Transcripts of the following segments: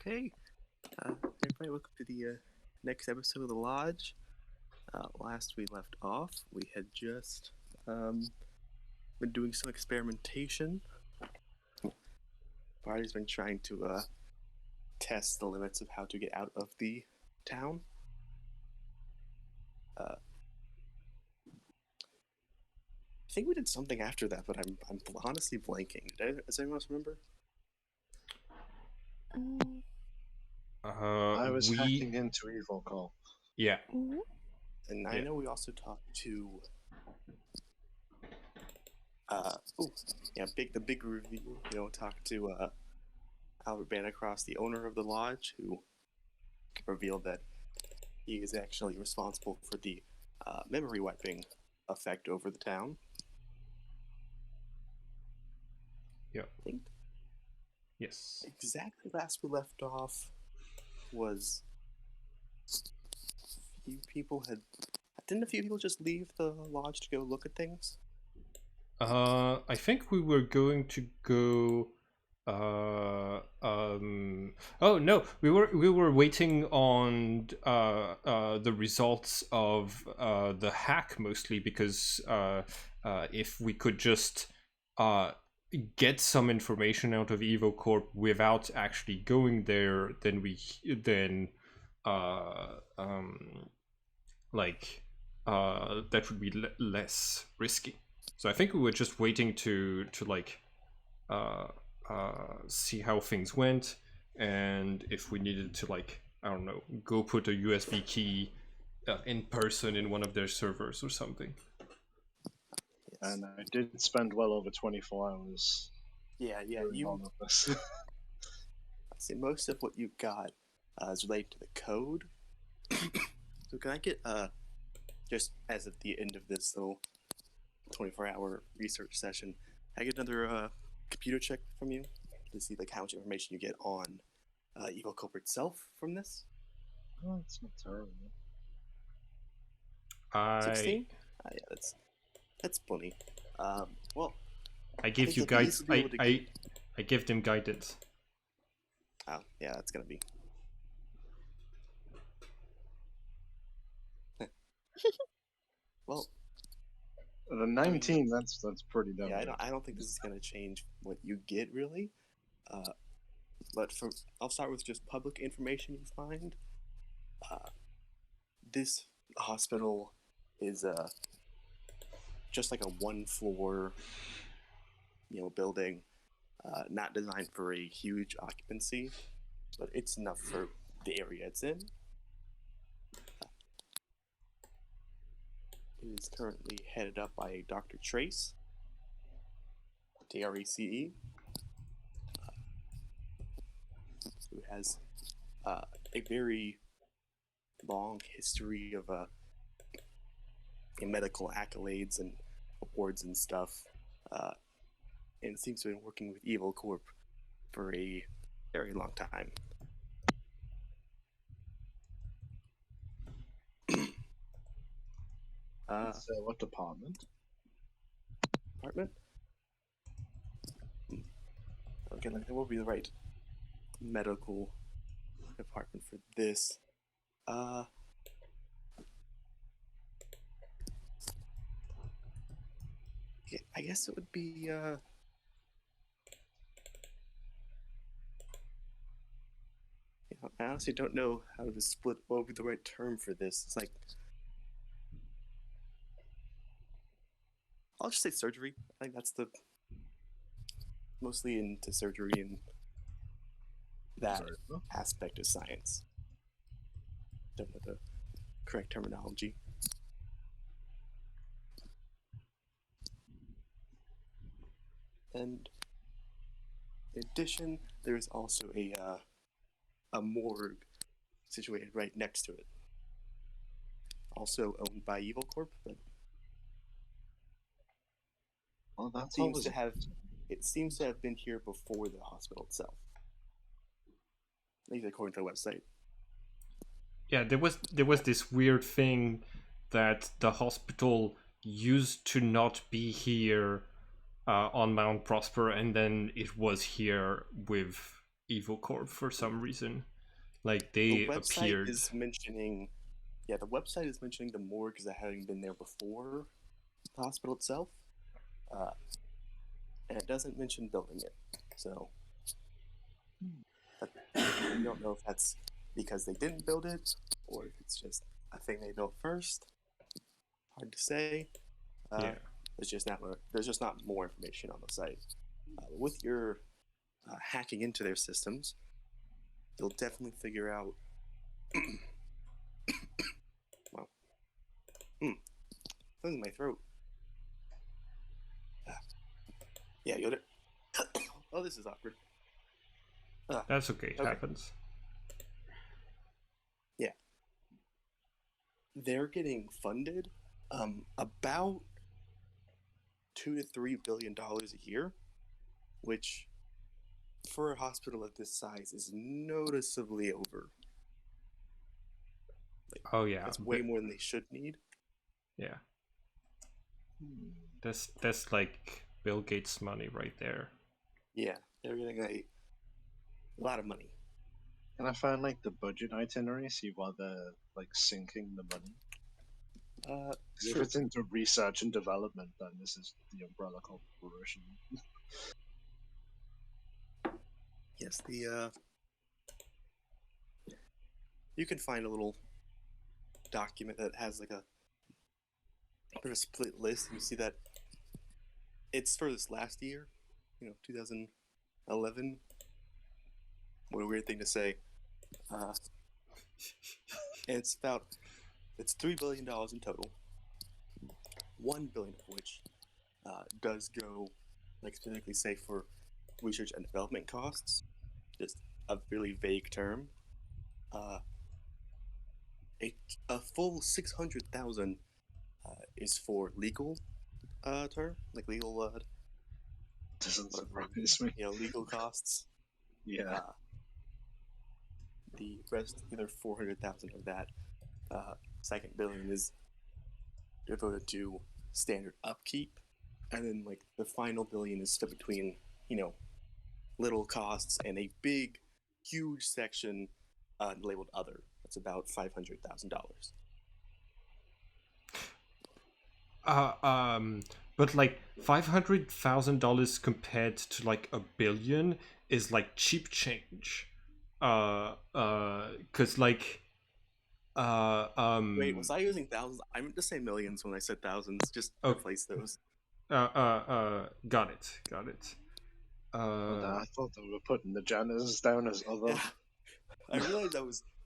Okay, everybody, welcome to the next episode of The Lodge. Last we left off, we had just been doing some experimentation. Barty's been trying to test the limits of how to get out of the town. I think we did something after that, but I'm honestly blanking. Does anyone else remember? I was hacking into Evil Call. Yeah. And I know we also talked to the big reveal. Talked to Albert Banacross, the owner of the lodge, who revealed that he is actually responsible for the memory wiping effect over the town. Yeah. I think Yes. exactly last we left off was didn't a few people just leave the lodge to go look at things? I think we were going to go. Oh no, we were waiting on the results of the hack, mostly because if we could just get some information out of EvoCorp without actually going there, then that would be less risky. So I think we were just waiting to see how things went, and if we needed to go put a USB key in person in one of their servers or something. Yes. And I did spend well over 24 hours. You. All of this. I see most of what you got is related to the code. So can I get just as at the end of this little 24-hour research session, I get another computer check from you to see how much information you get on Evil Corp itself from this? Oh, it's not terrible. 16? Yeah, that's plenty. Well, I give you guys. I give them guidance. Oh, yeah, that's gonna be. Well, the 19. That's pretty dumb. Yeah, I don't think this is gonna change what you get really. But I'll start with just public information you find. This hospital is just like a one-floor, building, not designed for a huge occupancy, but it's enough for the area it's in. It is currently headed up by Dr. Trace, Trace, who has a very long history of medical accolades and awards and stuff, and seems to have been working with Evil Corp for a very long time. What department? Department? Okay, there will be the right medical department for this. I guess it would be I honestly don't know how to split what would be the right term for this. It's I'll just say surgery. I think that's mostly into surgery and that aspect of science. Don't know the correct terminology. And in addition, there's also a morgue situated right next to it. Also owned by Evil Corp, but it seems to have been here before the hospital itself. At least according to the website. Yeah, there was this weird thing that the hospital used to not be here on Mount Prosper, and then it was here with Evil Corp for some reason. Like The they website appeared. is mentioning, yeah, the website is mentioning the morgue as having been there before the hospital itself, and it doesn't mention building it. So I don't know if that's because they didn't build it or if it's just a thing they built first. Hard to say. Yeah. There's just not more information on the site. With your hacking into their systems, you'll definitely figure out. Wow, something in my throat. Yeah, you'll. Oh, this is awkward. That's okay. It Okay. happens. Yeah, they're getting funded about $2 to $3 billion a year, which for a hospital of this size is noticeably over. Oh yeah. That's way more than they should need. Yeah. That's like Bill Gates' money right there. Yeah, they're getting a lot of money. Can I find like the budget itinerary, see why they're like sinking the money? If Sure. it's into research and development, then this is the umbrella corporation. Yes, you can find a little document that has like a bit of a split list. You see that it's for this last year, 2011. What a weird thing to say. And it's $3 billion in total. $1 billion of which does go, like specifically say for research and development costs, just a really vague term. A full 600,000 is for legal term, like legal Doesn't surprise me. legal costs. Yeah. The rest, either 400,000 of that second billion is devoted to standard upkeep, and then like the final billion is split between little costs and a big, huge section labeled other. That's about $500,000. But like $500,000 compared to like $1 billion is like cheap change. Cause like, Wait, was I using thousands? I meant to say millions when I said thousands. Just replace those. Got it. I thought they were putting the janitors down as other. Yeah. I realized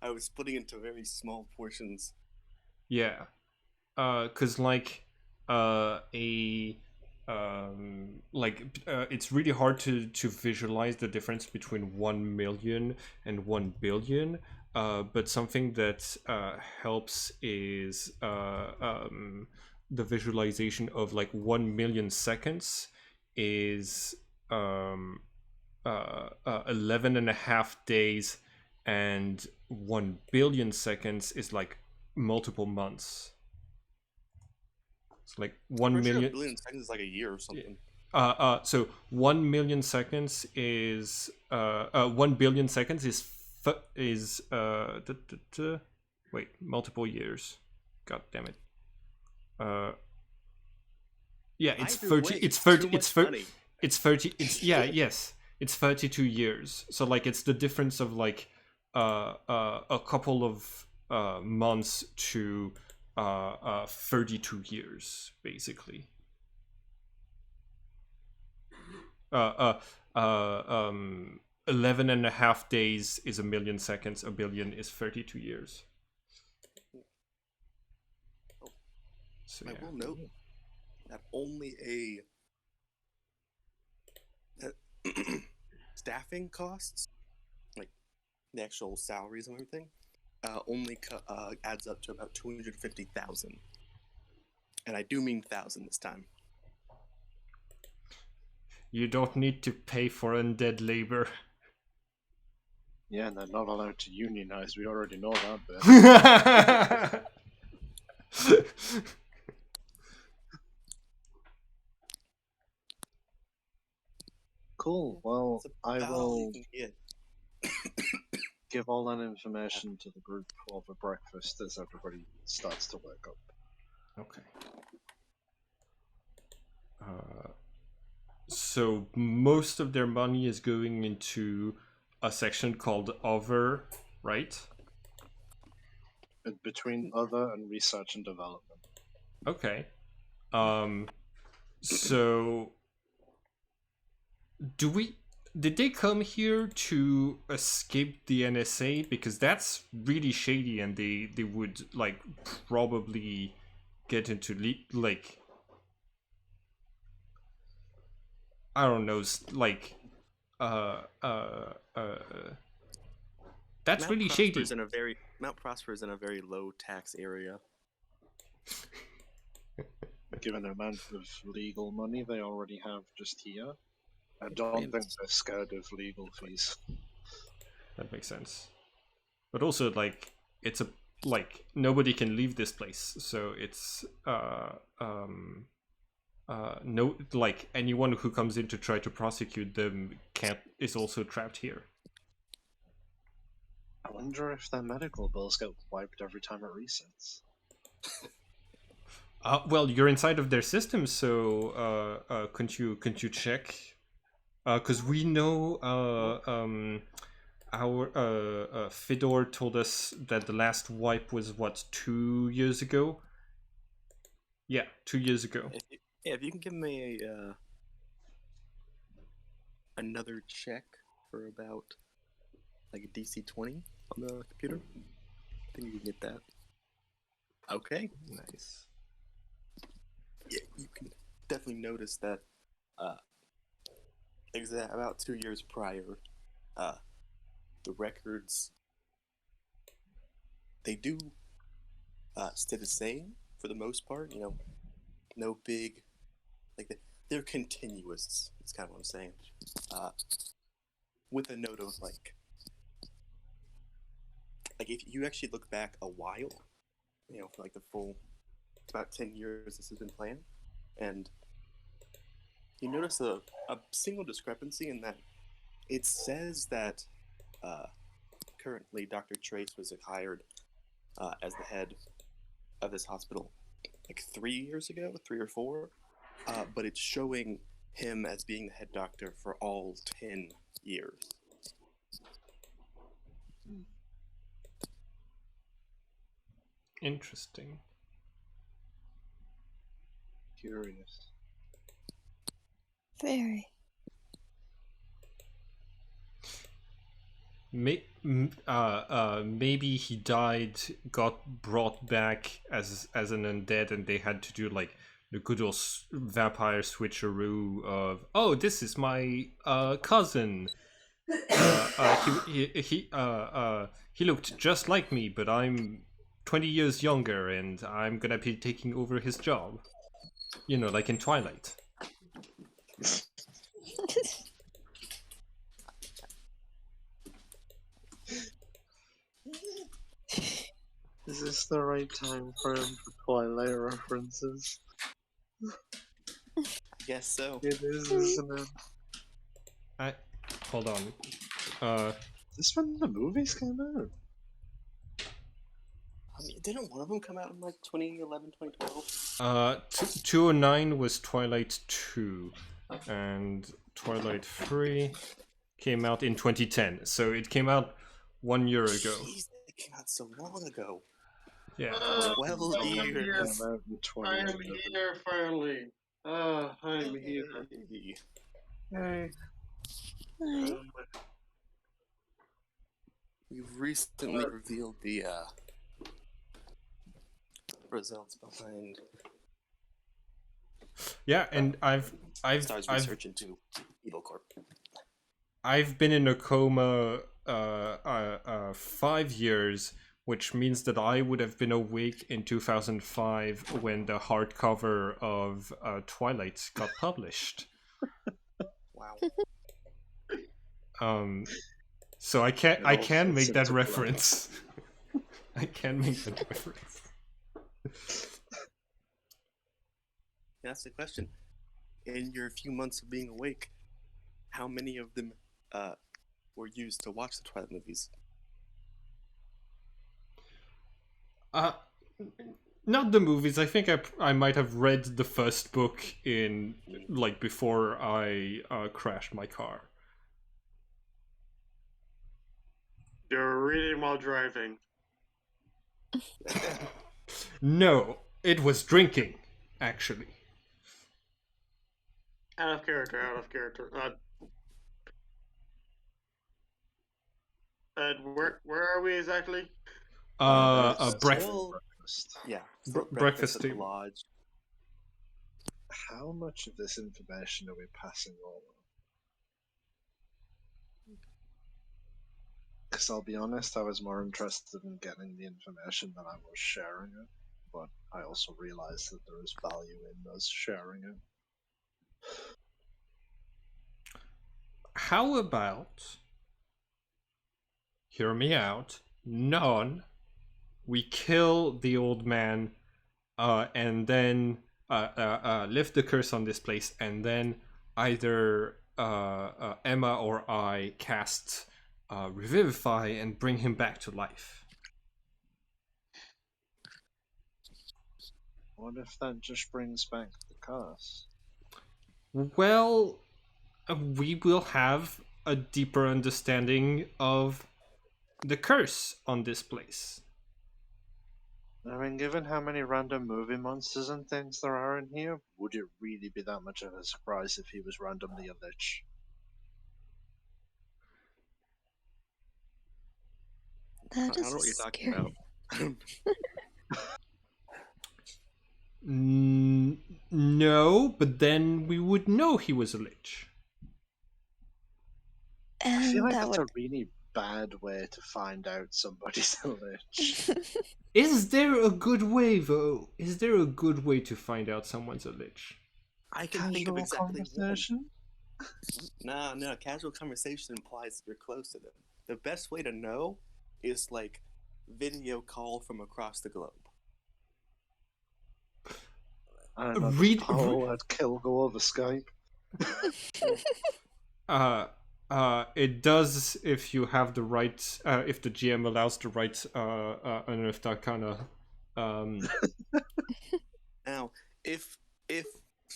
I was splitting into very small portions. Yeah. Cause like it's really hard to visualize the difference between 1 million and 1 billion. But something that helps is the visualization of like 1 million seconds is 11 and a half days, and 1 billion seconds is like multiple months. It's like 1 million. Sure, 1 billion seconds is like a year or something. So 1 million seconds is 1 billion seconds is wait, multiple years. God damn it. Yeah, it's 30. It's 30. It's 30. It's 30. It's yes. It's 32 years. So like it's the difference of like a couple of months to 32 years basically. 11 and a half days is 1 million seconds. 1 billion is 32 years. So, I will note that only staffing costs, like the actual salaries and everything, only adds up to about 250,000, and I do mean thousand this time. You don't need to pay for undead labor. Yeah, and they're not allowed to unionize. We already know that bit. Cool. Well, I will. give all that information to the group over breakfast as everybody starts to wake up. Okay. So most of their money is going into a section called Other, right? Between other and research and development. Okay. So did they come here to escape the NSA? Because that's really shady, and they would like probably get into like I don't know, like that's Mount really shady. Mount Prosper is in a very low tax area. Given the amount of legal money they already have just here, I don't think they're scared of legal fees. That makes sense. But also, like, it's a like nobody can leave this place, so it's no, like anyone who comes in to try to prosecute them is also trapped here. I wonder if their medical bills get wiped every time it resets. Well, you're inside of their system, so couldn't you check? Because we know our Fedor told us that the last wipe was what, 2 years ago? Yeah, 2 years ago. If you can give me another check for about like a DC 20 on the computer, I think you can get that. Okay. Nice. Yeah, you can definitely notice that about 2 years prior, the records, they do stay the same for the most part. You know, no big, like they're continuous. That's kind of what I'm saying. With a note of like if you actually look back a while, you know, for like the full, it's about 10 years this has been planned, and you notice a single discrepancy in that it says that currently Dr. Trace was hired as the head of this hospital like 3 years ago, 3 or 4, but it's showing him as being the head doctor for all 10 years. Interesting. Curious. Very. Maybe he died, got brought back as an undead, and they had to do like the good old vampire switcheroo of, oh, this is my cousin. He looked just like me, but I'm 20 years younger, and I'm gonna be taking over his job. You know, like in Twilight. Is this the right time frame for Twilight references? I guess so. It is, isn't it? Hold on. Is this when the movies came out? I mean, didn't one of them come out in like 2011, 2012? 209 was Twilight 2, and Twilight 3 came out in 2010. So it came out 1 year ago. Jeez, it came out so long ago. Yeah. 12 years. Came out in I'm 2011. here finally. I'm here. Hey. Hey. Hi. We've recently revealed the results behind Yeah, and I've Star's research into Evil Corp. I've been in a coma 5 years, which means that I would have been awake in 2005 when the hardcover of Twilight got published. Wow. So I can make that sensitive reference. I can make that reference. That's the question. In your few months of being awake, how many of them were used to watch the Twilight movies? Uh, not the movies. I think I might have read the first book in like before I crashed my car. You're reading while driving. No, it was drinking, actually. Out of character. Out of character. Where are we exactly? It's Breakfast. breakfast. Yeah, Breakfast breakfast at the table. lodge. How much of this information are we passing on? Because I'll be honest, I was more interested in getting the information than I was sharing it. But I also realized that there is value in us sharing it. How about, hear me out, none, we kill the old man, and then lift the curse on this place, and then either Emma or I cast Revivify and bring him back to life. What if that just brings back the curse? Well, we will have a deeper understanding of the curse on this place. I mean, given how many random movie monsters and things there are in here, would it really be that much of a surprise if he was randomly a lich? That I don't is know what you're talking scary. about. No, but then we would know he was a lich. I feel And like that that's would. a really bad way to find out somebody's a lich. Is there a good way, though? Is there a good way to find out someone's a lich? I can think of Casual exactly one. conversation? No. Casual conversation implies you're close to them. The best way to know is like video call from across the globe. I don't know, Read- does Paul at Kill go over Skype? It does if you have the right, if the GM allows the right unearthed arcana. Now, if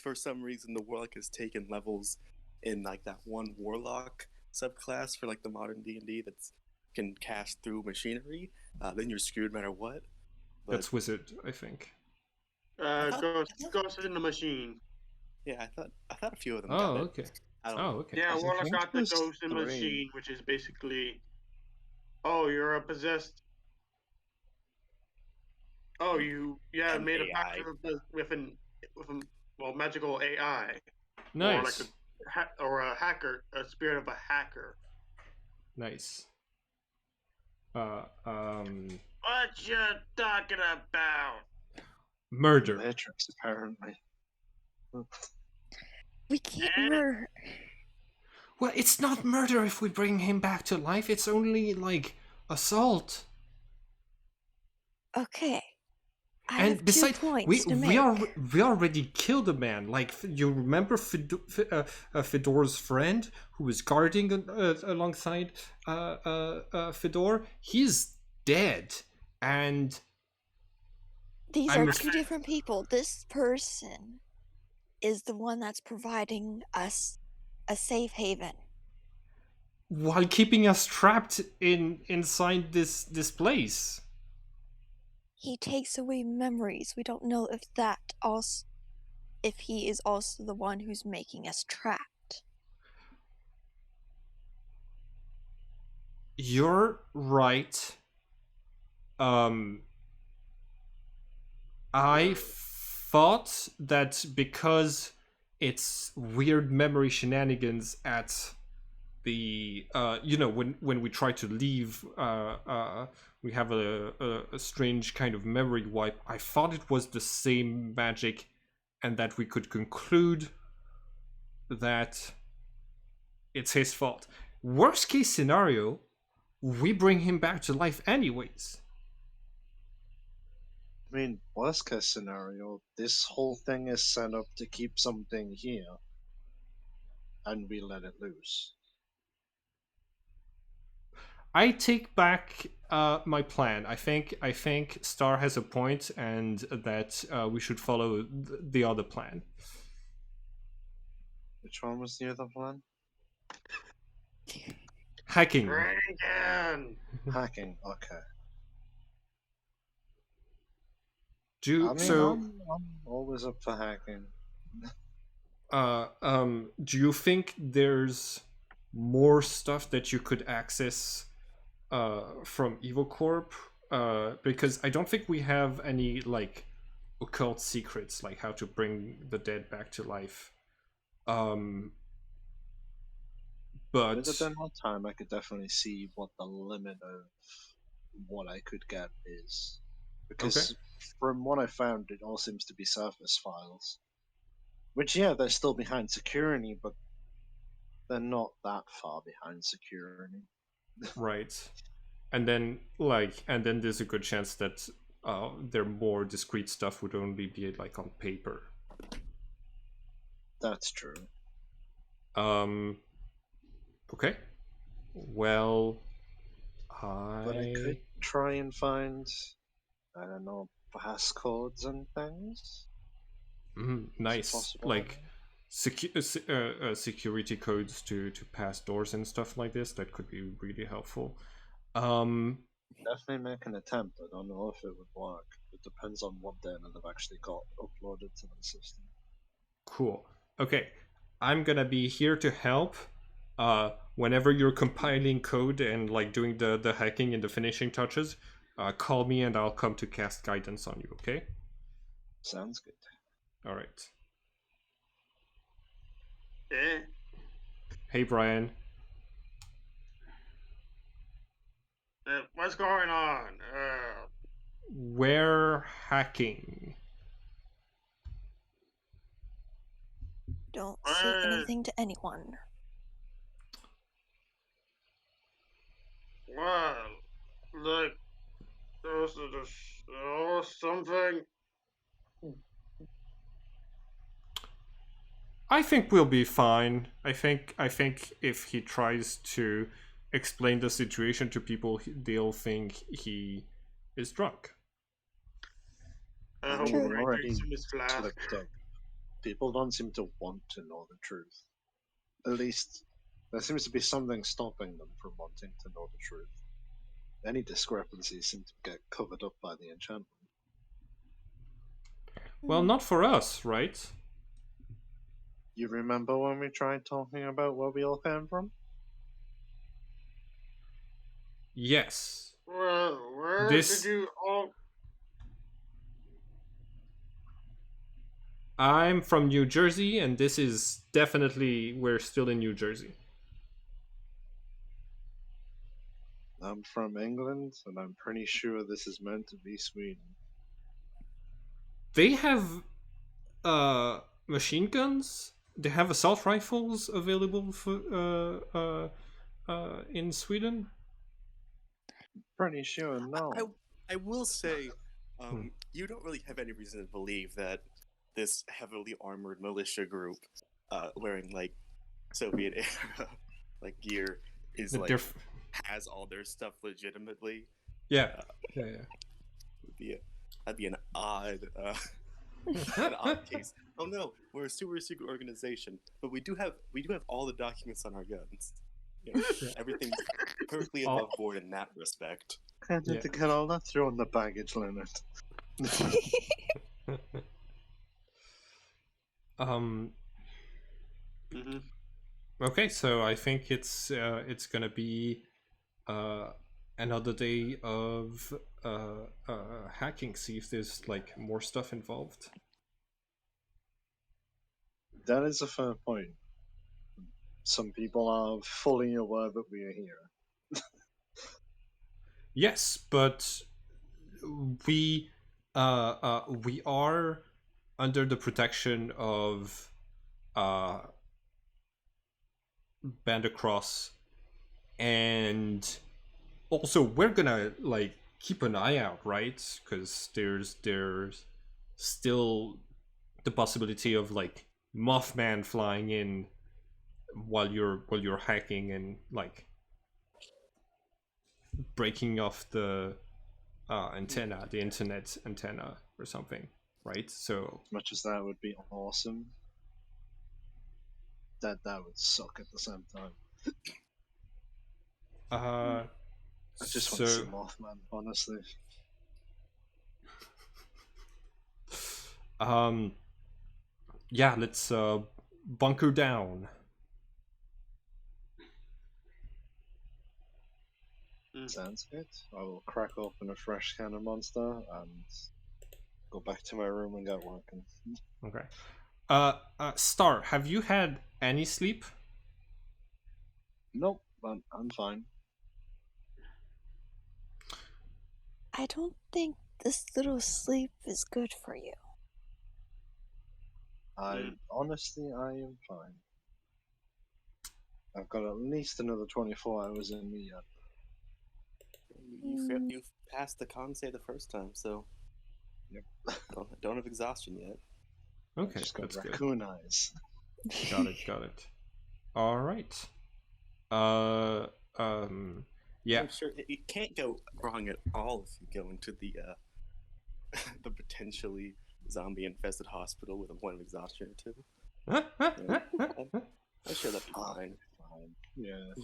for some reason the warlock has taken levels in like that one warlock subclass for like the modern D&D that's can cast through machinery, then you're screwed no matter what. But That's wizard, I think. Ghost in the machine. yeah, I thought a few of them Oh, got it. okay. I don't Oh, know. okay. Yeah, I Warlock think got the there's Ghost in the 3. machine, which is basically, oh, you're a possessed. Oh, you An made a AI. pact with a well magical AI, or like Nice. a hacker, a spirit of a hacker. Nice. What you talking about? Murder. Matrix, apparently. We can't murder. Well, it's not murder if we bring him back to life. It's only like assault. Okay. I And have besides, 2 points to make. we already killed a man. Like you remember Fedor's friend who was guarding alongside Fedor. He's dead, and These I'm are af- 2 different people. This person is the one that's providing us a safe haven. while keeping us trapped inside this place. He takes away memories. We don't know if he is also the one who's making us trapped. You're right. I thought that because it's weird memory shenanigans at the when we try to leave, we have a strange kind of memory wipe. I thought it was the same magic, and that we could conclude that it's his fault. Worst case scenario, we bring him back to life anyways. I mean, worst case scenario, this whole thing is set up to keep something here, and we let it loose. I take back my plan. I think Star has a point, and that we should follow the other plan. Which one was the other plan? Hacking. Reagan! Hacking. Okay. So I'm always up for hacking. do you think there's more stuff that you could access from Evil Corp? Because I don't think we have any like occult secrets, like how to bring the dead back to life. But with a bit more time, I could definitely see what the limit of what I could get is. Because from what I found, it all seems to be surface files. Which, yeah, they're still behind security, but they're not that far behind security. right. And then there's a good chance that their more discreet stuff would only be like on paper. That's true. Okay. Well, But I could try and find, I don't know, passcodes and things. Nice. Like security codes to pass doors and stuff like this. That could be really helpful. Definitely make an attempt. I don't know if it would work. It depends on what data they've actually got uploaded to the system. Cool. Okay. I'm gonna be here to help. Whenever you're compiling code and like doing the hacking and the finishing touches, call me and I'll come to cast guidance on you, okay? Sounds good. All right. Eh? Hey, Brian. What's going on? We're hacking. Don't say anything to anyone. Well, like, something. I think we'll be fine. I think if he tries to explain the situation to people, they'll think he is drunk. I hope True. Ray Already drinks from his flask. clicked up. People don't seem to want to know the truth. At least, there seems to be something stopping them from wanting to know the truth. Any discrepancies seem to get covered up by the enchantment. Well, not for us, right? You remember when we tried talking about where we all came from? Yes. Well, where This- did you all... I'm from New Jersey, and this is definitely, we're still in New Jersey. I'm from England, and I'm pretty sure this is meant to be Sweden. They have machine guns. They have assault rifles available for in Sweden. Pretty sure, no. I will say, you don't really have any reason to believe that this heavily armored militia group, wearing like Soviet era like gear, is That like they're has all their stuff legitimately. yeah. That'd be an odd, an odd case. Oh no, we're a super secret organization, but we do have all the documents on our guns. You know, everything's perfectly above board in that respect. I need to get all that through on the baggage limit. Okay, so I think it's gonna be another day of hacking. See if there's like more stuff involved. That is a fair point. Some people are fully aware that we are here. Yes, but we are under the protection of Bandacross, and also we're gonna like keep an eye out, right? Because there's still the possibility of like Mothman flying in while you're hacking, and like breaking off the antenna, the internet antenna or something, right? So As much as that would be awesome, that would suck at the same time. I just want to see Mothman, honestly. Yeah, let's bunker down. Sounds good. I will crack open a fresh can of Monster and go back to my room and get working. Okay. Star, have you had any sleep? Nope, I'm fine. I don't think this little sleep is good for you. Honestly, I am fine. I've got at least another 24 hours in me yet. You passed the con save the first time, so Yep. don't have exhaustion yet. Okay, I just got that's raccoon eyes. Got it. All right. Yeah. I'm sure it can't go wrong at all if you go into the the potentially zombie infested hospital with a point of exhaustion or two. I'm sure that'd be fine. Yeah.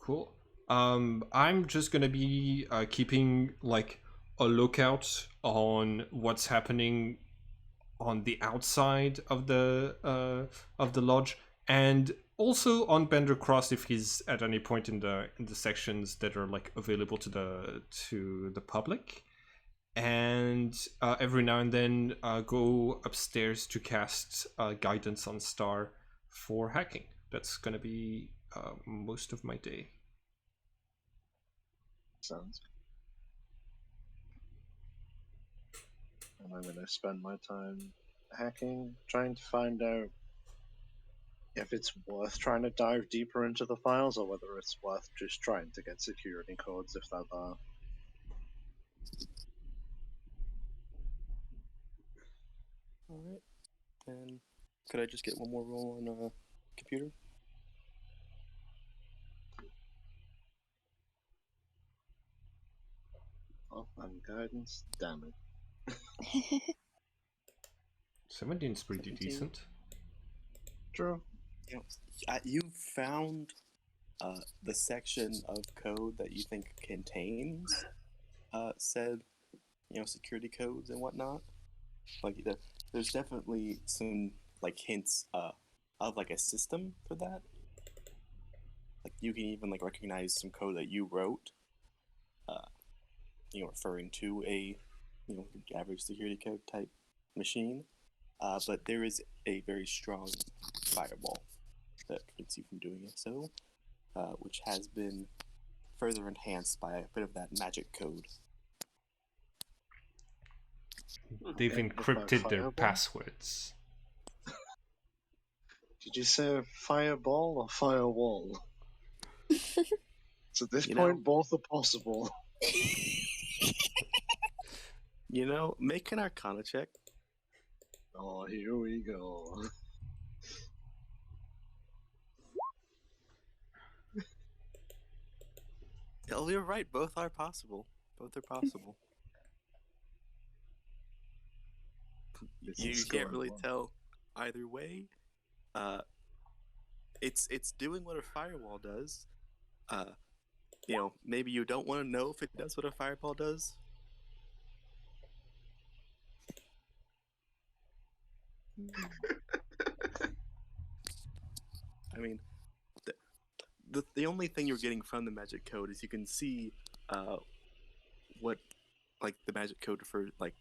Cool. I'm just gonna be keeping like a lookout on what's happening on the outside of the lodge, and also on Bender Cross if he's at any point in the sections that are like available to the public, and every now and then go upstairs to cast guidance on Star for hacking. That's gonna be most of my day. Sounds good. And I'm going to spend my time hacking, trying to find out if it's worth trying to dive deeper into the files or whether it's worth just trying to get security codes if they're there. Alright. And could I just get one more roll on computer? Oh, and guidance. Damn it. 17's pretty 17. decent. True. You found the section of code that you think contains said, security codes and whatnot. Like there's definitely some like hints of like a system for that. Like you can even like recognize some code that you wrote, referring to a average security code type machine. But there is a very strong firewall that prevents you from doing so, which has been further enhanced by a bit of that magic code. They've encrypted their passwords. Did you say fireball or firewall? So at this point, both are possible. Make an Arcana check. Oh, here we go. Oh, you're right. Both are possible. Both are possible. You can't really tell either way. It's doing what a firewall does. Maybe you don't want to know if it does what a firewall does. I mean, the only thing you're getting from the magic code is you can see what like the magic code for like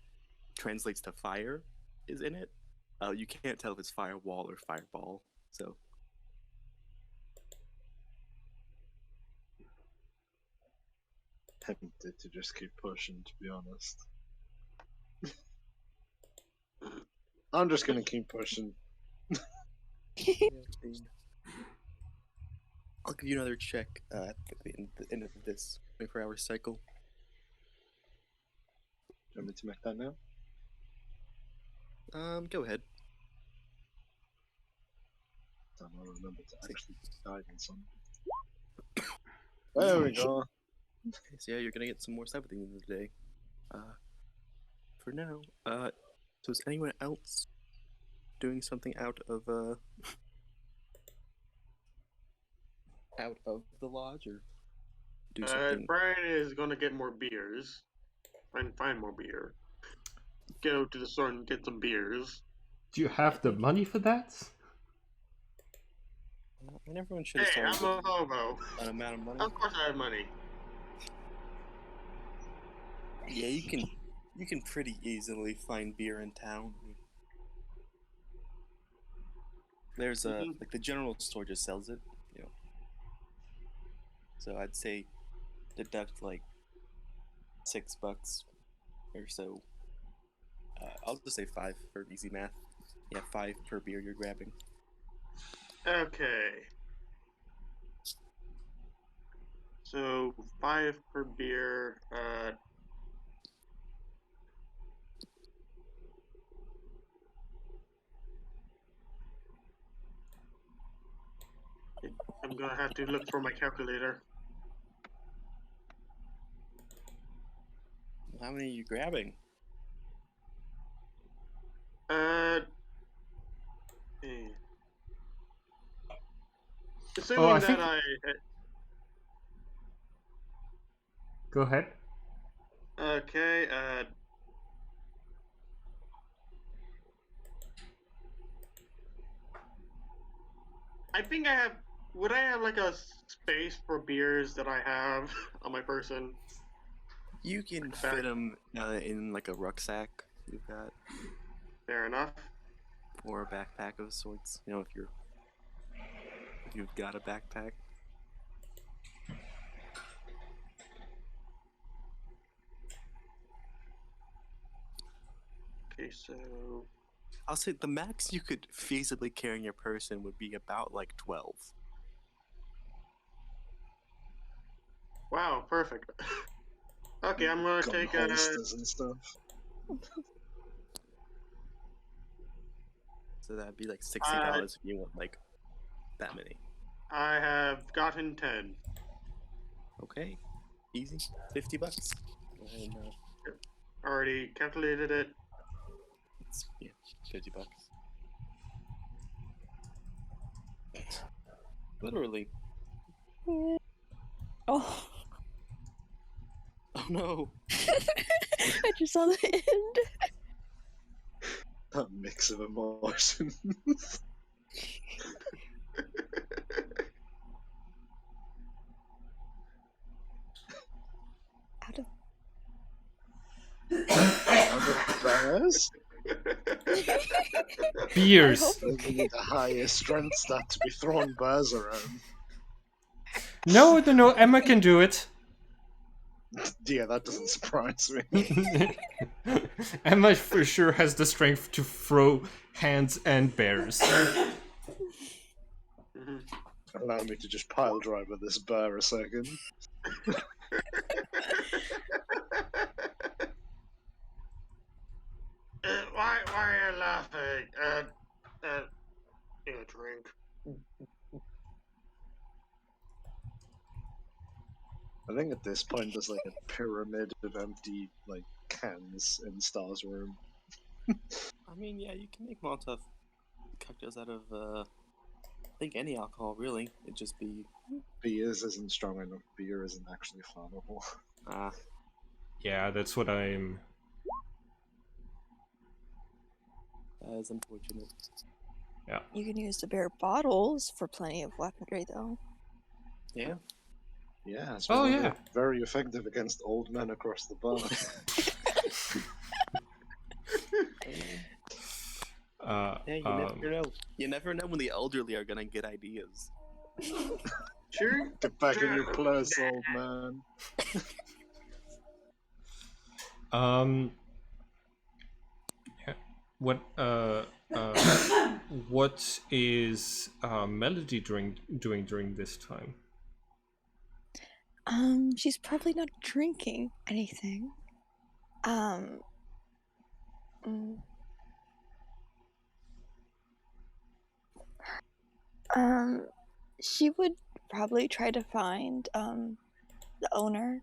translates to fire is in it. You can't tell if it's firewall or fireball. So tempted to just keep pushing, to be honest. I'm just gonna keep pushing. I'll give you another check at the end of this 24-hour cycle. Do you want me to make that now? Go ahead. I'll remember to actually put guidance on. There we go. So yeah, you're gonna get some more stuff at the end of the day. For now, so is anyone else doing something out of the lodge, or do something? Brian is gonna get more beers. Find more beer. Go to the store and get some beers. Do you have the money for that? And everyone should have Hey, I'm started a hobo. with an amount of money. Of course I have money. Yeah, you can pretty easily find beer in town. There's a like the general store just sells it, you know. So I'd say deduct like $6 or so. I'll just say 5 for easy math. Yeah, 5 per beer you're grabbing. Okay. So 5 per beer. I'm gonna have to look for my calculator. How many are you grabbing? Assuming I that think... Go ahead. Okay, I think I have... Would I have like a space for beers that I have on my person? You can fit them in like a rucksack you've got. Fair enough. Or a backpack of sorts. You know, if you've got a backpack. Okay, so I'll say the max you could feasibly carry in your person would be about like 12. wow, perfect. Okay, I'm gonna take holsters and stuff. So that'd be like $60 if you want like that many. I have gotten 10. Okay, easy. $50. Go ahead and, Already calculated it. it's, yeah, $50. Literally. Oh. Oh no. I just saw the end. That mix of emotions. Out of bears? Beers. We need a higher strength stat to be throwing bears around. No, Emma can do it. Yeah, that doesn't surprise me. Emma for sure has the strength to throw hands and bears. Allow me to just pile driver this bear a second. Why are you laughing? Need a drink. I think at this point there's like a pyramid of empty like cans in Star's room. I mean, yeah, you can make Molotov cocktails out of, I think any alcohol, really. It'd just be... Beers isn't strong enough. Beer isn't actually flammable. Yeah, that's what I'm... That is unfortunate. Yeah. You can use the beer bottles for plenty of weaponry, though. Yeah. Yeah, it's very effective against old men across the bar. Yeah, you never know. You never know when the elderly are gonna get ideas. Sure. Get back in your place, old man. Yeah. What is Melody doing during this time? She's probably not drinking anything. She would probably try to find the owner,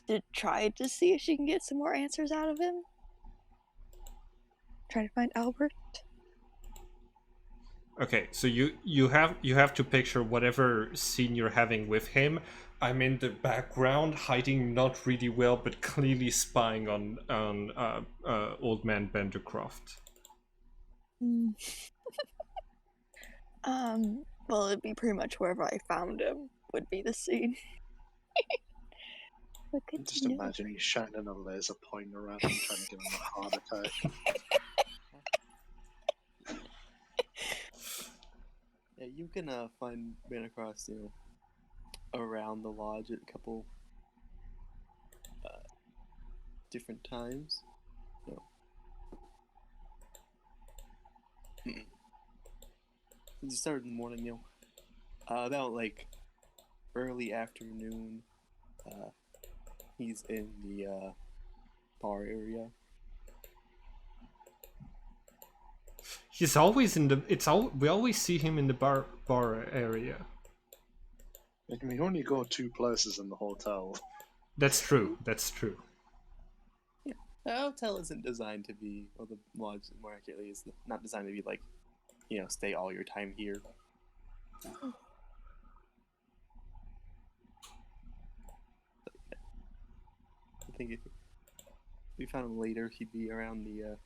to try to see if she can get some more answers out of him. Try to find Albert. Okay, so you have to picture whatever scene you're having with him. I'm in the background, hiding not really well, but clearly spying on old man Bendercroft. Well, it'd be pretty much wherever I found him would be the scene. But good Just to know. imagine you shining a laser pointer at him, trying to give him a heart attack. Yeah, you can find Benacross, around the lodge at a couple different times. Since you started in the morning, about like early afternoon, he's in the bar area. He's always in the. We always see him in the bar area. Like, we only go 2 places in the hotel. That's true. That's true. Yeah, the hotel isn't designed to be, or the lodge more accurately is not designed to be like, stay all your time here. I think if we found him later, he'd be around the,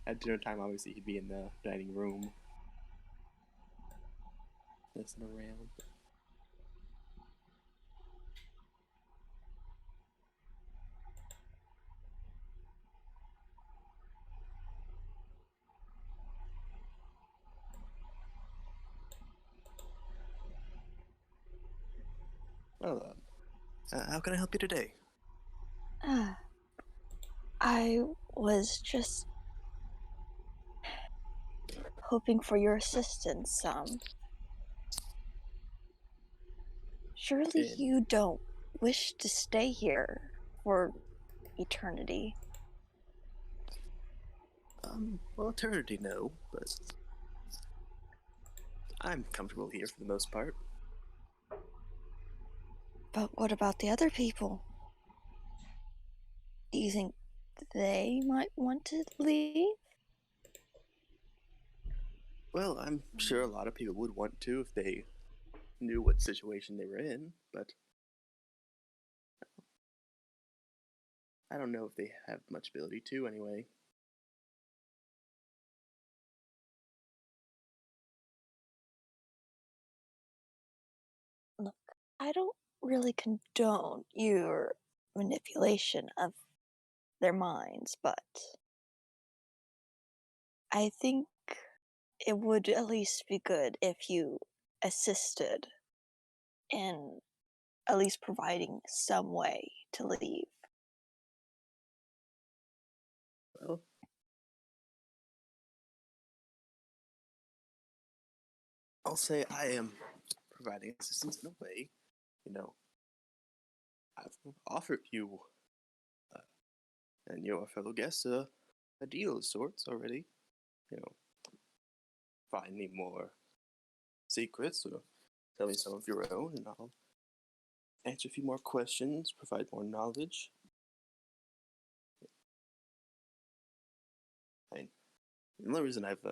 at dinner time, obviously he'd be in the dining room. Messing around. Well, how can I help you today? I was just hoping for your assistance. Surely you don't wish to stay here for eternity. Well, eternity, no, but I'm comfortable here for the most part. But what about the other people? Do you think they might want to leave? Well, I'm sure a lot of people would want to if they knew what situation they were in, but I don't know if they have much ability to anyway. Look, I don't really condone your manipulation of their minds, but I think it would at least be good if you assisted in at least providing some way to leave. Well, I'll say I am providing assistance in a way. I've offered you and your fellow guests a deal of sorts already. Find me more secrets or tell me some of your own, and I'll answer a few more questions, provide more knowledge. The only reason I've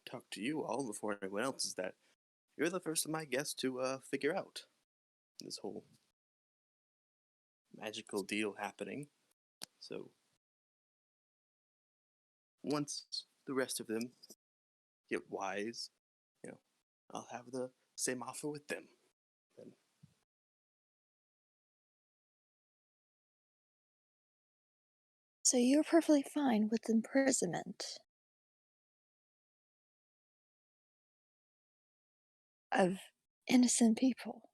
talked to you all before anyone else is that you're the first of my guests to figure out this whole magical deal happening. So once the rest of them get wise, I'll have the same offer with them. And So you're perfectly fine with imprisonment of innocent people,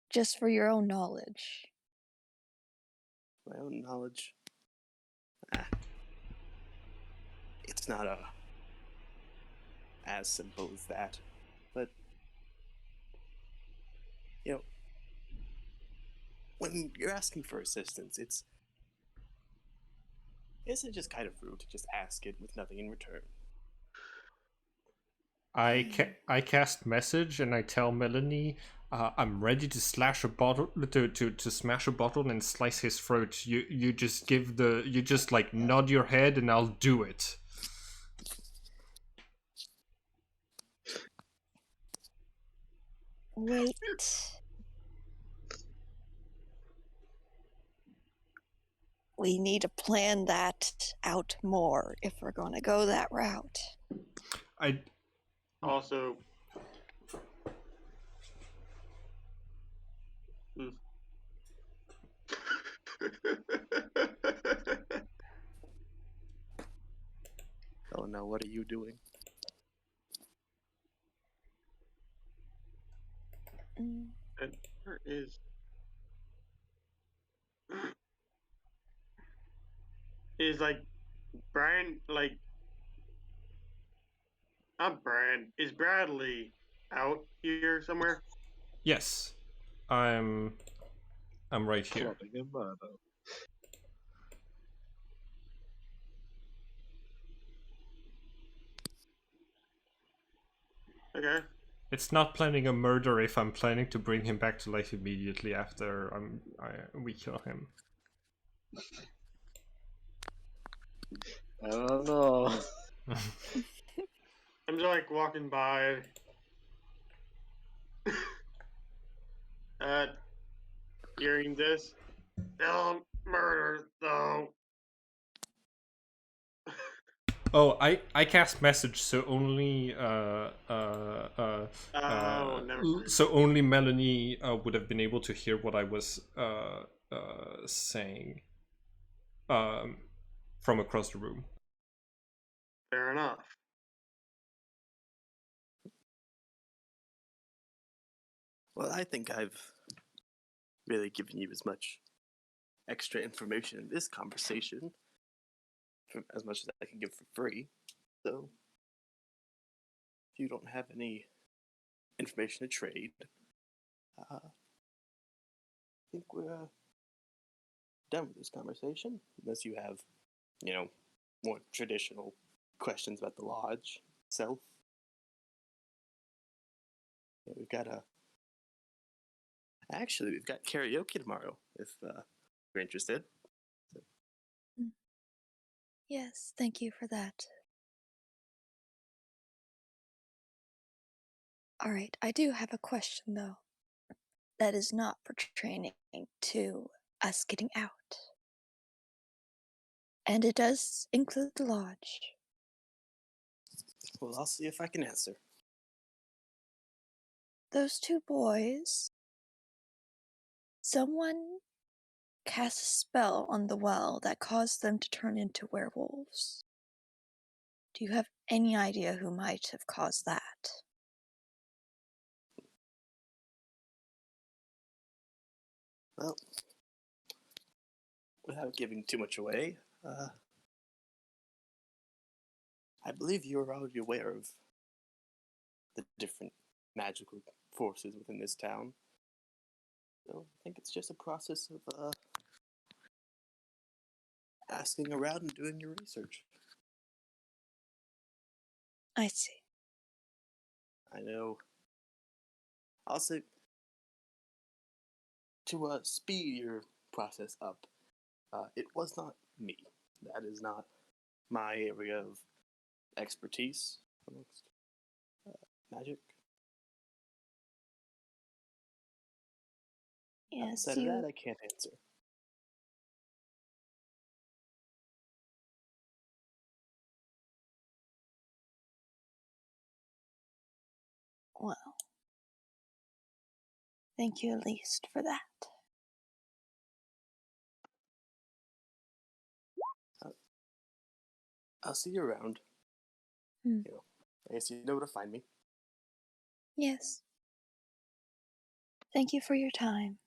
just for your own knowledge. my own knowledge, it's not as simple as that. But when you're asking for assistance, isn't it just kind of rude to just ask it with nothing in return? I cast message and I tell Melanie, I'm ready to slash a bottle to smash a bottle and slice his throat. You just like nod your head and I'll do it. Wait. We need to plan that out more if we're going to go that route. Also, Oh no, what are you doing? Mm. and where is like Brian, like not Brian, is Bradley out here somewhere? Yes, I'm right here. Plotting a murder. Okay. It's not planning a murder if I'm planning to bring him back to life immediately after we kill him. I don't know. I'm just like walking by. Hearing this. Don't murder though. Oh, I cast message, so only Never mind. so only Melanie would have been able to hear what I was saying from across the room. Fair enough. Well, I think I've really given you as much extra information in this conversation, as much as I can give for free. So, if you don't have any information to trade, I think we're done with this conversation. Unless you have, more traditional questions about the lodge itself. Yeah, we've got we've got karaoke tomorrow, if you're interested. Yes, thank you for that. All right, I do have a question though. That is not pertaining to us getting out. And it does include the lodge. Well, I'll see if I can answer. Those two boys, someone cast a spell on the well that caused them to turn into werewolves. Do you have any idea who might have caused that? Well, without giving too much away, I believe you're already aware of the different magical forces within this town. So I think it's just a process of asking around and doing your research. I see. I know. Also, to speed your process up, it was not me. That is not my area of expertise amongst magic. Yes, Outside of that, I can't answer. Well, thank you at least for that. I'll see you around. Hmm. I guess you know where to find me. Yes. Thank you for your time.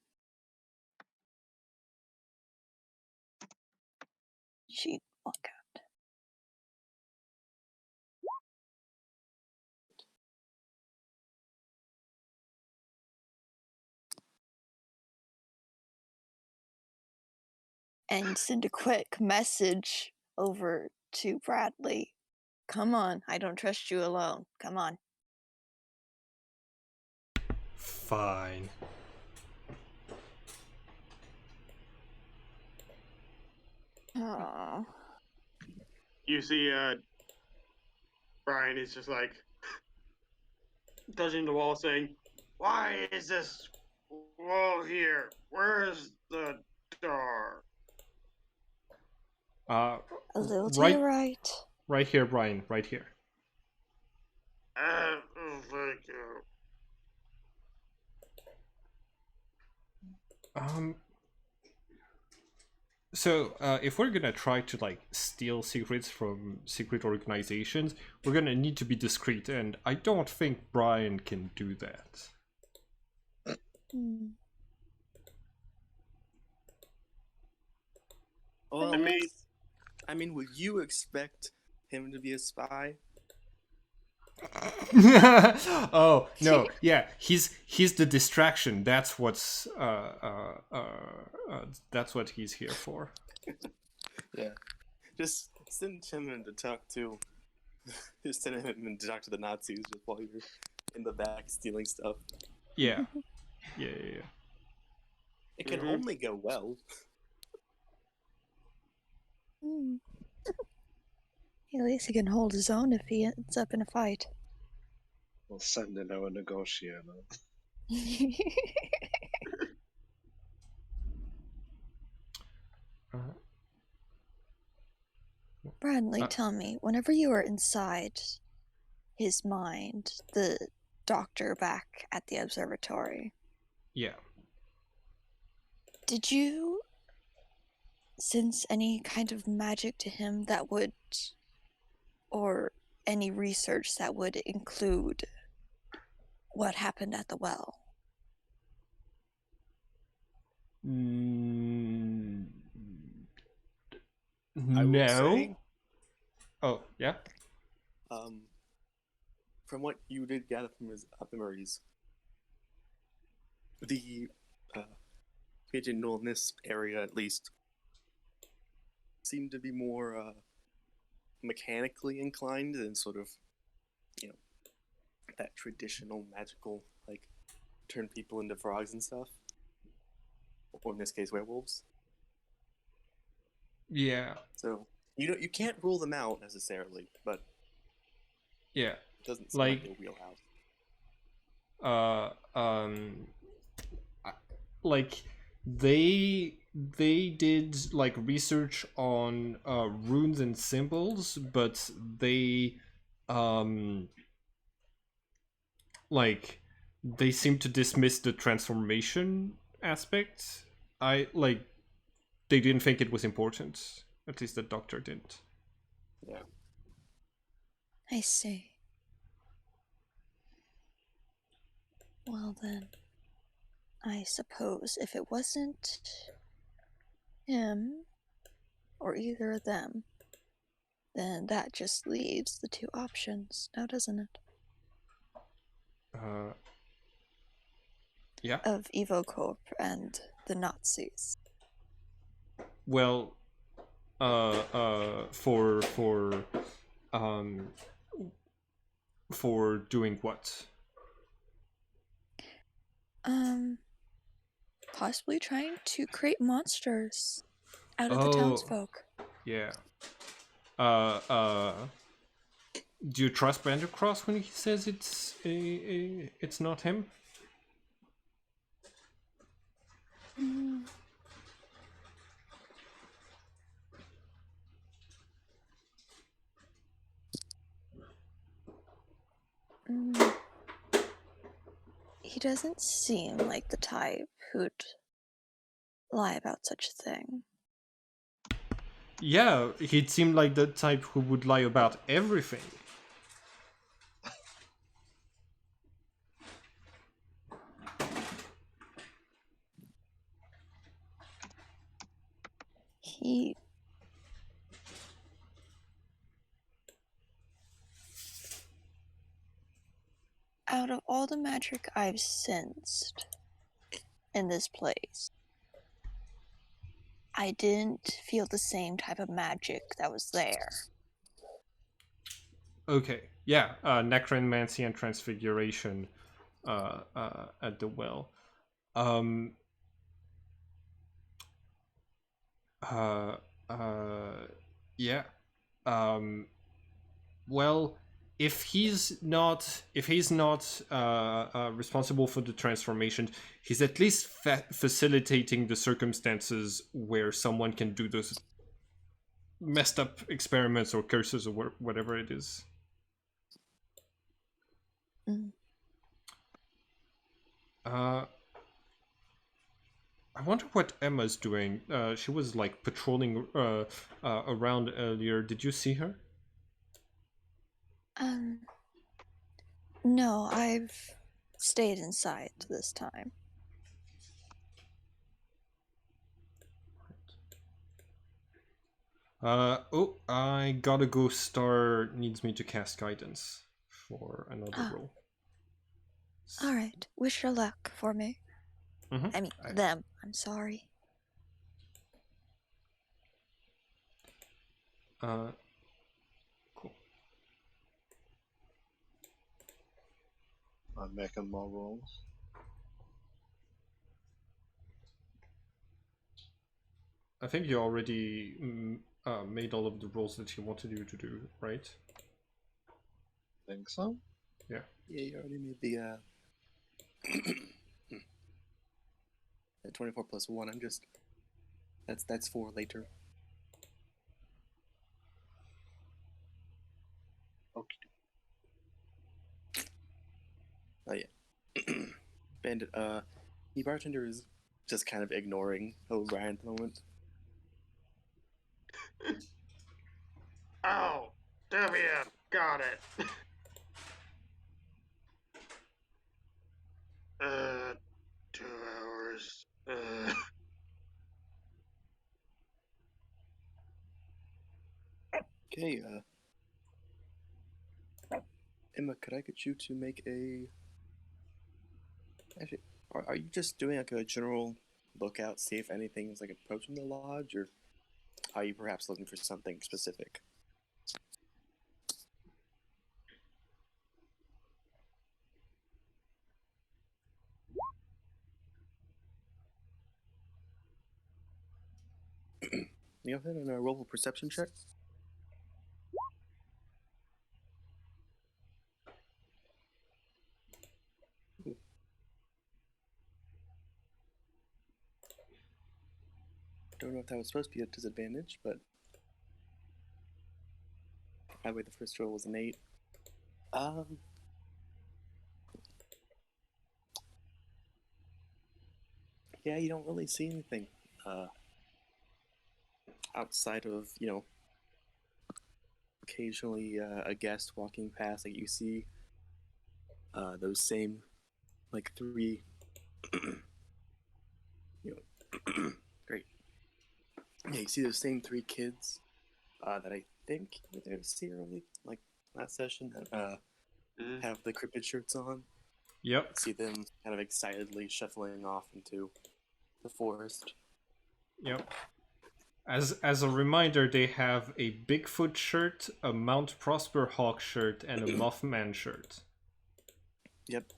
She'd walk out. And send a quick message over to Bradley. Come on, I don't trust you alone. Come on. Fine. Oh. You see, Brian is just like touching the wall, saying, "Why is this wall here? Where's the door?" A little to Right, your right. right here, Brian. Right here. Thank you. So if we're gonna try to like steal secrets from secret organizations, we're gonna need to be discreet, and I don't think Brian can do that. Hmm. Well, I mean, would you expect him to be a spy? Oh no, yeah, he's the distraction. That's what he's here for. Yeah. Just send him in to talk to. Just send him in to talk to the Nazis just while you're in the back stealing stuff. Yeah. Yeah. It can Mhm. only go well. Hmm. At least he can hold his own if he ends up in a fight. We'll send in our negotiator. Bradley, tell me, whenever you were inside his mind, the doctor back at the observatory, Yeah. did you sense any kind of magic to him that would, or any research that would include what happened at the well? I will No. say, Oh, yeah. From what you did gather from his memories, the pigeonhole in this area, at least, seemed to be more mechanically inclined than sort of, that traditional magical, like, turn people into frogs and stuff. Or in this case, werewolves. Yeah. So, you can't rule them out necessarily, but Yeah. it doesn't seem like their wheelhouse. Like they did like research on runes and symbols, but they like they seem to dismiss the transformation aspect. They didn't think it was important. At least the doctor didn't. Yeah. I see. Well then, I suppose if it wasn't him, or either of them, then that just leaves the two options, now doesn't it? Yeah. Of EvoCorp and the Nazis. Well, for doing what? Possibly trying to create monsters out of the Oh. townsfolk. Yeah. Do you trust Vandercross when he says it's not him? He doesn't seem like the type who'd lie about such a thing. Yeah, he'd seem like the type who would lie about everything. He... Out of all the magic I've sensed in this place, I didn't feel the same type of magic that was there. Okay, yeah, necromancy and transfiguration at the well. Yeah. Well, if he's not responsible for the transformation, he's at least facilitating the circumstances where someone can do those messed up experiments or curses or whatever it is. Mm. I wonder what Emma's doing. She was like patrolling around earlier. Did you see her? No, I've stayed inside this time. Oh, I gotta go. Star needs me to cast guidance for another roll. All right. Wish her luck for me. Mm-hmm. I mean, them. I'm sorry. Cool. I'm making more rolls. I think you already made all of the rolls that he wanted you to do, right? Think so? Yeah. Yeah, you already made the 24 plus 1. I'm just that's 4 later. Okay. Oh yeah. Bandit, the bartender is just kind of ignoring O'Brien at the moment. Oh, W, got it. 2 hours. Okay, Emma, could I get you to make a... Actually, are you just doing like a general lookout, see if anything's like approaching the lodge, or are you perhaps looking for something specific? You go ahead and roll a perception check. Don't know if that was supposed to be a disadvantage, but that way the first roll was an 8. Yeah, you don't really see anything outside of, occasionally a guest walking past. Like you see those same, like 3, great. Yeah, you see those same 3 kids that I think you were there to see early, like last session, that have the cryptid shirts on. Yep. See them kind of excitedly shuffling off into the forest. Yep. As a reminder, they have a Bigfoot shirt, a Mount Prosper Hawk shirt, and a Mothman shirt. Yep.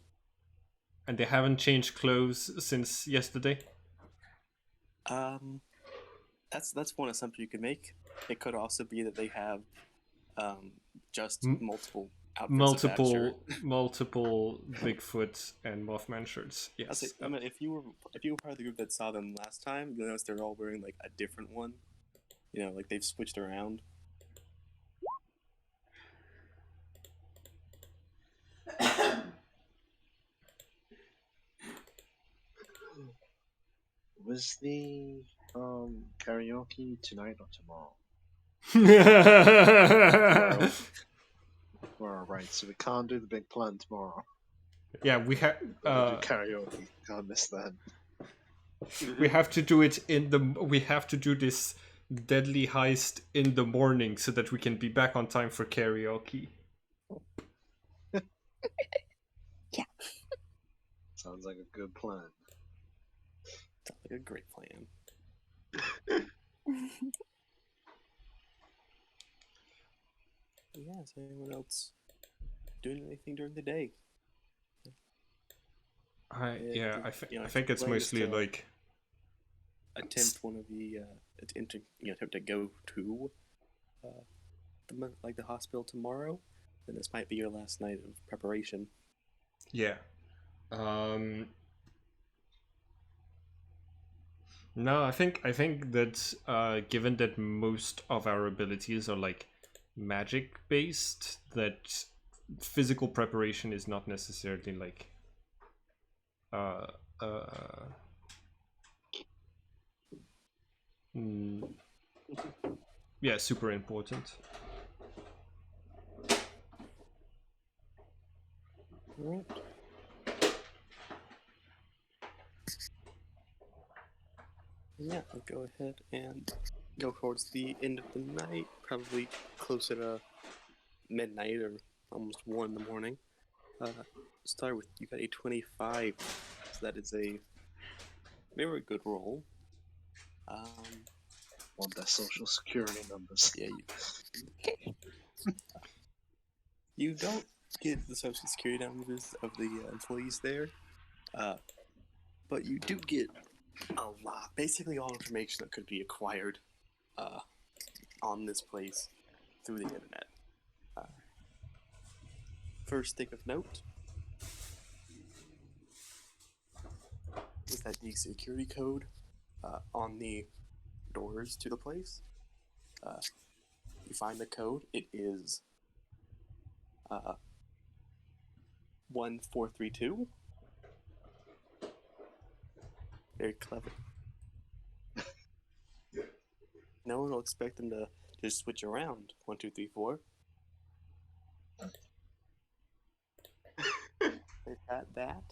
And they haven't changed clothes since yesterday? That's one assumption you could make. It could also be that they have just multiple outfits of that shirt. Multiple Bigfoot and Mothman shirts. Yes. Say, I mean, if you were part of the group that saw them last time, you'll notice they're all wearing like a different one. Like they've switched around. Was the karaoke tonight or tomorrow? Tomorrow, right? So we can't do the big plan tomorrow. Yeah, we have do karaoke. Can't miss that. We have to do it we have to do this deadly heist in the morning so that we can be back on time for karaoke. Yeah. Sounds like a good plan. Sounds like a great plan. Yeah, is anyone else doing anything during the day? I think it's mostly like attempt one of the attempt to go to the hospital tomorrow. Then this might be your last night of preparation. yeah. No, I think that given that most of our abilities are like magic based, that physical preparation is not necessarily like uh mm, yeah, super important. All right. Yeah, I'll go ahead and go towards the end of the night, probably closer to midnight or almost 1 in the morning. Start with, you got a 25, so that is a very good roll. Want their social security numbers. Yeah, you don't get the social security numbers of the employees there, but you do get a lot, basically all information that could be acquired on this place through the internet. First thing of note is that the security code on the doors to the place. You find the code. It is 1432. Very clever. No one will expect them to just switch around. 1, 2, 3, 4. They've got that.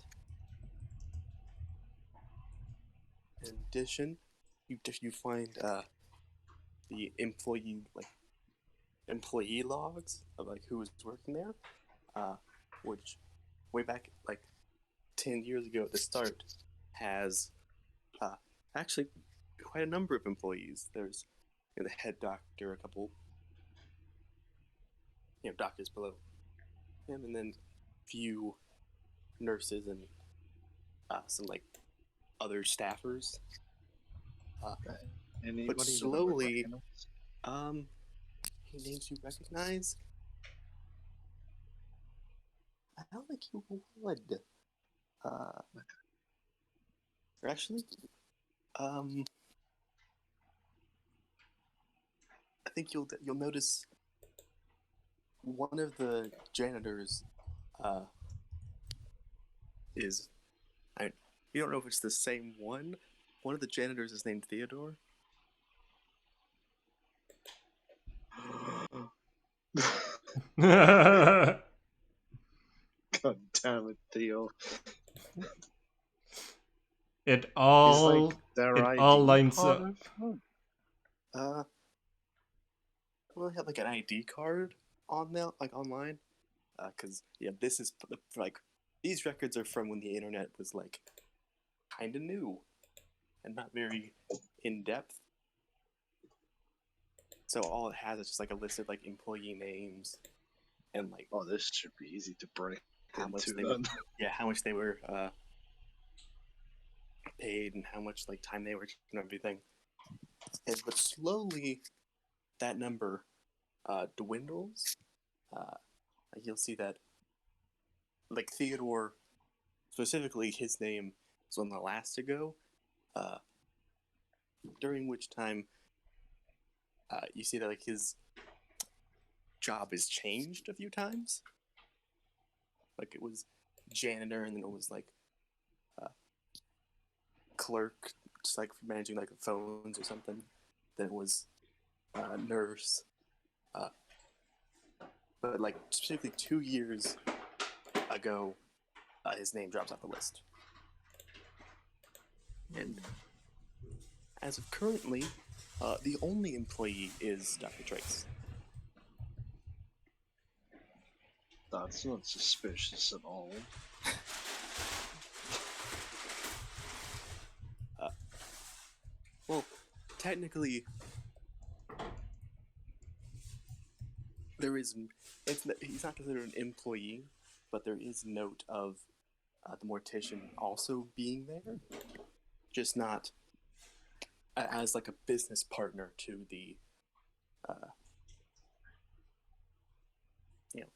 In addition, you find the employee logs of like who was working there, which way back like 10 years ago at the start has actually quite a number of employees. There's the head doctor, a couple doctors below him, and then a few nurses and some like other staffers. But slowly, any names you recognize? I don't think you would. Or actually, I think you'll notice one of the janitors is. You don't know if it's the same one. One of the janitors is named Theodore. God damn it, Theo. It all lines up. Well, I have like an ID card on there, like online, because this is like these records are from when the internet was like kind of new and not very in depth. So all it has is just like a list of like employee names and like this should be easy to break how much they were paid and how much like time they worked and everything. But slowly that number dwindles. You'll see that like Theodore, specifically his name was on the last to go, during which time you see that like his job has changed a few times. Like it was janitor, and then it was like clerk, just like managing like the phones or something. Then it was nurse. But like specifically 2 years ago, his name drops off the list. And as of currently, the only employee is Dr. Trace. That's not suspicious at all. Well, technically, he's not considered an employee, but there is note of the mortician also being there, just not as like a business partner to the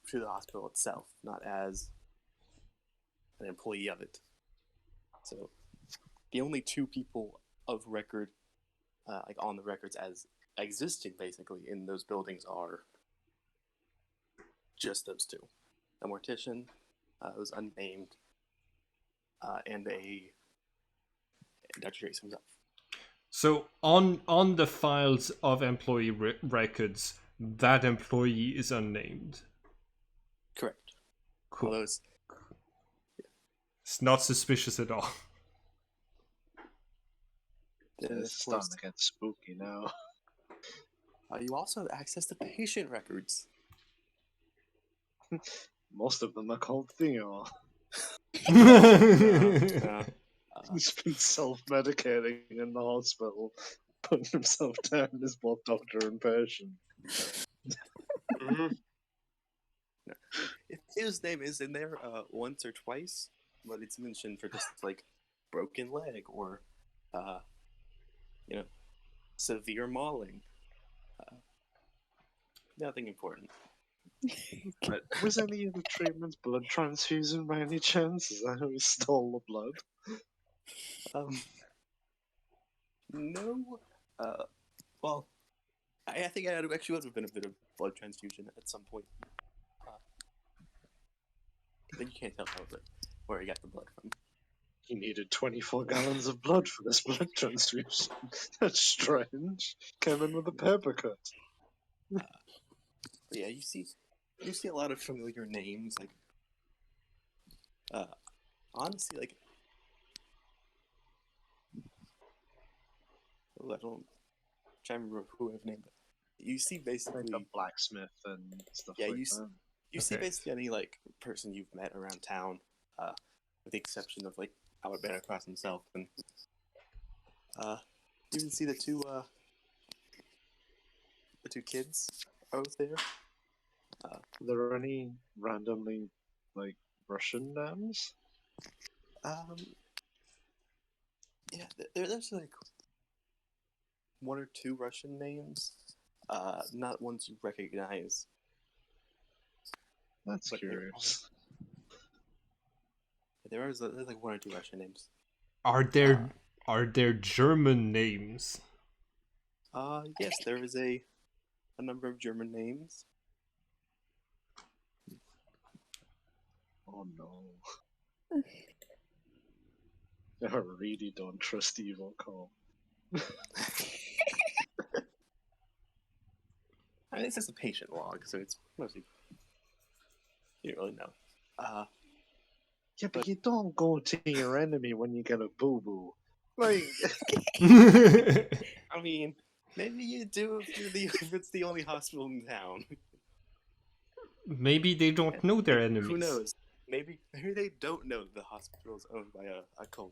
to the hospital itself, not as an employee of it. So the only two people of record, like on the records as existing basically in those buildings, are just those two: a mortician, who's unnamed, and a Dr. Jace himself. So on the files of employee records, that employee is unnamed. Correct. Cool. Although it's not suspicious at all. It's starting to get spooky now. You also have access to patient records. Most of them are called Theo. He's been self-medicating in the hospital, putting himself down as both doctor and patient. If his name is in there once or twice, but it's mentioned for just like broken leg or severe mauling. Nothing important. But was any of the treatments blood transfusion by any chance? Is that how he stole the blood? No. Well, I think I actually would have been a bit of blood transfusion at some point. But you can't tell where he got the blood from. He needed 24 gallons of blood for this blood transfusion. That's strange. Came in with a paper cut. Yeah, you see a lot of familiar names, like honestly, like I don't try to remember who I've named, but you see basically like a blacksmith and stuff yeah, like you that. You see basically any like person you've met around town, with the exception of like Albert Bannercross himself, and you can see the two kids out there. Are there any randomly like Russian names? Yeah, there's like one or two Russian names, not ones you recognize. That's curious. There's like one or two Russian names. Are there German names? Yes, there is a number of German names. Oh no. I really don't trust Evil Call. I mean, it's just a patient log, so it's mostly you don't really know. Yeah, but you don't go to your enemy when you get a boo-boo. Like, I mean, maybe you do if it's the only hospital in town. Maybe they don't know their enemies. Who knows? Maybe they don't know the hospital is owned by a cult.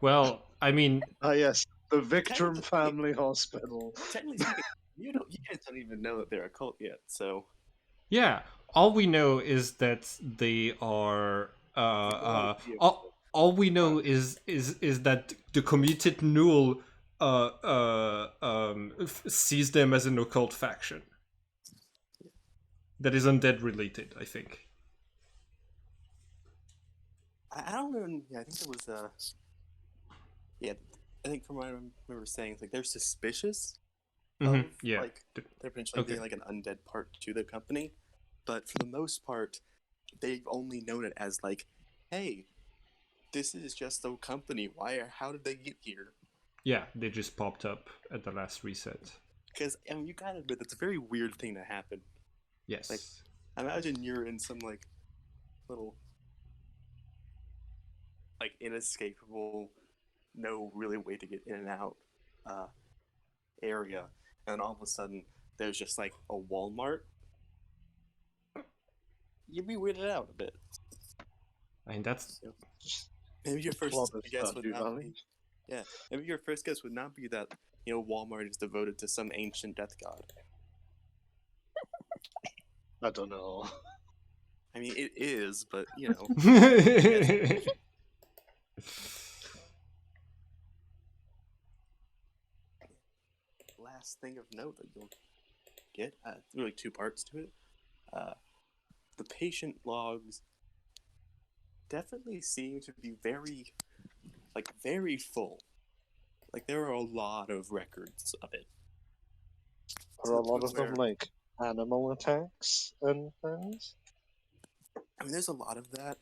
Well, I mean... yes, the Victrum Family Hospital. Technically speaking, you guys don't even know that they're a cult yet, so... Yeah, all we know is that they are... all we know is that the Comité Null sees them as an occult faction. That is undead related, I think. I don't know. Yeah, I think it was. Yeah, I think from what I remember saying, it's like they're suspicious of like there potentially being like an undead part to the company, but for the most part, they've only known it as like, hey, this is just a company. How did they get here? Yeah, they just popped up at the last reset. Because I mean, you gotta admit that's a very weird thing to happen. Yes. Like, imagine you're in some like little like inescapable, no really way to get in and out area, and all of a sudden there's just like a Walmart. You'd be weirded out a bit. I mean, that's maybe your first guess would not be. Yeah, maybe your first guess would not be that Walmart is devoted to some ancient death god. I don't know. I mean, it is, but you know. Last thing of note that you'll get, really two parts to it. The patient logs definitely seem to be very full. Like, there are a lot of records of it. Are To a the lot point of them where- like animal attacks and things? I mean, there's a lot of that,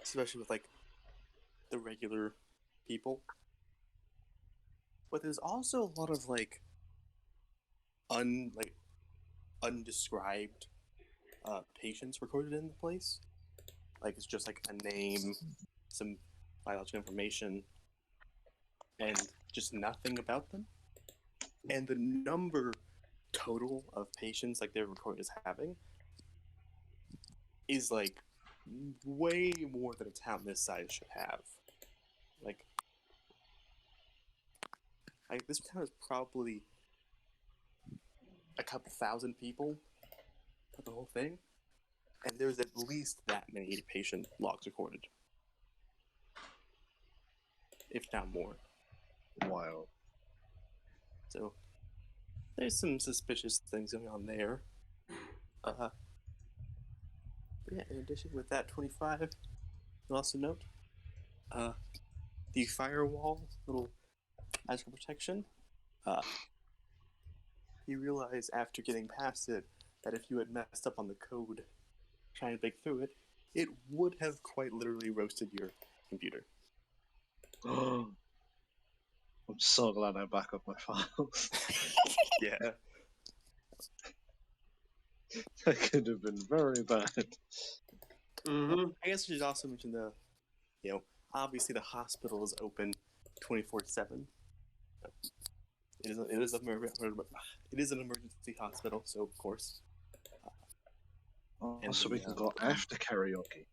especially with like the regular people. But there's also a lot of like undescribed patients recorded in the place. Like it's just like a name, some biological information, and just nothing about them. And the number total of patients like they're recorded as having is like way more than a town this size should have. Like this town is probably a couple thousand people for the whole thing, and there's at least that many patient logs recorded, if not more. Wow. So there's some suspicious things going on there. But yeah, in addition with that 25, you'll also note the firewall little magical protection. You realize after getting past it that if you had messed up on the code trying to break through it, it would have quite literally roasted your computer. I'm so glad I back up my files. Yeah. That could have been very bad. Mm-hmm. I guess we should also mention obviously the hospital is open 24/7. It is an emergency hospital, so of course. So we can go after karaoke.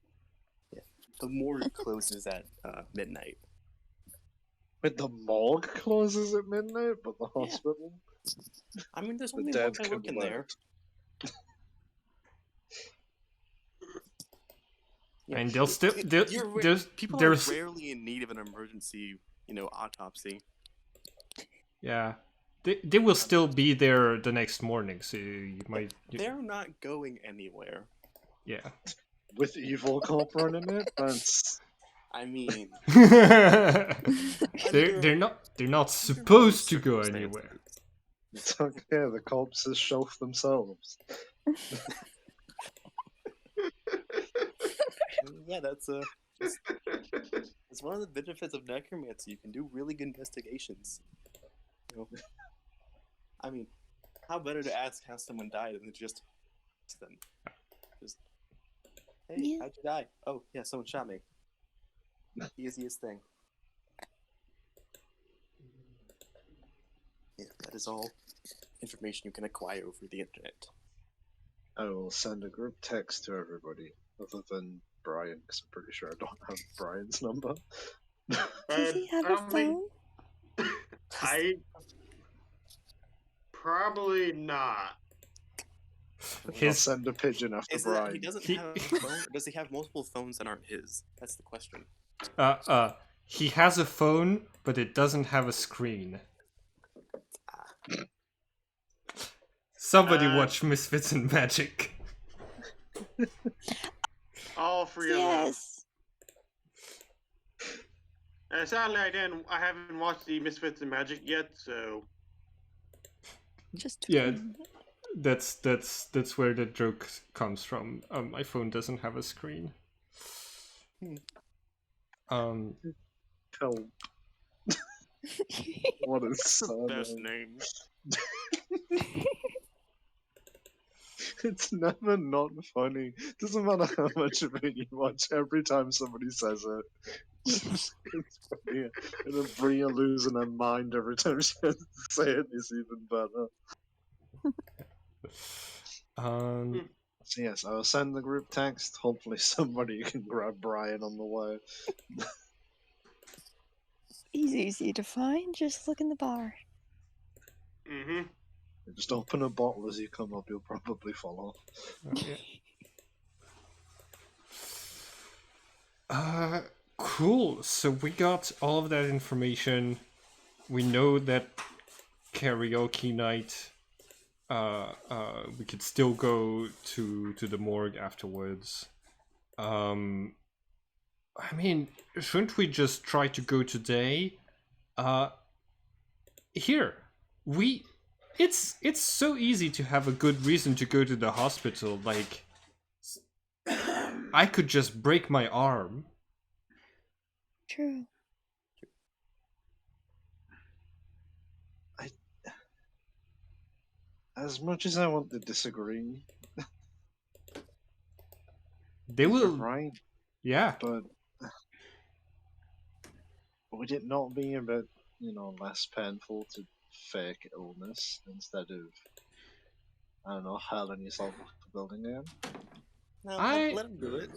Yeah, the morgue closes at midnight. But the morgue closes at midnight, but the hospital? I mean, there's The only dead one guy can working there. Yeah. And they'll still people there's are rarely in need of an emergency, autopsy. yeah. They will still be there the next morning, so you might. They're not going anywhere. Yeah. With evil cop running it, that's. I mean, they're not supposed to go anywhere. It's okay, the cops just shelf themselves. Yeah, that's it's one of the benefits of necromancy. You can do really good investigations. I mean, how better to ask how someone died than to just ask them? Just, hey, how'd you die? Oh, yeah, someone shot me. Easiest thing. Yeah, that is all information you can acquire over the internet. I will send a group text to everybody, other than Brian, because I'm pretty sure I don't have Brian's number. Does he have a phone? I probably not. I'll send a pigeon after Brian. He doesn't have a phone? Or does he have multiple phones that aren't his? That's the question. He has a phone, but it doesn't have a screen. Somebody watch Misfits and Magic. All three of them. Yes. Sadly, I haven't watched the Misfits and Magic yet, so. Just yeah, that's where the joke comes from. My phone doesn't have a screen. Help. What a son. Best name. It's never not funny. Doesn't matter how much of it you watch. Every time somebody says it, it's funny. And then Bria losing her mind every time she has to say it is even better. So yes, I will send the group text. Hopefully somebody can grab Brian on the way. He's easy to find. Just look in the bar. Mm-hmm. Just open a bottle as you come up, you'll probably fall off. Cool. So we got all of that information. We know that karaoke night. We could still go to the morgue afterwards. I mean, shouldn't we just try to go today? Here, it's so easy to have a good reason to go to the hospital. Like, I could just break my arm. True. As much as I want to disagree, They you're will, right, yeah. but would it not be a bit, less painful to fake illness instead of, I don't know, hurling yourself off the building again? No, I- let him do it.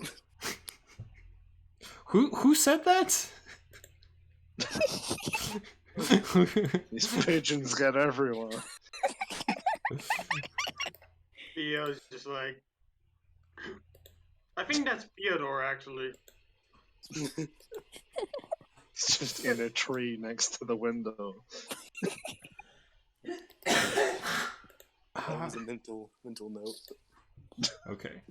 Who said that? These pigeons get everywhere. Theo's just like, I think that's Theodore actually. It's just in a tree next to the window. That was a mental note. Okay.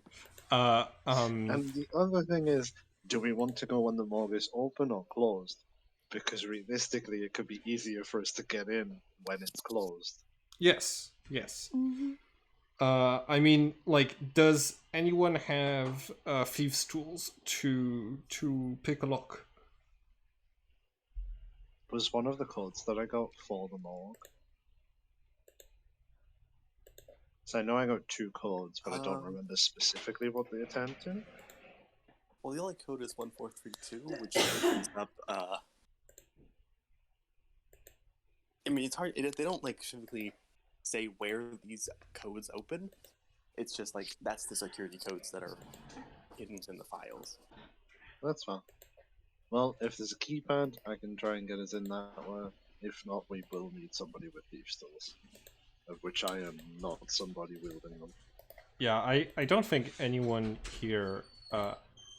And the other thing is, do we want to go when the morgue is open or closed? Because realistically, it could be easier for us to get in when it's closed. Yes. I mean, like, does anyone have thieves' tools to pick a lock? Was one of the codes that I got for the morgue? So I know I got 2 codes, but I don't remember specifically what they attend to. Well, the only code is 1432, which opens up. I mean, it's hard. They don't like specifically say where these codes open. It's just like that's the security codes that are hidden in the files. That's fine. Well, if there's a keypad, I can try and get us in that way. If not, we will need somebody with thieves' tools, of which I am not somebody wielding them. Yeah, I don't think anyone here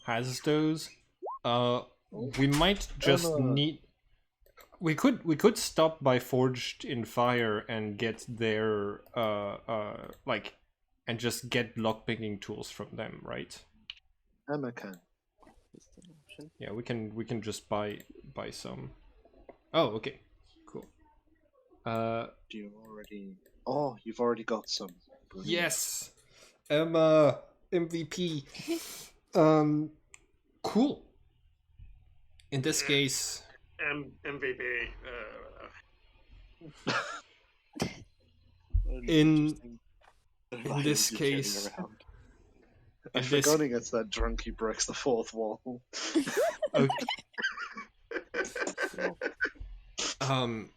has those. We might just need. We could stop by Forged in Fire and get their like, and just get lockpicking tools from them, right? Emma can. Yeah, we can just buy some. Oh, okay, cool. Do you already? Oh, you've already got some. Brilliant. Yes, Emma MVP. Cool. In this case, MVP. in this case, I forgot he gets that drunk, he breaks the 4th wall. okay.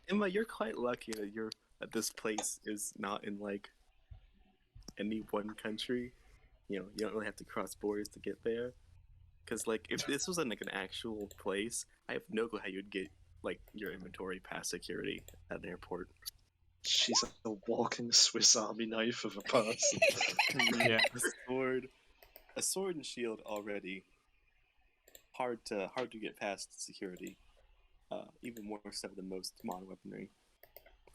Emma, you're quite lucky that this place is not in like any one country. You don't really have to cross borders to get there. Because like, if this was in like an actual place, I have no clue how you'd get like your inventory past security at an airport. She's a walking Swiss Army knife of a person. Yeah. A sword and shield already hard to get past security, even more so than most modern weaponry.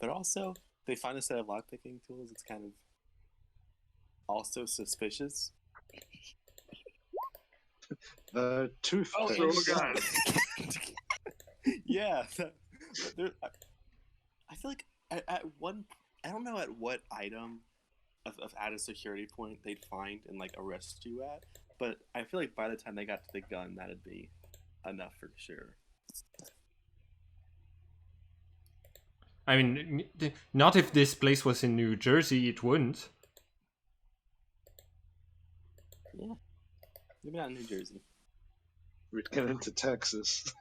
But also, they find a set of lockpicking tools. It's kind of also suspicious. The toothpaste. Oh god. Yeah, I feel like at one, I don't know at what item of at a security point they'd find and like arrest you at, but I feel like by the time they got to the gun, that'd be enough for sure. I mean, not if this place was in New Jersey, it wouldn't. Yeah, maybe not in New Jersey. We'd get into Texas.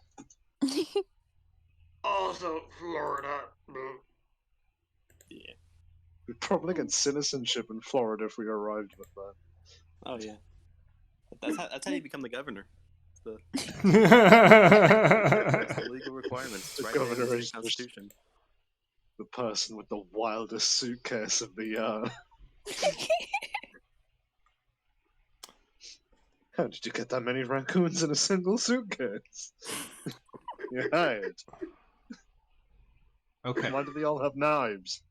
Also, Florida. Yeah. We'd probably get citizenship in Florida if we arrived with that. Oh yeah. That's how you become the governor. It's the legal requirements. The Right governor there in the is Constitution. The person with the wildest suitcase of the year. How did you get that many raccoons in a single suitcase? You're hired. Okay. Why do they all have knives?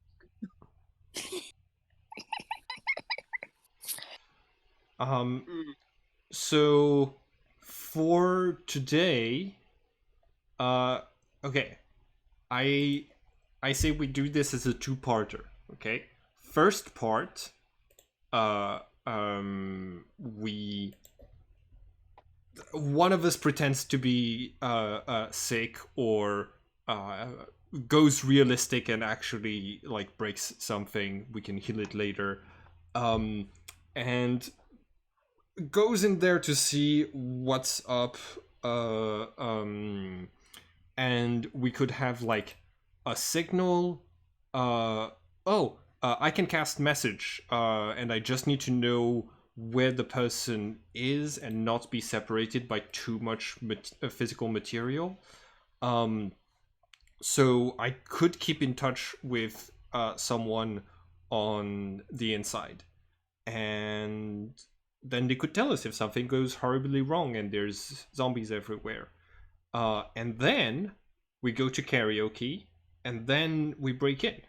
Um. So for today, okay, I say we do this as a two-parter. Okay, first part, we one of us pretends to be sick or goes realistic and actually like breaks something. We can heal it later, and goes in there to see what's up. And we could have like a signal. I can cast message, and I just need to know where the person is and not be separated by too much physical material. So I could keep in touch with someone on the inside, and then they could tell us if something goes horribly wrong and there's zombies everywhere. And then we go to karaoke, and then we break in.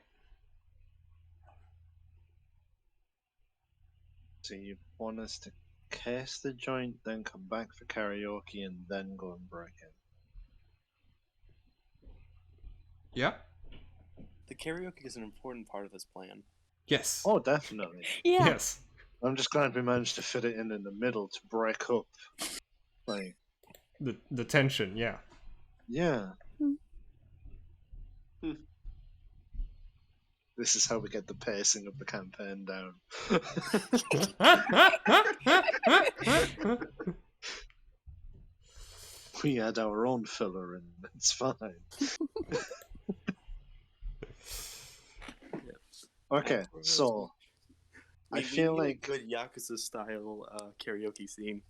So you want us to cast the joint, then come back for karaoke, and then go and break in? Yeah? The karaoke is an important part of this plan. Yes. Oh, definitely. Yeah. Yes. I'm just glad we managed to fit it in the middle to break up. Like, The tension, yeah. yeah. Hmm. This is how we get the pacing of the campaign down. We had our own filler, and it's fine. Okay, so I feel need like a good Yakuza style karaoke scene.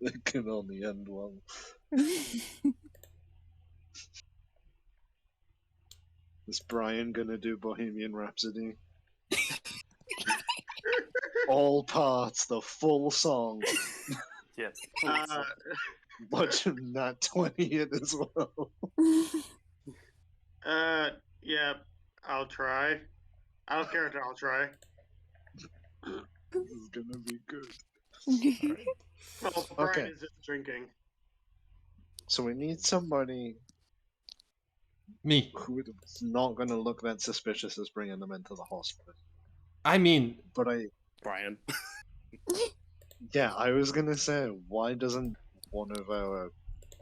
it can only end well. Is Brian gonna do Bohemian Rhapsody? All parts, the full song. Yes. Watch him not 20 it as well. Yeah, I'll try. Out of character, I'll try. This is gonna be good. Well, Brian Okay. is just drinking. So we need somebody Me. who is not gonna look that suspicious as bringing them into the hospital. I mean, But Brian. yeah, I was gonna say, why doesn't one of our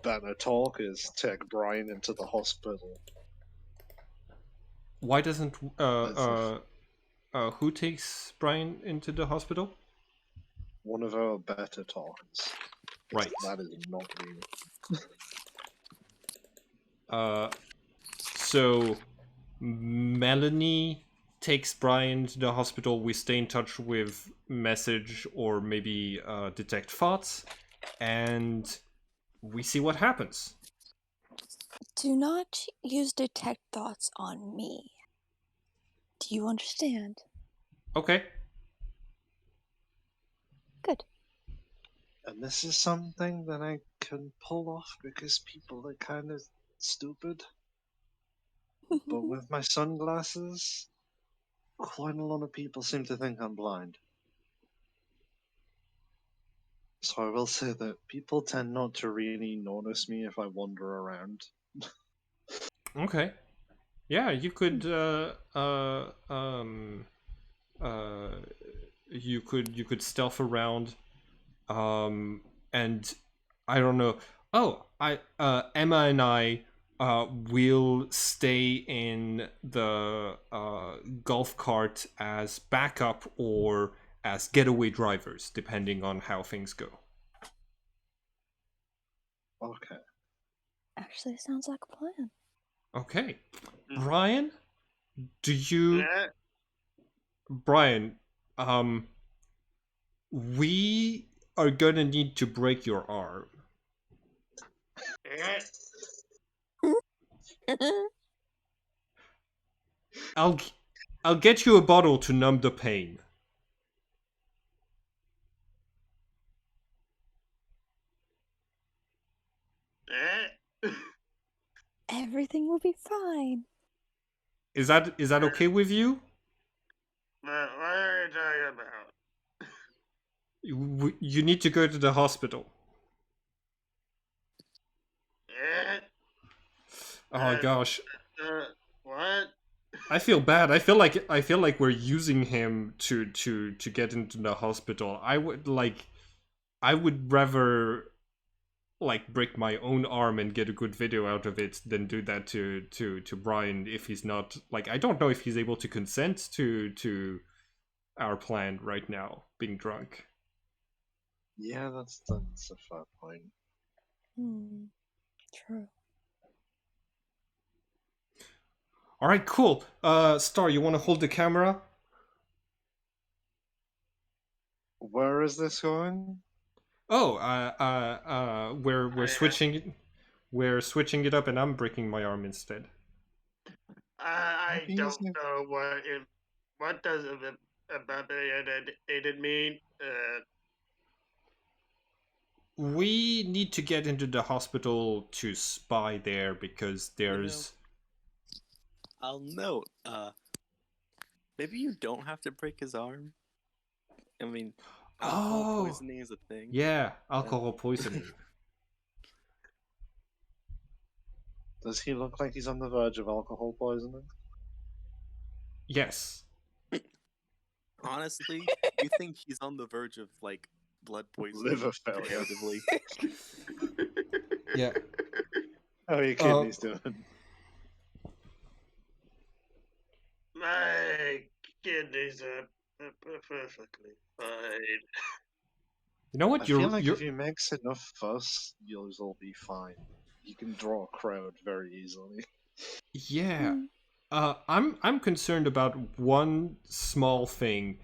better talkers take Brian into the hospital? why doesn't who takes Brian into the hospital? One of our better talkers. Right. That is not me. So Melanie takes Brian to the hospital. We stay in touch with message or maybe detect thoughts, and we see what happens. Do not use detect thoughts on me. Do you understand? Okay. Good. And this is something that I can pull off because people are kind of stupid. But with my sunglasses, quite a lot of people seem to think I'm blind. So I will say that people tend not to really notice me if I wander around. Okay. Yeah, you could you could stealth around, and I don't know. Oh, Emma and I will stay in the golf cart as backup or as getaway drivers, depending on how things go. Okay. Actually, it sounds like a plan. Okay, Mhm. Brian, do you? Yeah. Brian, we are gonna need to break your arm. Yeah. I'll get you a bottle to numb the pain. Everything will be fine. Is that okay with you? What are you talking about? You need to go to the hospital. Oh gosh, What? I feel bad. I feel like we're using him to get into the hospital. I would rather like break my own arm and get a good video out of it than do that to Brian if he's not like, I don't know if he's able to consent to our plan right now, being drunk. Yeah, that's a fair point. True. All right, cool. Star, you want to hold the camera? Where is this going? Oh, we're switching it up, and I'm breaking my arm instead. I Maybe don't it's not- know what does it mean. We need to get into the hospital to spy there because there's. I'll note. Maybe you don't have to break his arm. I mean, alcohol poisoning is a thing. Yeah, alcohol poisoning. Does he look like he's on the verge of alcohol poisoning? Yes. Honestly, you think he's on the verge of like blood poisoning? Liver failure. Comparatively. Yeah. How are your kidneys doing? My kidneys are perfectly fine. You know what? I feel like if you mix enough fuss, you'll be fine. You can draw a crowd very easily. Yeah. I'm concerned about one small thing.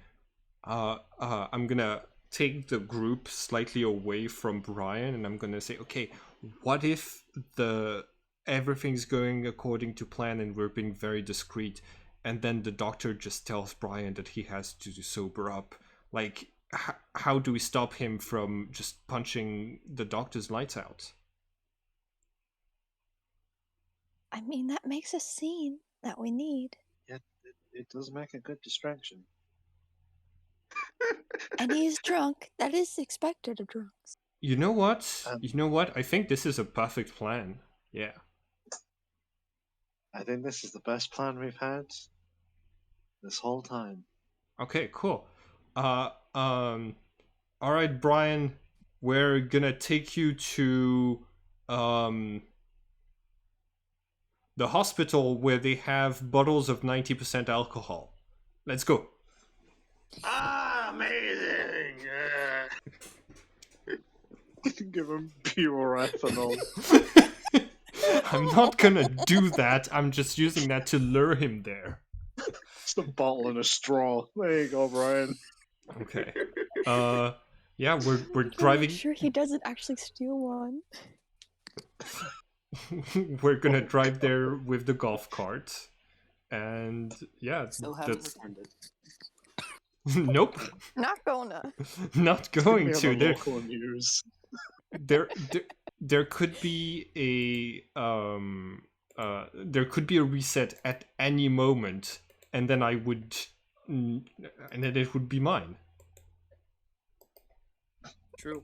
I'm gonna take the group slightly away from Brian, and I'm gonna say, okay, what if everything's going according to plan and we're being very discreet, and then the doctor just tells Brian that he has to sober up? Like, how do we stop him from just punching the doctor's lights out? I mean, that makes a scene that we need. Yeah, it does make a good distraction. And he's drunk. That is expected of drunks. You know what? I think this is a perfect plan. Yeah. I think this is the best plan we've had this whole time. Okay, cool. All right, Brian, we're gonna take you to the hospital where they have bottles of 90% alcohol. Let's go. Amazing! Give him pure ethanol. I'm not gonna do that. I'm just using that to lure him there. Just a bottle and a straw. There you go, Brian. Okay. Yeah, we're driving. I'm sure he doesn't actually steal one. We're gonna drive there with the golf cart, and yeah, Still haven't returned it. Nope. Not gonna. Not going to. Local news. There could be there could be a reset at any moment, and then I would, and then it would be mine. True.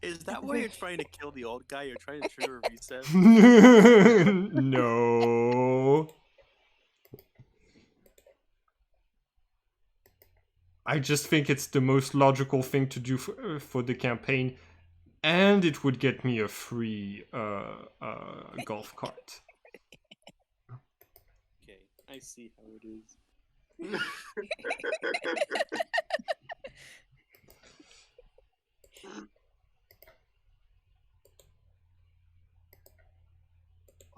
Is that why you're trying to kill the old guy? You're trying to trigger a reset? No. I just think it's the most logical thing to do for the campaign, and it would get me a free golf cart. Okay, I see how it is.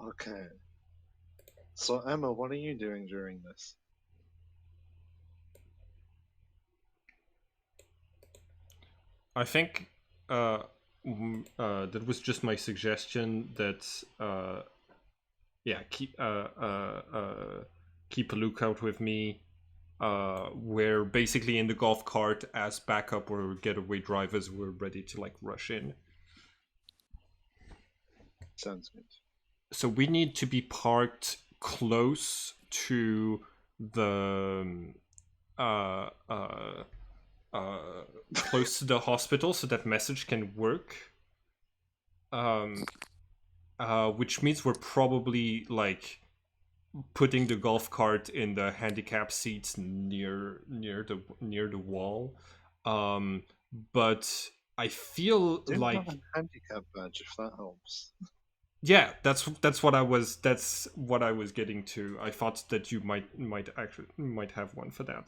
Okay. So, Emma, what are you doing during this? I think that was just my suggestion. That yeah, keep a lookout with me. We're basically in the golf cart as backup or getaway drivers. We're ready to like rush in. Sounds good. So we need to be parked close to the uh, uh, close to the hospital so that message can work. Which means we're probably like putting the golf cart in the handicap seats near the wall. But I feel Do like have a handicap badge if that helps. yeah, that's what I was getting to. I thought that you might have one for that.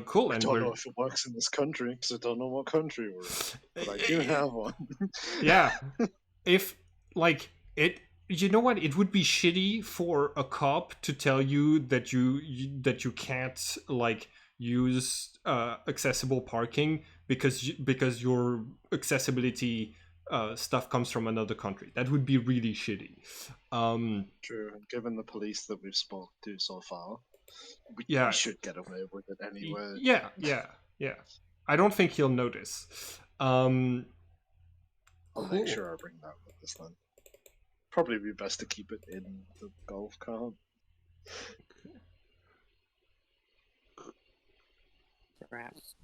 Cool, I and don't we're know if it works in this country because I don't know what country we're in, but I do have one. yeah. If like it, you know what? It would be shitty for a cop to tell you that you can't like use accessible parking because your accessibility stuff comes from another country. That would be really shitty. True, and given the police that we've spoke to so far, we Yeah, should get away with it anyway. yeah. I don't think he'll notice. I'll Cool. make sure I bring that with us then. Probably be best to keep it in the golf cart. Perhaps.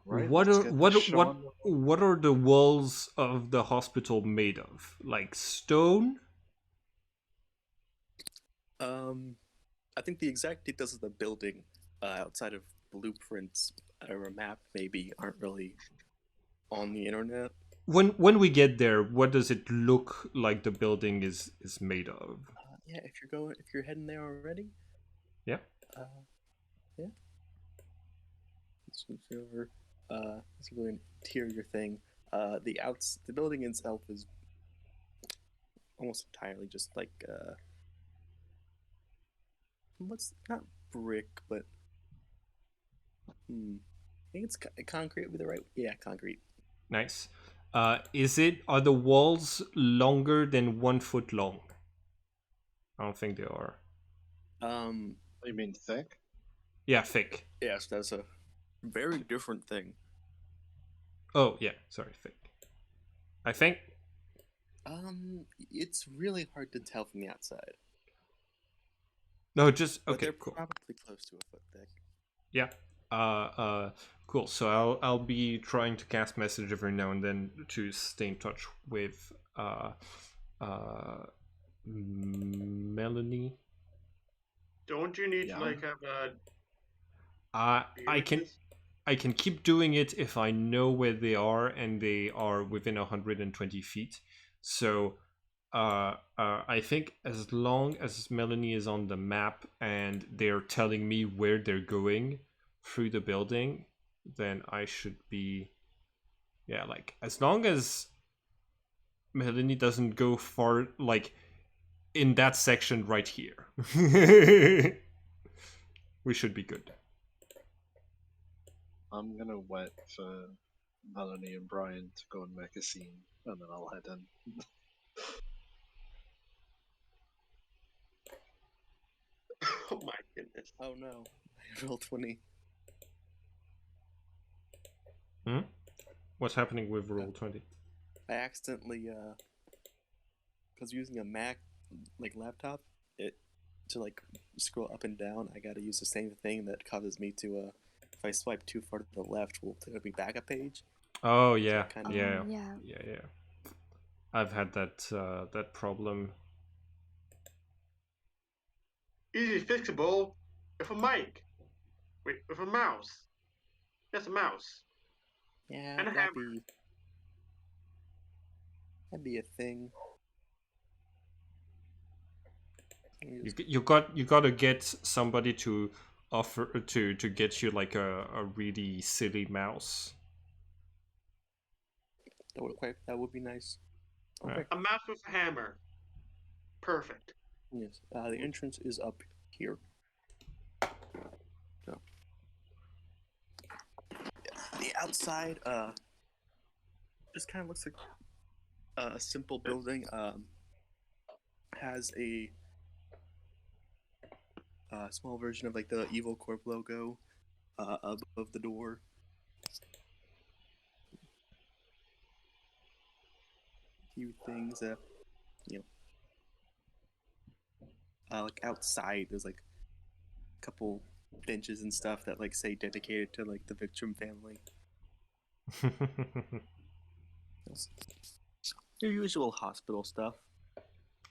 Right, What let's are get what this are- show what on the road. what are the walls of the hospital made of? Like stone? I think the exact details of the building, outside of blueprints or a map, maybe aren't really on the internet. When we get there, what does it look like the building is made of? Yeah, if you're heading there already, Yeah. yeah. Switch over. It's really an interior thing. The building itself is almost entirely just like what's not brick, but I think it's concrete. Would be the right? Yeah, concrete. Nice. Are the walls longer than 1 foot long? I don't think they are. You mean thick? Yeah, thick. Yes, that's a very different thing. Oh yeah, sorry, thick. I think. It's really hard to tell from the outside. No, just But okay. they're Cool. probably close to a foot thick. Yeah. Cool. So I'll be trying to cast message every now and then to stay in touch with Melanie. Don't you need Yeah. to like have a? I can keep doing it if I know where they are and they are within 120 feet. So I think as long as Melanie is on the map and they're telling me where they're going through the building, then I should be, yeah, like as long as Melanie doesn't go far, like in that section right here, we should be good. I'm gonna wait for Melanie and Brian to go and make a scene, and then I'll head in. Oh my goodness! Oh no, I rolled 20. What's happening with roll 20? I accidentally because using a Mac like laptop, it to like scroll up and down, I gotta use the same thing that causes me to if I swipe too far to the left, will take me back a page. Oh yeah, kind of- yeah. I've had that problem. Easy fixable with a mic. Wait, with a mouse. That's a mouse. Yeah, And a that'd hammer. be a thing. You gotta get somebody to offer to get you like a really silly mouse. That would be nice. Yeah. Okay. A mouse with a hammer. Perfect. Yes. The entrance is up here. So. the outside, just kind of looks like a simple building. Has a small version of like the Evil Corp logo above the door. Few things, like outside, there's like a couple benches and stuff that like say dedicated to like the Victrim family. Your usual hospital stuff.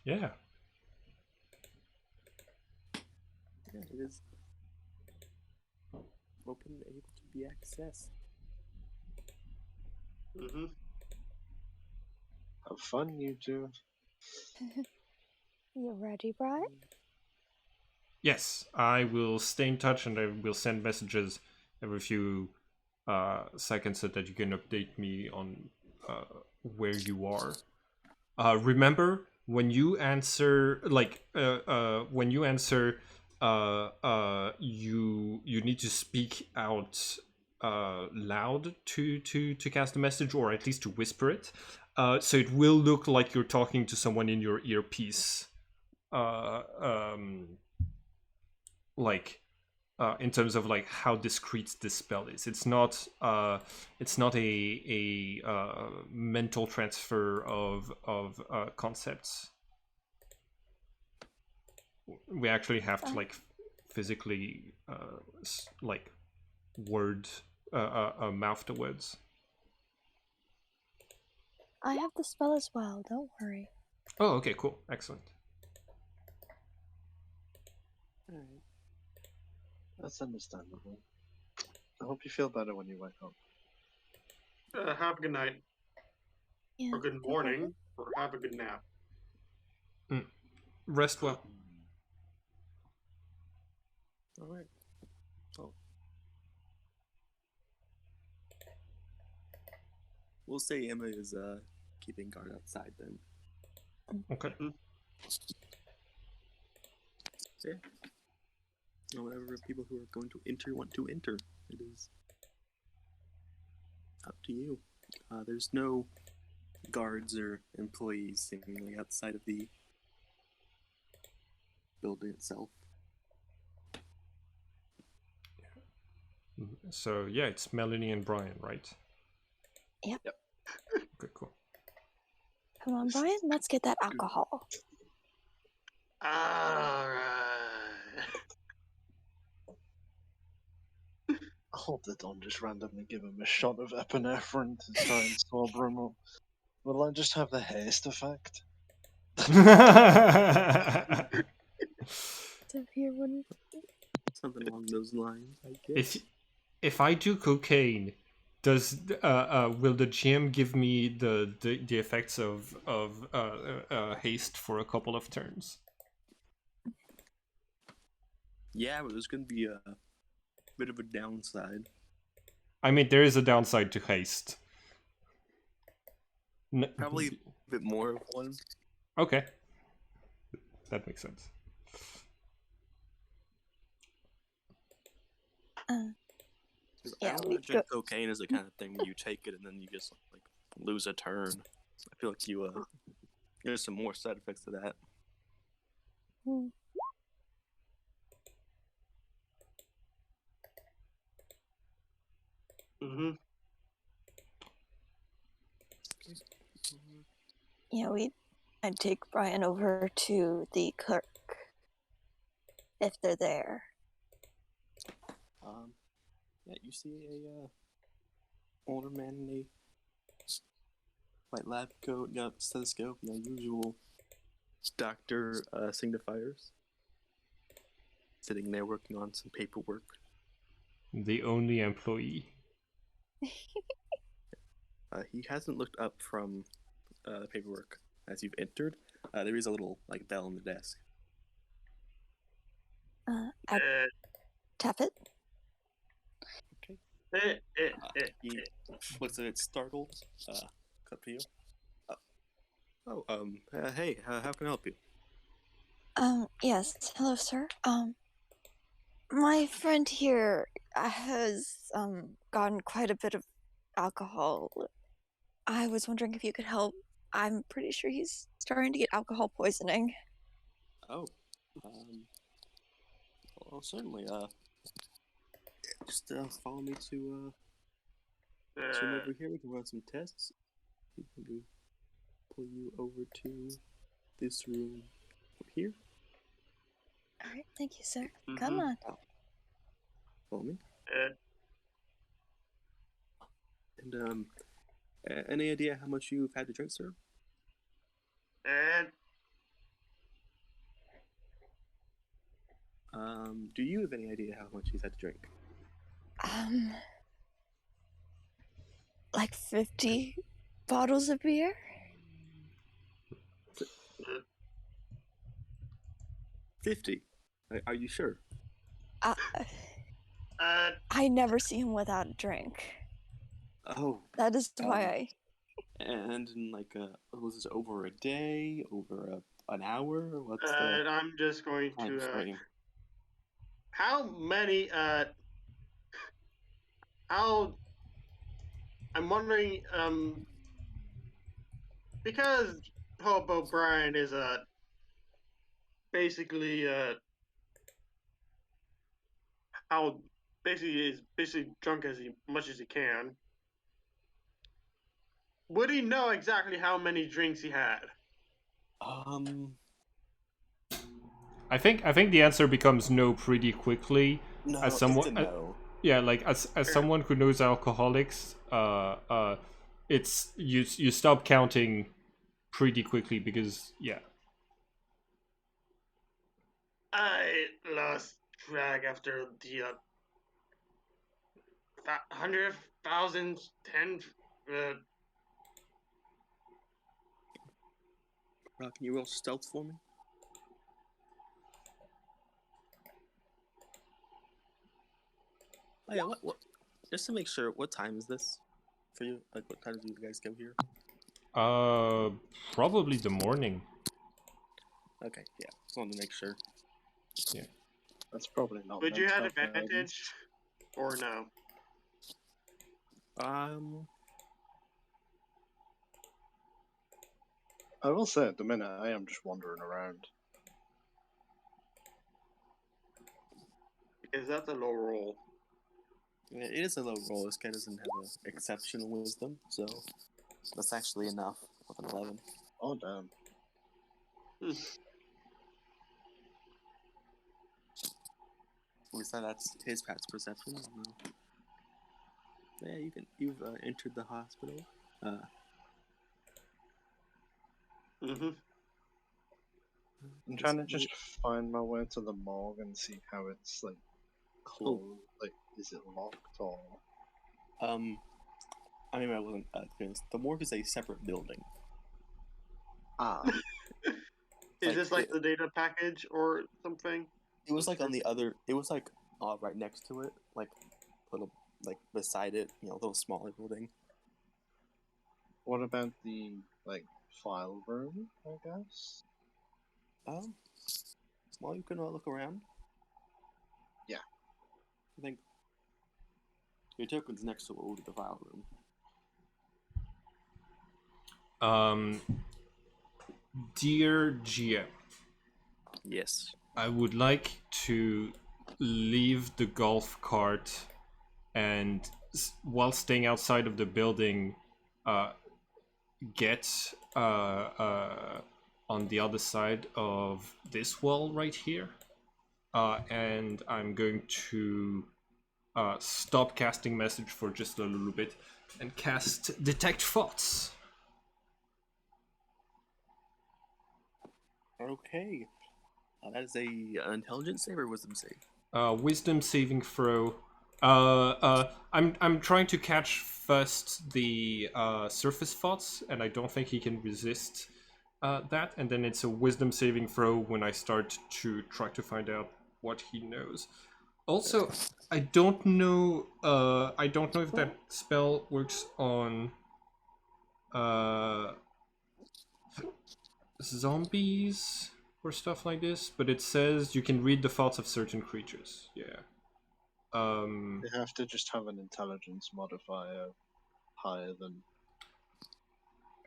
Yeah. Yeah, it is open and able to be accessed. Mm-hmm. Have fun, you two. You ready, Brian? Yes, I will stay in touch and I will send messages every few seconds so that you can update me on where you are. Remember, when you answer, you need to speak out loud to cast a message, or at least to whisper it. So it will look like you're talking to someone in your earpiece. In terms of like how discreet this spell is, it's not a mental transfer of concepts. We actually have to like physically like word mouth the words. I have the spell as well, don't worry. Oh, okay, cool, excellent. Alright. That's understandable. I hope you feel better when you wake up. Have a good night, Yeah. or good morning, or have a good nap. Rest well. Alright. Oh. We'll say Emma is keeping guard outside then. Okay. So, yeah. Whatever people who are going to enter want to enter, it is up to you. There's no guards or employees seemingly outside of the building itself. So yeah, it's Melanie and Brian, right? Yep. Okay, cool. Come on, Brian, let's get that alcohol. Alright. I hope they don't just randomly give him a shot of epinephrine to try and sober him up. Will I just have the haste effect? So here wouldn't. Something along those lines, I guess. If I do cocaine, does will the GM give me the effects of haste for a couple of turns? Yeah, but there's going to be a bit of a downside. I mean, there is a downside to haste. Probably a bit more of one. Okay, that makes sense. Yeah, I don't imagine cocaine is the kind of thing where you take it and then you just like lose a turn. I feel like you there's some more side effects to that. Mm-hmm. Yeah, I'd take Brian over to the clerk if they're there. Yeah, you see a older man in a white lab coat, stethoscope, usual doctor signifiers, sitting there working on some paperwork. The only employee. He hasn't looked up from the paperwork as you've entered. There is a little like bell on the desk. I'd tap it. Okay. He looks at it startled. Cut to you. Hey, how can I help you? Yes. Hello, sir. My friend here has gotten quite a bit of alcohol. I was wondering if you could help. I'm pretty sure he's starting to get alcohol poisoning. Oh, well, certainly. Just follow me to this room over here. We can run some tests. Maybe pull you over to this room over here. All right, thank you, sir. Come on. Follow me. Uh, And any idea how much you've had to drink, sir? Do you have any idea how much he's had to drink? Like 50 bottles of beer? 50. Are you sure? I never see him without a drink. Oh. That is why And in like, was this over a day? Over an hour? What's the I'm just going time to. frame? How many? How? I'm wondering. Because Hobo Brian is basically how basically is basically drunk as much as he can. Would he know exactly how many drinks he had? I think the answer becomes no pretty quickly. No, as someone, it's a no. yeah, like as someone who knows alcoholics, it's you stop counting pretty quickly because yeah. I lost track after the 100,000, 10. Can you roll stealth for me? Oh yeah, what? Just to make sure, what time is this for you? Like, what time do you guys go here? Probably the morning. Okay, yeah. Just wanted to make sure. Yeah. That's probably not. Would you have meant to happen. advantage or no? I will say at the minute I am just wandering around. Because that's a low roll. Yeah, it is a low roll. This guy doesn't have exceptional wisdom, so that's actually enough with an 11. Oh damn. We said that's his past perception. Yeah, you've entered the hospital. I'm trying to just find my way to the morgue and see how it's like closed. Like, is it locked or? I mean, I wasn't honest. The morgue is a separate building. Ah. Is this like the data package or something? It was like on the other. It was like right next to it, like little, like beside it. You know, a little smaller building. What about the like file room? I guess. Well, you can look around. Yeah. I think your token's next to the file room. Dear GM. Yes. I would like to leave the golf cart and, while staying outside of the building, get on the other side of this wall right here. And I'm going to stop casting message for just a little bit and cast Detect Thoughts. Okay. That is an intelligence save or wisdom save? Wisdom saving throw. I'm trying to catch first the surface thoughts, and I don't think he can resist that. And then it's a wisdom saving throw when I start to try to find out what he knows. Also, I don't know if that spell works on zombies or stuff like this, but it says you can read the thoughts of certain creatures. Yeah. They have to just have an intelligence modifier higher than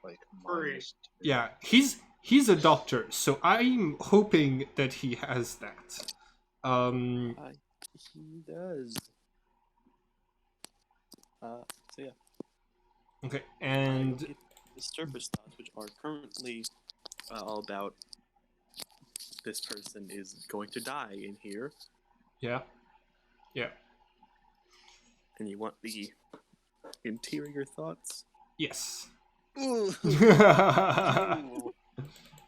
like Three. -2. Yeah, he's a doctor, so I'm hoping that he has that. He does. So yeah. Okay, I and will get the surface thoughts, which are currently all about this person is going to die in here, yeah. and you want the interior thoughts. Yes. Ooh,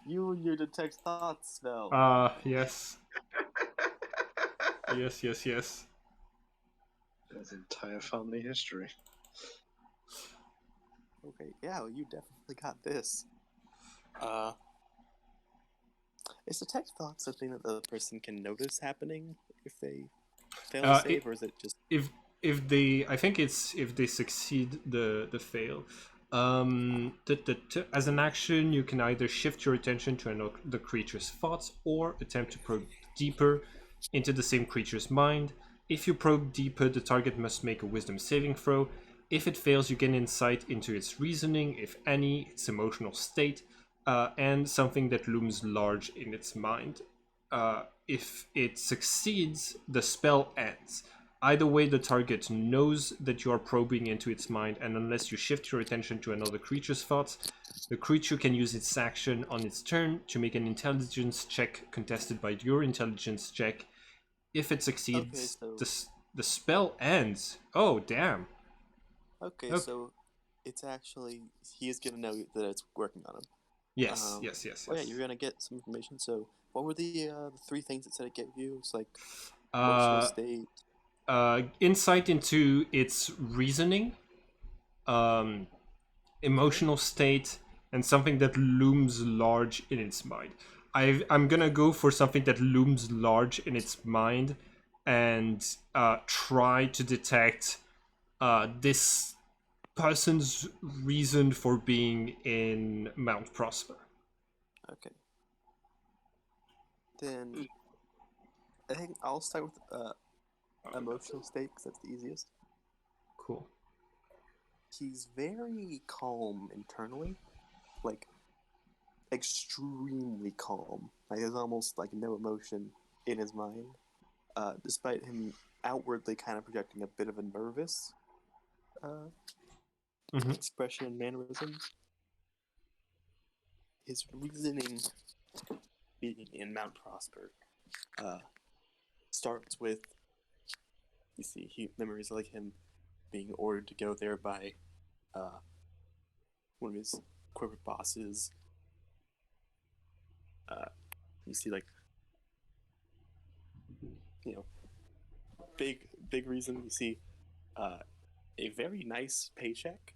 you and your detect thoughts spell. Yes. Yes. His entire family history. Okay, yeah, well, you definitely got this. Is detect thoughts something that the person can notice happening if they fail to save, or is it just If they, I think it's if they succeed the fail. As an action, you can either shift your attention to the creature's thoughts or attempt to probe deeper into the same creature's mind. If you probe deeper, the target must make a wisdom saving throw. If it fails, you gain insight into its reasoning, if any, its emotional state, and something that looms large in its mind. If it succeeds, the spell ends. Either way, the target knows that you are probing into its mind, and unless you shift your attention to another creature's thoughts, the creature can use its action on its turn to make an intelligence check contested by your intelligence check. If it succeeds, the spell ends. Oh, damn. okay? So it's actually he is gonna know that it's working on him. Yes. Oh yeah, you're gonna get some information. So what were the 3 things it said it gave you? It's like emotional state. Insight into its reasoning, emotional state, and something that looms large in its mind. I'm gonna go for something that looms large in its mind and try to detect this person's reason for being in Mount Prosper. Okay. Then I think I'll start with emotional state because that's the easiest. Cool. He's very calm internally, like extremely calm. Like there's almost like no emotion in his mind, despite him outwardly kind of projecting a bit of a nervous expression and mannerisms. His reasoning, being in Mount Prosper, starts with, you see, memories like him being ordered to go there by one of his corporate bosses. You see, like, you know, big reason. You see a very nice paycheck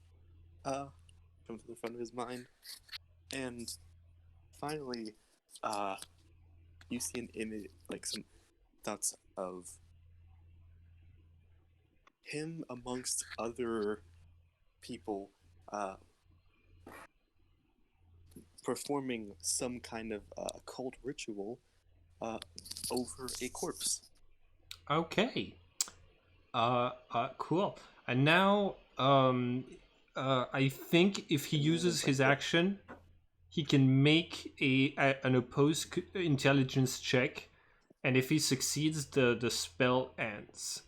come to the front of his mind, and finally, you see an image, like some thoughts of him amongst other people performing some kind of occult ritual over a corpse. Okay. Cool. And now, I think if he uses his action, he can make an opposed intelligence check, and if he succeeds, the spell ends.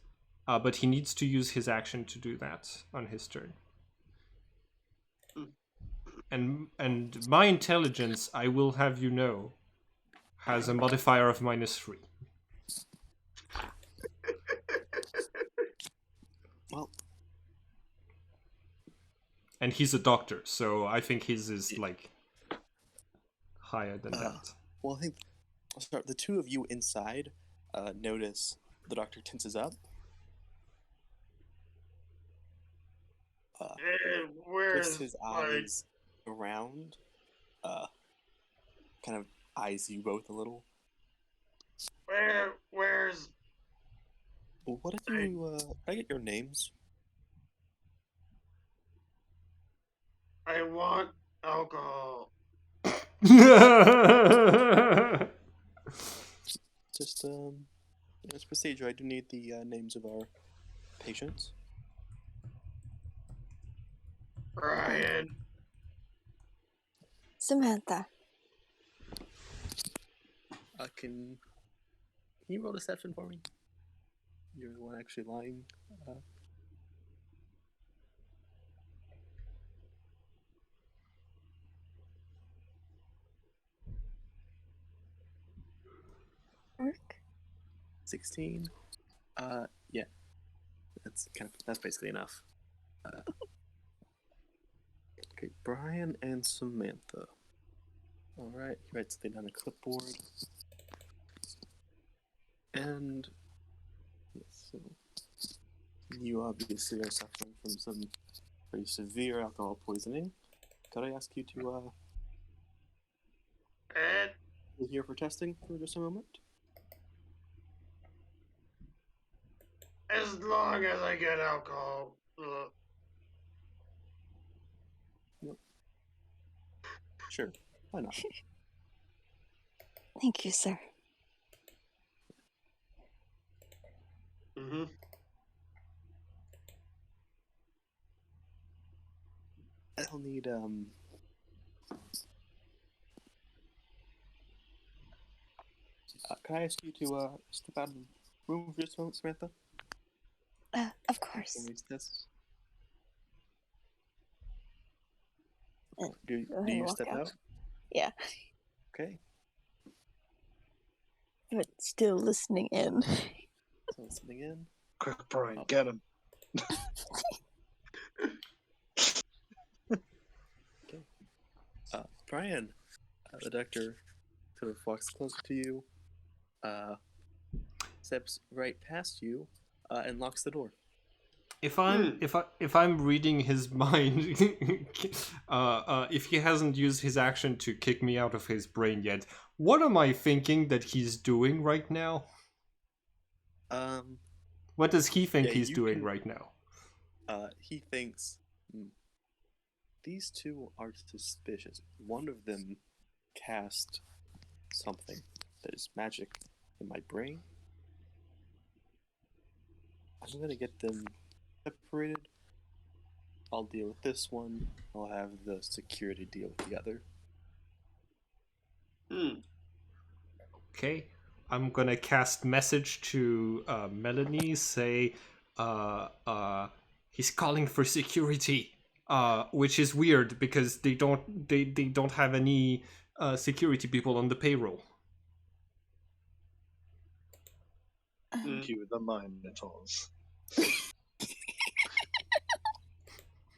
But he needs to use his action to do that on his turn. And my intelligence, I will have you know, has a modifier of -3. Well, and he's a doctor, so I think his is like higher than that. Well, I think I'll start. The two of you inside notice the doctor tenses up. Puts his eyes around, kind of eyes you both a little. Where's? Well, what if you? Can I get your names? I want alcohol. Just As procedure, I do need the names of our patients. Brian. Samantha. Can you roll deception for me? You're the one actually lying. Work. 16. Yeah. That's basically enough. Okay, Brian and Samantha. All right, you write something on a clipboard. And yes, so you obviously are suffering from some pretty severe alcohol poisoning. Could I ask you to be here for testing for just a moment? As long as I get alcohol. Sure, why not? Thank you, sir. Mm-hmm. I'll need can I ask you to step out of the room for just a moment, Samantha? Of course. This. Uh, Do go ahead and you walk step out. out? Yeah, Okay. but still listening in. So listening in. Quick, Brian, Oh. get him. Brian, the doctor sort of walks closer to you, steps right past you, and locks the door. If I'm reading his mind, if he hasn't used his action to kick me out of his brain yet, what am I thinking that he's doing right now? What does he think he's doing right now? He thinks these two are suspicious. One of them cast something that is magic in my brain. I'm gonna get them separated. I'll deal with this one. I'll have the security deal with the other. Okay, I'm gonna cast message to Melanie. Say, he's calling for security. Which is weird because they don't have any security people on the payroll. Cue the Minotaurs.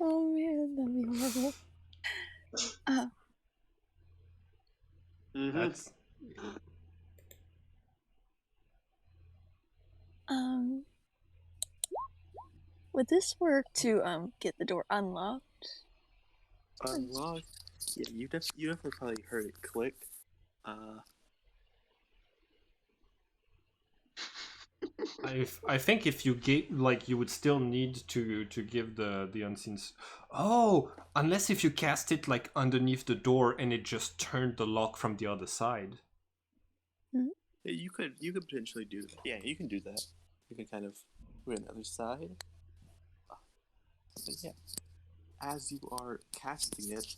Oh man, that'd be horrible. That's Would this work to get the door unlocked? Unlocked? Yeah, you definitely probably heard it click. I think if you gave, like, you would still need to give the unseen. Oh, unless if you cast it like underneath the door and it just turned the lock from the other side. Yeah, you could potentially do that. Yeah, you can do that. You can kind of go on the other side. But yeah, as you are casting it,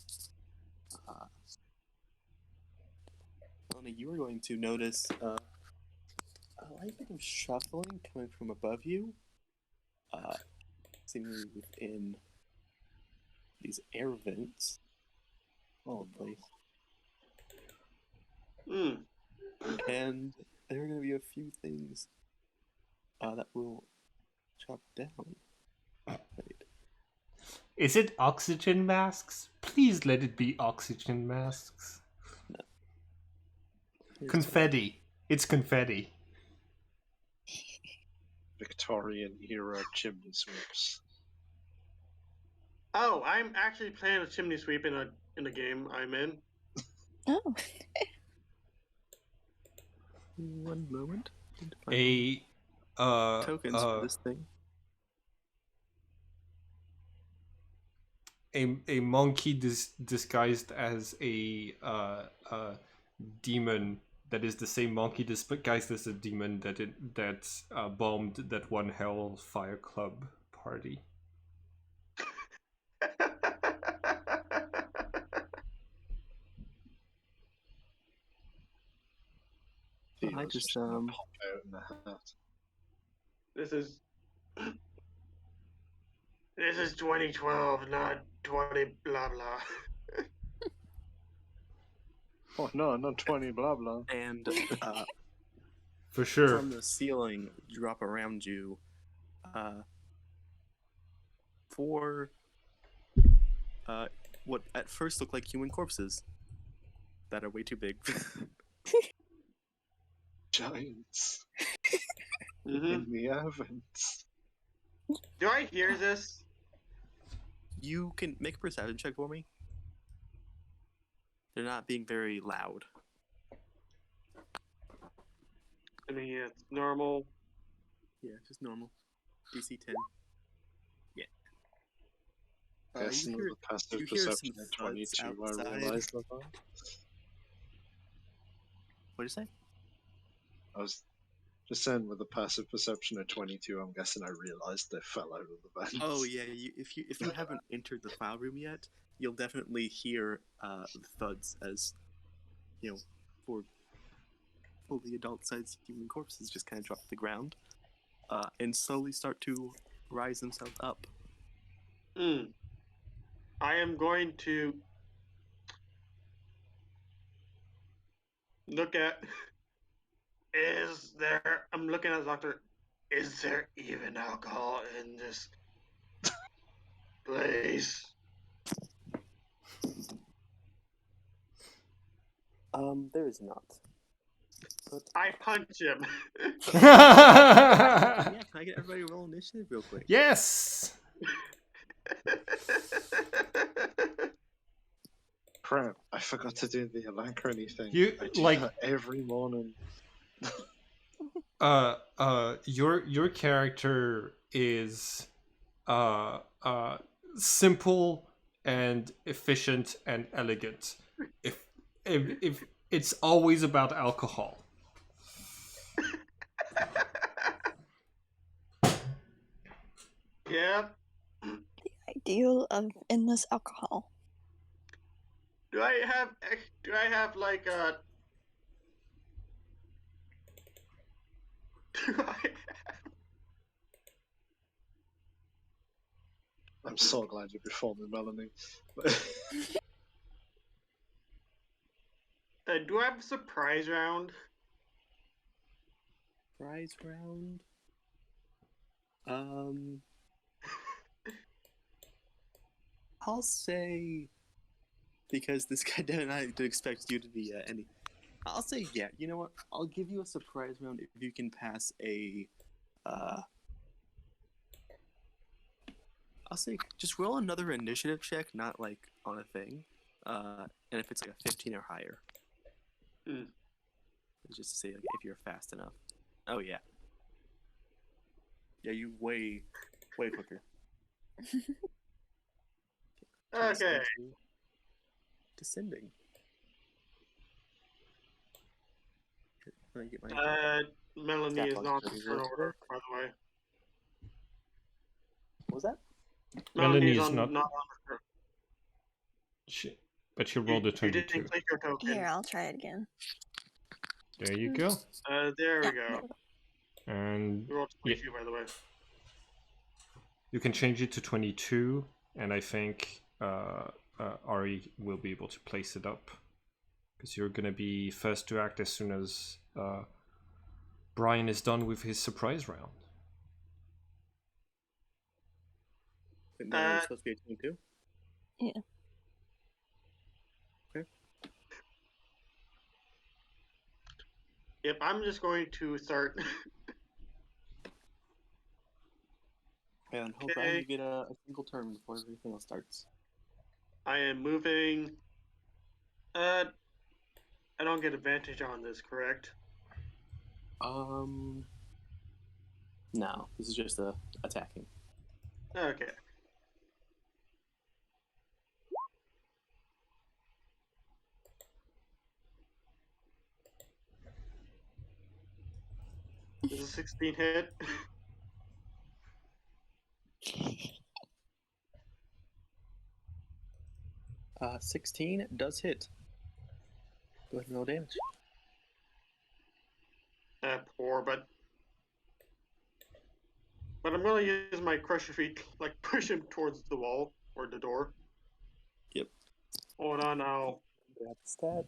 Melanie, you are going to notice a light bit of shuffling coming from above you, seemingly within these air vents. All in place. And there are going to be a few things that will chop down. Wait. Is it oxygen masks? Please let it be oxygen masks. No. Here's Confetti. It's confetti. Victorian era chimney sweeps. Oh, I'm actually playing a chimney sweep in a game I'm in. Oh. one moment. A tokens for this thing. A monkey disguised as a demon that is the same monkey disguised as a demon that bombed that one Hellfire Club party. I just gonna pop out in the hat. This is 2012, not 20 blah blah. Oh no, not 20, blah blah. and For sure. from the ceiling drop around you four what at first look like human corpses that are way too big. Giants Mm-hmm. in the heavens. Do I hear this? You can make a perception check for me. They're not being very loud. I mean, it's normal. Yeah, just normal. DC 10. Yeah. Guessing You hear, with a passive you hear perception some of thuds 22, I outside. realized that. What'd you say? I was just saying with a passive perception of 22, I'm guessing I realized they fell out of the vents. Oh yeah, if you haven't entered the file room yet, you'll definitely hear thuds as four fully adult-sized human corpses just kind of drop to the ground, and slowly start to rise themselves up. I am going to look at. I'm looking at the doctor. Is there even alcohol in this place? There is not. But I punch him. yeah, can I get everybody to roll initiative real quick? Yes. Crap, I forgot to do the Alacrity thing. You, I do like- that every morning. Your character is simple and efficient and elegant. If it's always about alcohol. Yeah. Ideal of endless alcohol. Do I have like a? I'm so glad you're before me, Melanie. Do I have a surprise round? Prize round. I'll say, because this guy didn't expect you to be any. I'll say yeah. You know what? I'll give you a surprise round if you can pass a. I'll say just roll another initiative check, not like on a thing, and if it's like a 15 or higher. It's just to say like, if you're fast enough. Oh yeah. Yeah, you way quicker. Okay. Descending. Let me get my. Melanie is Scaffold not studies in real order, quick. by the way. What was that? Melanie is on, not- not on her. But she rolled a You 22. didn't click your token. Here, I'll try it again. There you go. There we Yeah, go. there we go. And You rolled 22, by the way. you can change it to 22, and I think Ari will be able to place it up. Because you're going to be first to act as soon as Brian is done with his surprise round. No, it's supposed to be a 22? Yeah. Okay. Yep, I'm just going to start. And hope Okay. you get a single turn before everything else starts. I am moving. I don't get advantage on this, correct? No, this is just attacking. Okay. Does a 16 hit? 16 does hit. Go ahead and roll damage. Poor, but I'm gonna use my crusher feet, like push him towards the wall or the door. Yep. Hold on now. Grab the stat.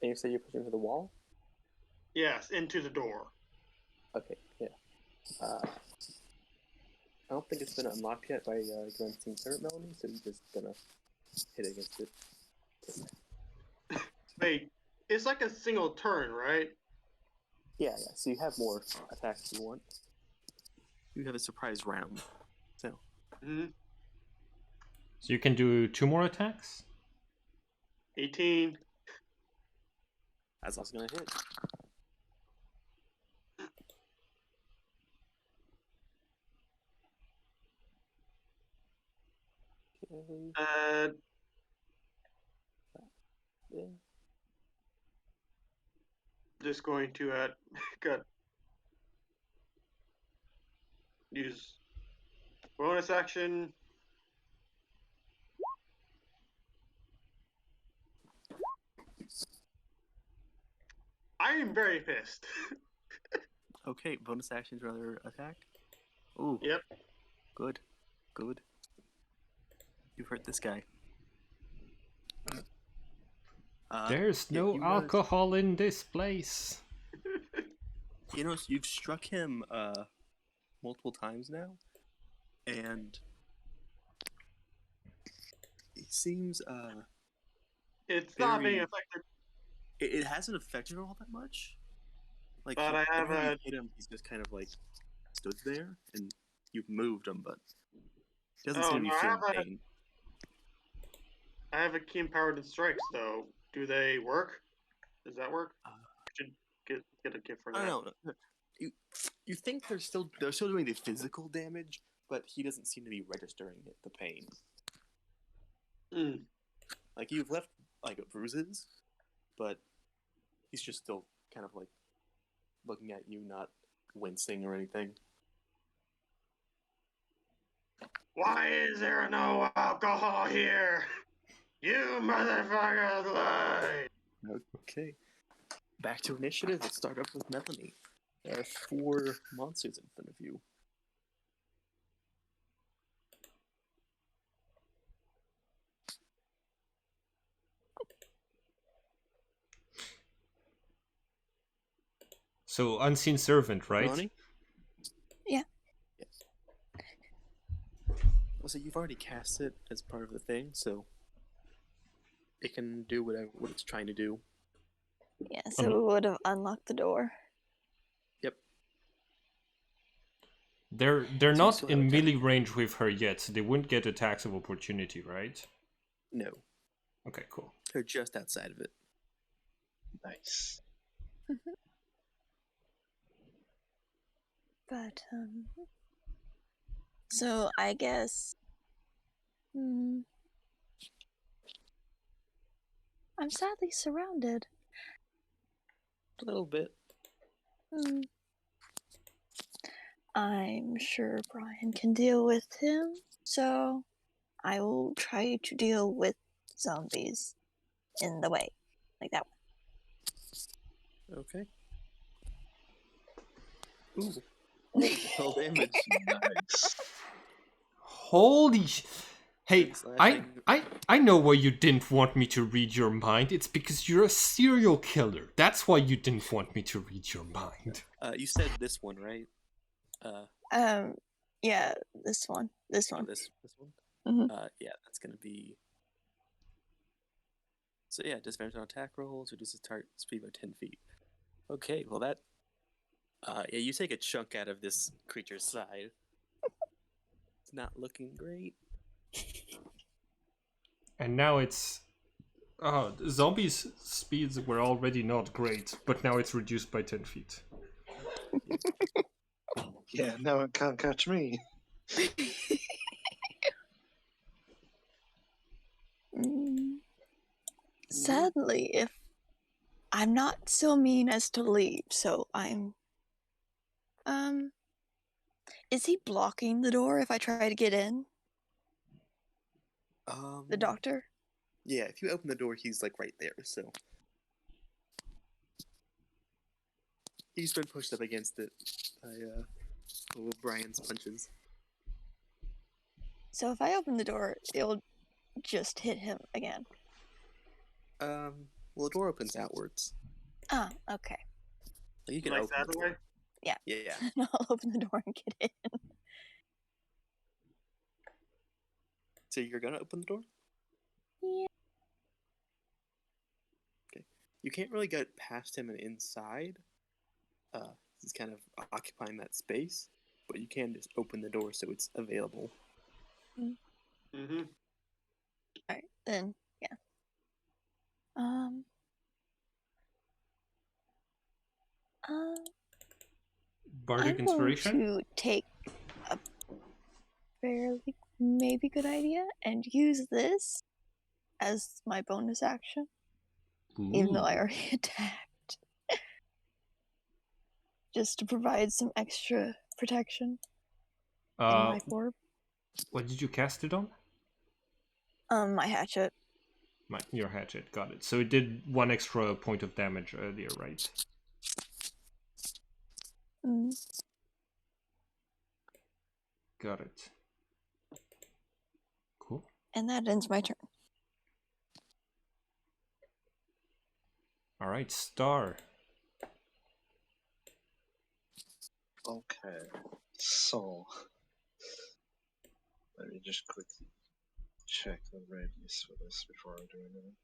And you said you're pushing to the wall? Yes, into the door. Okay, yeah. I don't think it's been unlocked yet by your unseen servant, Melanie, so you're just gonna hit against it. Wait, it's like a single turn, right? Yeah, so you have more attacks if you want. You have a surprise round. So. Mm-hmm. So you can do 2 more attacks? 18. That's also gonna hit. Okay. Yeah. Just going to use bonus action. I am very pissed. Okay, bonus actions or other attack? Ooh. Yep. Good. You've hurt this guy. There's no alcohol in this place. You know, you've struck him multiple times now, and he seems it's not being affected. It hasn't affected him all that much. Like, but I have every time you hit him, he's just kind of like stood there, and you've moved him, but he doesn't seem to be feeling pain. I have a keen powered strikes, though. Do they work? Does that work? I should get a gift for that. No. You think they're still doing the physical damage, but he doesn't seem to be registering it, the pain. Mm. Like, you've left like bruises, but he's just still kind of like looking at you, not wincing or anything. Why is there no alcohol here? You motherfuckers lie! Okay. Back to initiative. Let's start up with Melanie. There are 4 monsters in front of you. So, Unseen Servant, right? Melanie? Yeah. Yes. Well, so you've already cast it as part of the thing, so it can do what it's trying to do. Yeah, so we would have unlocked the door. Yep. They're not in melee range with her yet, so they wouldn't get attacks of opportunity, right? No. Okay, cool. They're just outside of it. Nice. But, so I guess, I'm sadly surrounded. A little bit. I'm sure Brian can deal with him, so I will try to deal with zombies in the way, like that one. Okay. Ooh. Full damage. Nice. Holy Hey, I know why you didn't want me to read your mind. It's because you're a serial killer. That's why you didn't want me to read your mind. You said this one, right? Yeah, this one. This one. This one? Mm-hmm. Yeah, that's gonna be... So yeah, disadvantage on attack rolls, reduces target speed by 10 feet. Okay, well that... yeah, you take a chunk out of this creature's side. It's not looking great. And now it's... zombies' speeds were already not great, but now it's reduced by 10 feet. Yeah, now it can't catch me. Sadly, if I'm not so mean as to leave, so I'm. Is he blocking the door if I try to get in? The doctor? Yeah, if you open the door, he's like right there, so. He's been pushed up against it by little Brian's punches. So if I open the door, it'll just hit him again. Well, the door opens outwards. Ah, okay. Like, you can Like open that the door. way? Yeah. Yeah. I'll open the door and get in. So you're gonna open the door? Yeah. Okay. You can't really get past him and inside. He's kind of occupying that space, but you can just open the door so it's available. Mm-hmm. Alright, then, yeah. Bardic I'm Inspiration? going to take a fairly maybe good idea and use this as my bonus action, even though I Ooh. already attacked. Just to provide some extra protection in my form. What did you cast it on? My hatchet. Your hatchet, got it. So it did 1 extra point of damage earlier, right? Got it. Cool. And that ends my turn. Alright, Star. Okay, so let me just quickly check the radius for this before I do anything.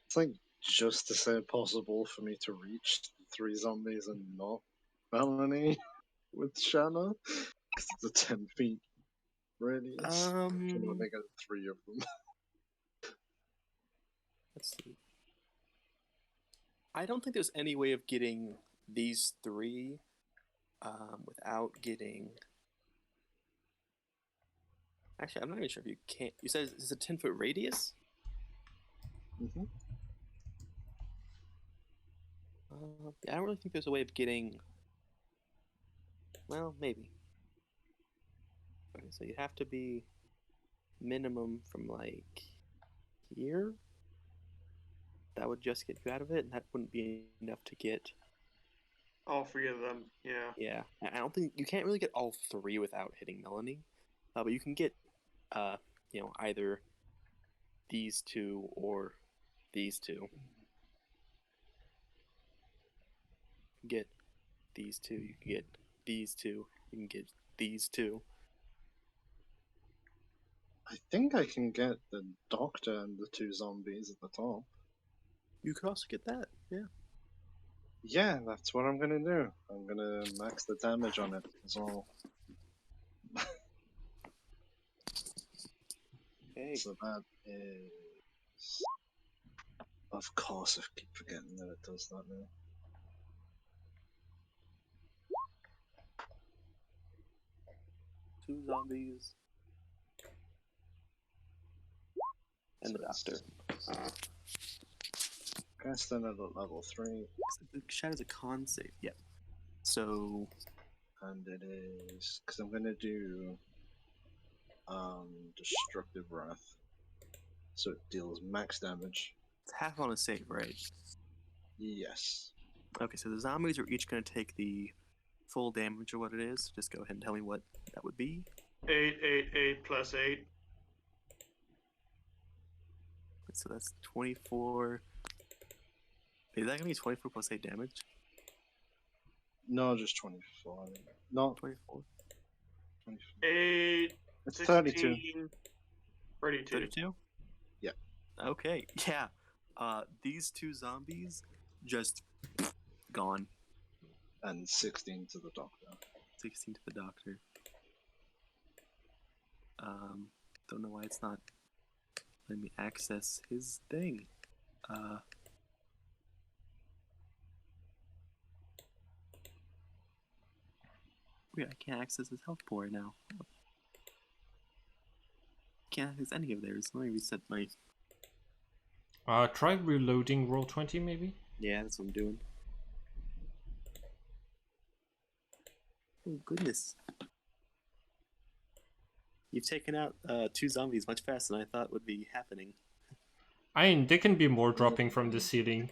It's like just to say possible for me to reach 3 zombies and not Melanie with Shanna, because it's a 10 feet radius. I can only get 3 of them. Let's see. I don't think there's any way of getting these 3 without getting. Actually, I'm not even sure if you can't. You said it's a 10-foot radius? Mm-hmm. Yeah, I don't really think there's a way of getting. Well, maybe. Okay, so you have to be minimum from like here. That would just get you out of it, and that wouldn't be enough to get. All 3 of them, yeah. Yeah, I don't think you can't really get all 3 without hitting Melanie, but you can get, either these 2 or these 2. You can get these 2. You can get these 2. You can get these 2. I think I can get the doctor and the 2 zombies at the top. You could also get that. Yeah. Yeah, that's what I'm gonna do. I'm gonna max the damage on it as well. Okay. So that is. Of course, I keep forgetting that it does that now. Two zombies. And the So doctor. cast in at level 3, The Shadow's a con save. Yep. So. and it is. Because I'm gonna do. Destructive Wrath. So it deals max damage. It's half on a save, right? Yes. Okay, so the zombies are each going to take the full damage or what it is. Just go ahead and tell me what that would be. 8, 8, 8 plus 8. So that's 24. Is that going to be 24 plus 8 damage? No, just 24. No, 24. 24. 8, It's 16, 32. 32. 32? Yeah. Okay, yeah. These 2 zombies just gone. And 16 to the doctor. 16 to the doctor. Don't know why it's not letting me access his thing. Weird, I can't access his health pool right now. Can't access any of theirs. Let me reset my... Try reloading Roll20 maybe? Yeah, that's what I'm doing. Oh, goodness. You've taken out 2 zombies much faster than I thought would be happening. I mean, there can be more dropping from the ceiling.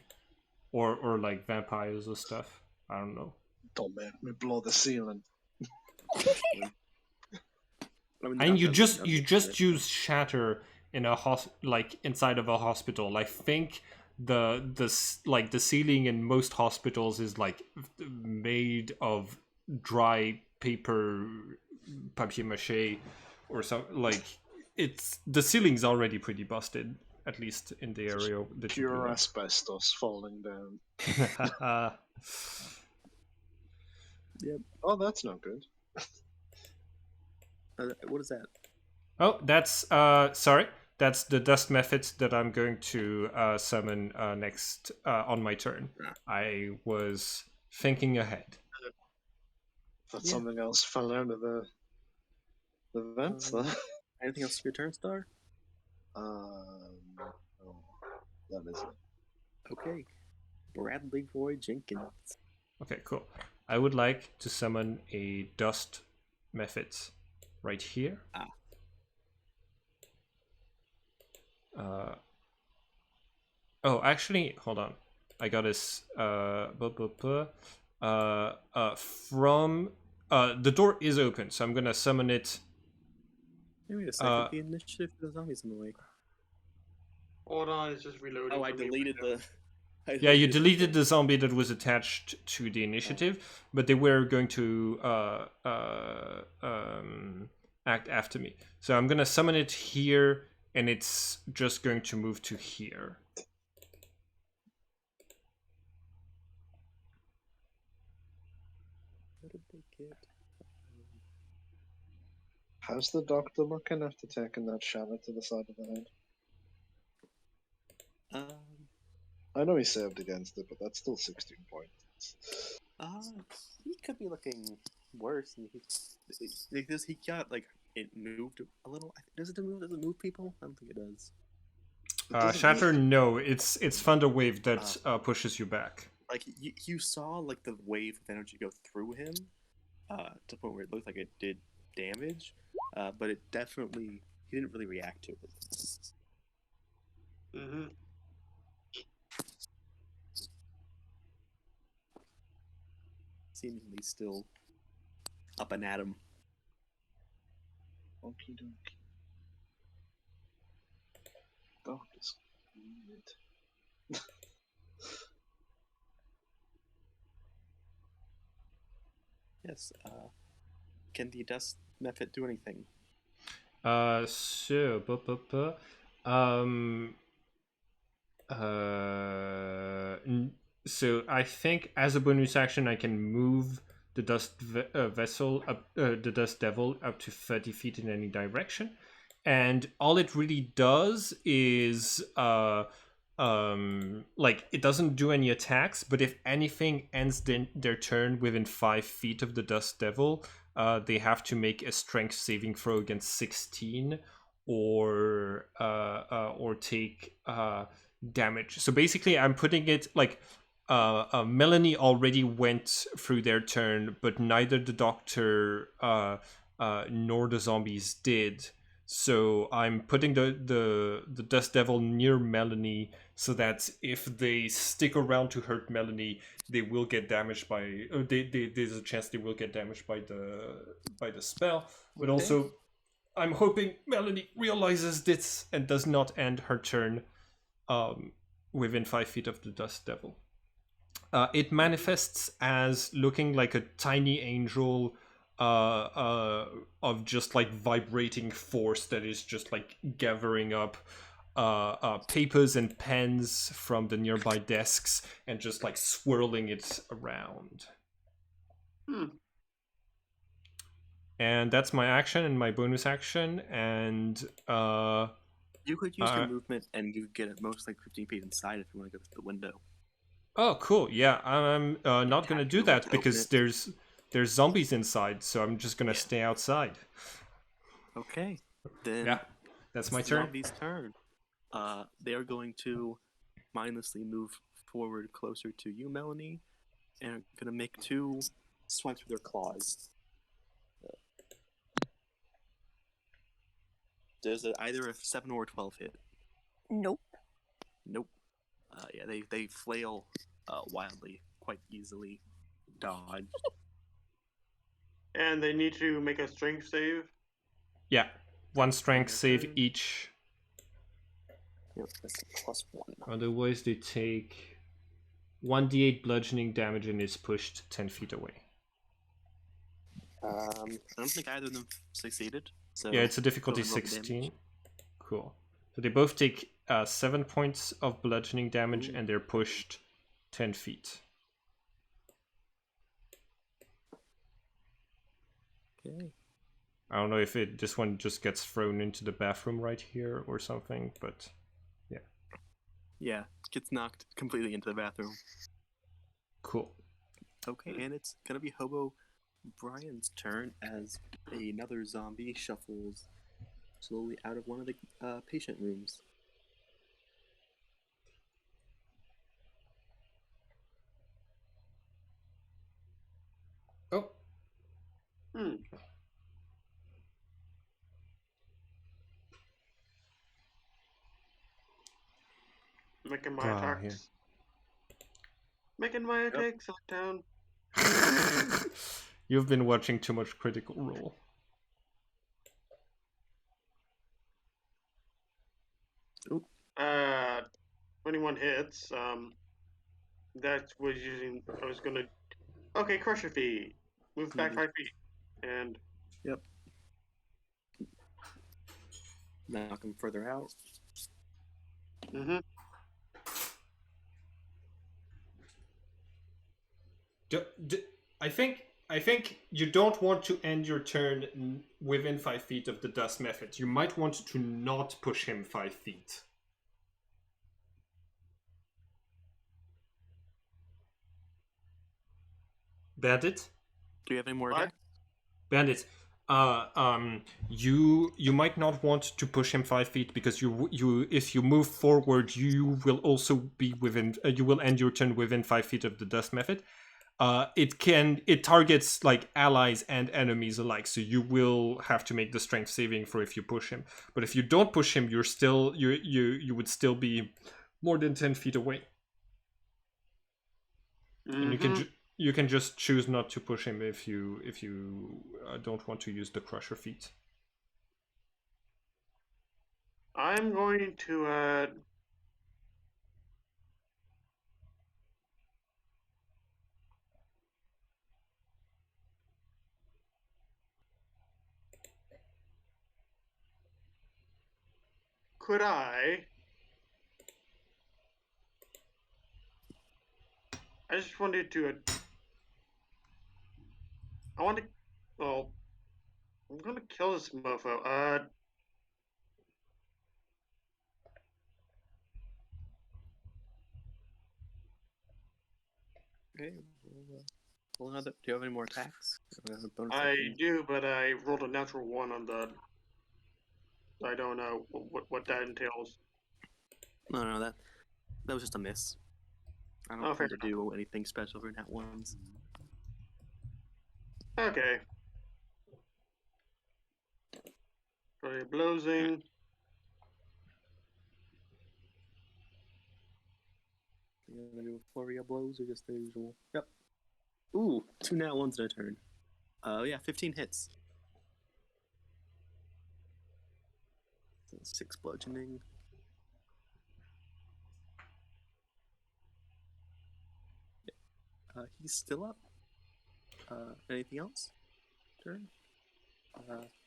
Or like vampires or stuff. I don't know. Don't make me blow the ceiling. I And you just use shatter in a like inside of a hospital. I think the ceiling in most hospitals is like made of dry paper mache or something. Like it's the ceiling's already pretty busted, at least in the area that pure asbestos falling down. Yep. Oh, that's not good. What is that? Oh, that's sorry. That's the dust method that I'm going to summon next on my turn. I was thinking ahead. Thought something else fell out of the vents there. Anything else for your turn, Star? No, that is it. Okay. Bradley Roy Jenkins. Okay, cool. I would like to summon a dust method right here. Oh, actually, hold on. I got this. From the door is open, so I'm gonna summon it. Wait a second. The initiative for the zombies in the way. Hold on, it's just reloading. Oh, I deleted the. Yeah, you deleted the zombie that was attached to the initiative, but they were going to act after me. So I'm gonna summon it here, and it's just going to move to here. What did they get? How's the doctor looking after taking that shatter to the side of the head? I know he saved against it, but that's still 16 points. He could be looking worse. Because he got like it moved a little. Does it move people? I don't think it does. Shatter, no. It's Thunder Wave that pushes you back. Like you saw like the wave of energy go through him, to the point where it looked like it did damage, but it definitely he didn't really react to it. Mm-hmm. Seemingly still up and at him. Okie dokie. Doctor's good. Yes. Can the dust method do anything? So I think as a bonus action, I can move the dust vessel up, the dust devil up to 30 feet in any direction, and all it really does is like it doesn't do any attacks, but if anything ends their turn within 5 feet of the dust devil, they have to make a strength saving throw against 16 or take damage. So basically I'm putting it like Melanie already went through their turn, but neither the doctor nor the zombies did. So I'm putting the dust devil near Melanie, so that if they stick around to hurt Melanie, they will get damaged by. There's a chance they will get damaged by the spell. But also, I'm hoping Melanie realizes this and does not end her turn within 5 feet of the dust devil. It manifests as looking like a tiny angel of just like vibrating force that is just like gathering up papers and pens from the nearby desks and just like swirling it around. And that's my action and my bonus action. And You could use your movement, and you could get it most like 15 feet inside if you want to go through the window. oh, cool. Yeah, I'm not gonna do that because there's zombies inside, so I'm just gonna stay outside. Okay, then yeah, that's my turn. Zombie's turn. They are going to mindlessly move forward closer to you, Melanie, and are gonna make 2 swipes with their claws. Does either a 7 or a 12 hit? Nope. Nope. Yeah, they flail wildly, quite easily. Dodge. And they need to make a strength save. Yeah, 1 strength save each. Yep, that's a +1. Otherwise, they take 1d8 bludgeoning damage and is pushed 10 feet away. I don't think either of them succeeded. So yeah, it's a difficulty 16. Cool. So they both take 7 points of bludgeoning damage. Ooh. And they're pushed 10 feet. Okay. I don't know if this one just gets thrown into the bathroom right here or something, but yeah. Yeah, gets knocked completely into the bathroom. Cool. Okay, and it's gonna be Hobo Brian's turn as another zombie shuffles slowly out of one of the patient rooms. Oh. Making my attacks. Yeah. Making my attacks, down. You've been watching too much Critical Role. Oop. 21 hits. That was using. I was gonna. Okay, crush your feet. Move back 5 feet, and. Yep. Knock him further out. Mm-hmm. I think you don't want to end your turn within 5 feet of the dust method. You might want to not push him 5 feet. Bandit? Do you have any more attacks? Bandit, you might not want to push him 5 feet because you if you move forward, you will also be within. You will end your turn within 5 feet of the dust method. It targets like allies and enemies alike, so you will have to make the strength saving throw if you push him. But if you don't push him, you would still be more than 10 feet away. Mm-hmm. And you can just choose not to push him if you don't want to use the crusher feat. I'm going to Could I just wanted to. I want to. Well, I'm gonna kill this mofo. Okay. Well, do you have any more attacks? I do, but I rolled a natural 1 on the. I don't know what that entails. No, that was just a miss. I don't think to do anything special for nat ones. Okay. Flurry of Blowsing. You gonna do a flurry of blows or just the usual? Yep. Ooh, 2 nat ones in a turn. Yeah, 15 hits. 6 bludgeoning. He's still up. Anything else? Turn.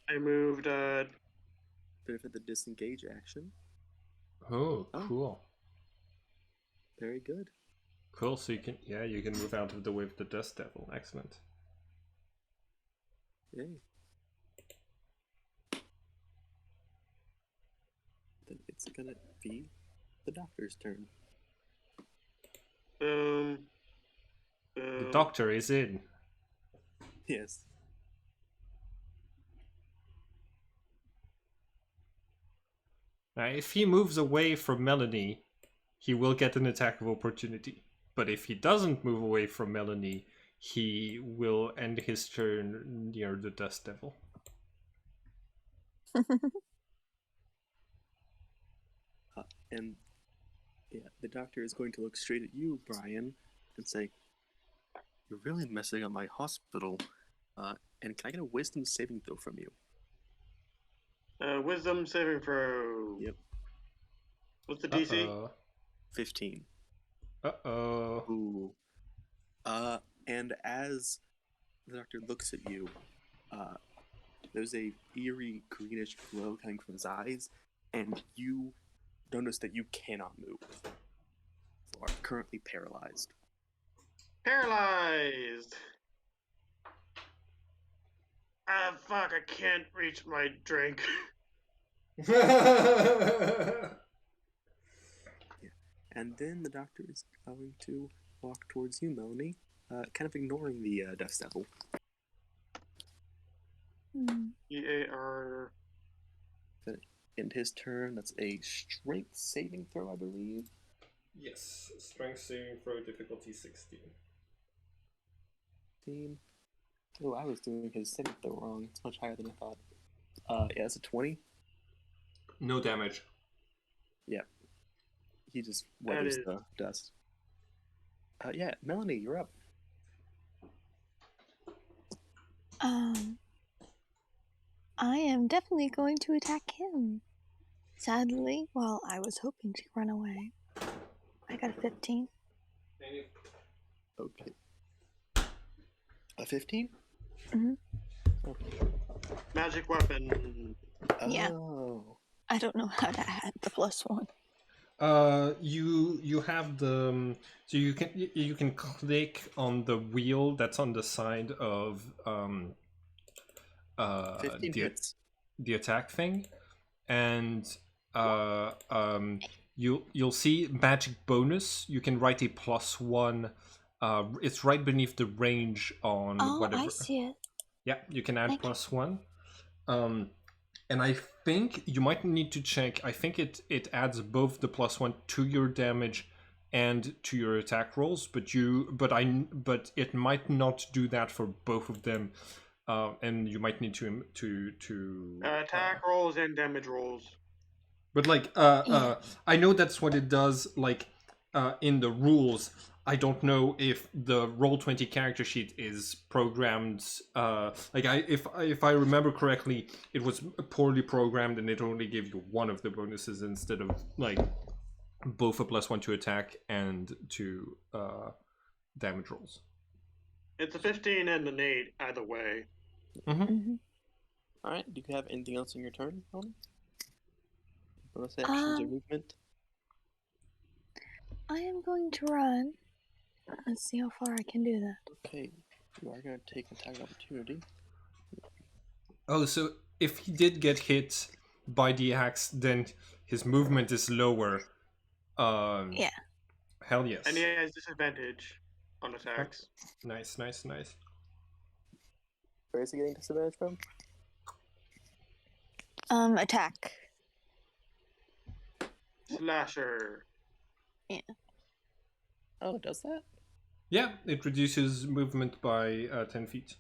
I moved. Benefit the disengage action. Oh, cool. Very good. Cool. So you can move out of the way of the dust devil. Excellent. Yay. then it's gonna be the doctor's turn. The doctor is in. Yes. Now, if he moves away from Melanie, he will get an attack of opportunity. But if he doesn't move away from Melanie, he will end his turn near the Dust Devil. And yeah, the doctor is going to look straight at you, Brian, and say, "You're really messing up my hospital. And can I get a wisdom saving throw from you?" Wisdom saving throw. Yep. What's the DC? 15. Uh-oh. Ooh. And as the doctor looks at you, there's a eerie greenish glow coming from his eyes, and you notice that you cannot move. You are currently paralyzed. Paralyzed! Ah, fuck, I can't reach my drink. And then the doctor is going to walk towards you, Melanie, kind of ignoring the Dust Devil. EAR. End his turn. That's a strength saving throw, I believe. Yes, strength saving throw difficulty 16. Oh, I was doing his saving throw wrong. It's much higher than I thought. Yeah, it's a 20. No damage. Yeah. He just weathers the dust. Yeah, Melanie, you're up. I am definitely going to attack him. Sadly, while I was hoping to run away, I got a 15. Okay. A 15? Mm-hmm. Okay. Magic weapon. Yeah. Oh. I don't know how to add the +1. You have the so you can click on the wheel that's on the side of 15 hits. the attack thing, and you'll see magic bonus. You can write a +1. It's right beneath the range on whatever. I see it. Yeah, you can add Thank you. +1. And I think you might need to check. I think it adds both the +1 to your damage and to your attack rolls, but it might not do that for both of them, and you might need to Attack rolls and damage rolls. But like, I know that's what it does. Like, in the rules, I don't know if the Roll20 character sheet is programmed. If I remember correctly, it was poorly programmed, and it only gave you one of the bonuses instead of like both a +1 to attack and to damage rolls. It's a 15 and an 8 either way. Mm-hmm. All right. Do you have anything else on your turn, Melanie? Bonus actions or movement? I am going to run. Let's see how far I can do that. Okay. You are going to take an attack opportunity. Oh, so if he did get hit by the axe, then his movement is lower. Yeah. Hell yes. And he has disadvantage on attacks. Nice. Where is he getting disadvantage from? Attack. Slasher. Yeah. Oh, it does that? Yeah, it reduces movement by 10 feet.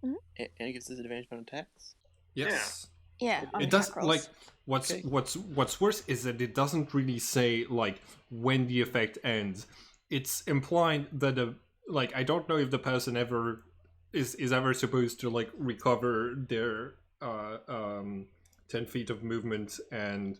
And it gives disadvantage on attacks? Yes. Yeah. It does. Like, what's worse is that it doesn't really say like when the effect ends. It's implied that I don't know if the person ever is ever supposed to like recover their 10 feet of movement and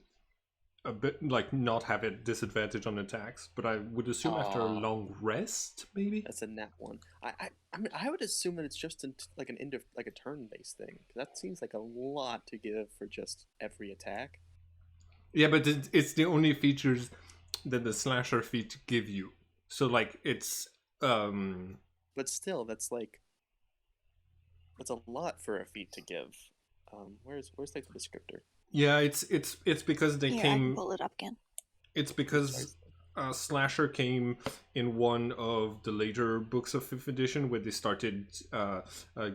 a bit like not have a disadvantage on attacks, but I would assume after a long rest, maybe. That's a nat one. I mean, I would assume that it's just like an end of like a turn-based thing. That seems like a lot to give for just every attack. Yeah, but it's the only features that the slasher feat give you. So like it's But still, that's a lot for a feat to give. Where's like the descriptor? Yeah, it's because they Here, I came. can pull it up again. It's because Slasher came in one of the later books of 5th edition where they started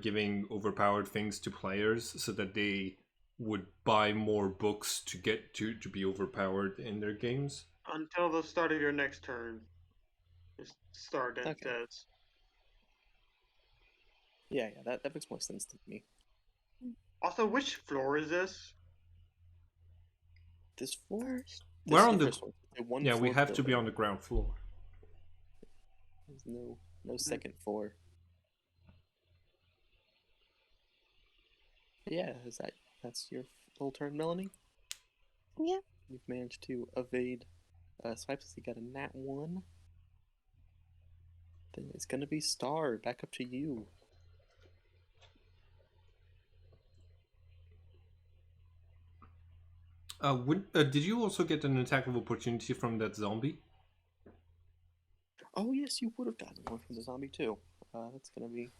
giving overpowered things to players so that they would buy more books to get to be overpowered in their games. Until the start of your next turn. Just start, it Okay. says. Yeah, that makes more sense to me. Also, which floor is this? This floor? First. This We're is on the first one. It's a one yeah. We floor have to be building. on the ground floor. There's no second floor. Yeah, that's your full turn, Melanie? Yeah. You've managed to evade swipes. You got a nat 1. Then it's gonna be Star. Back up to you. Did you also get an attack of opportunity from that zombie? Oh yes, you would have gotten one from the zombie too. That's gonna be.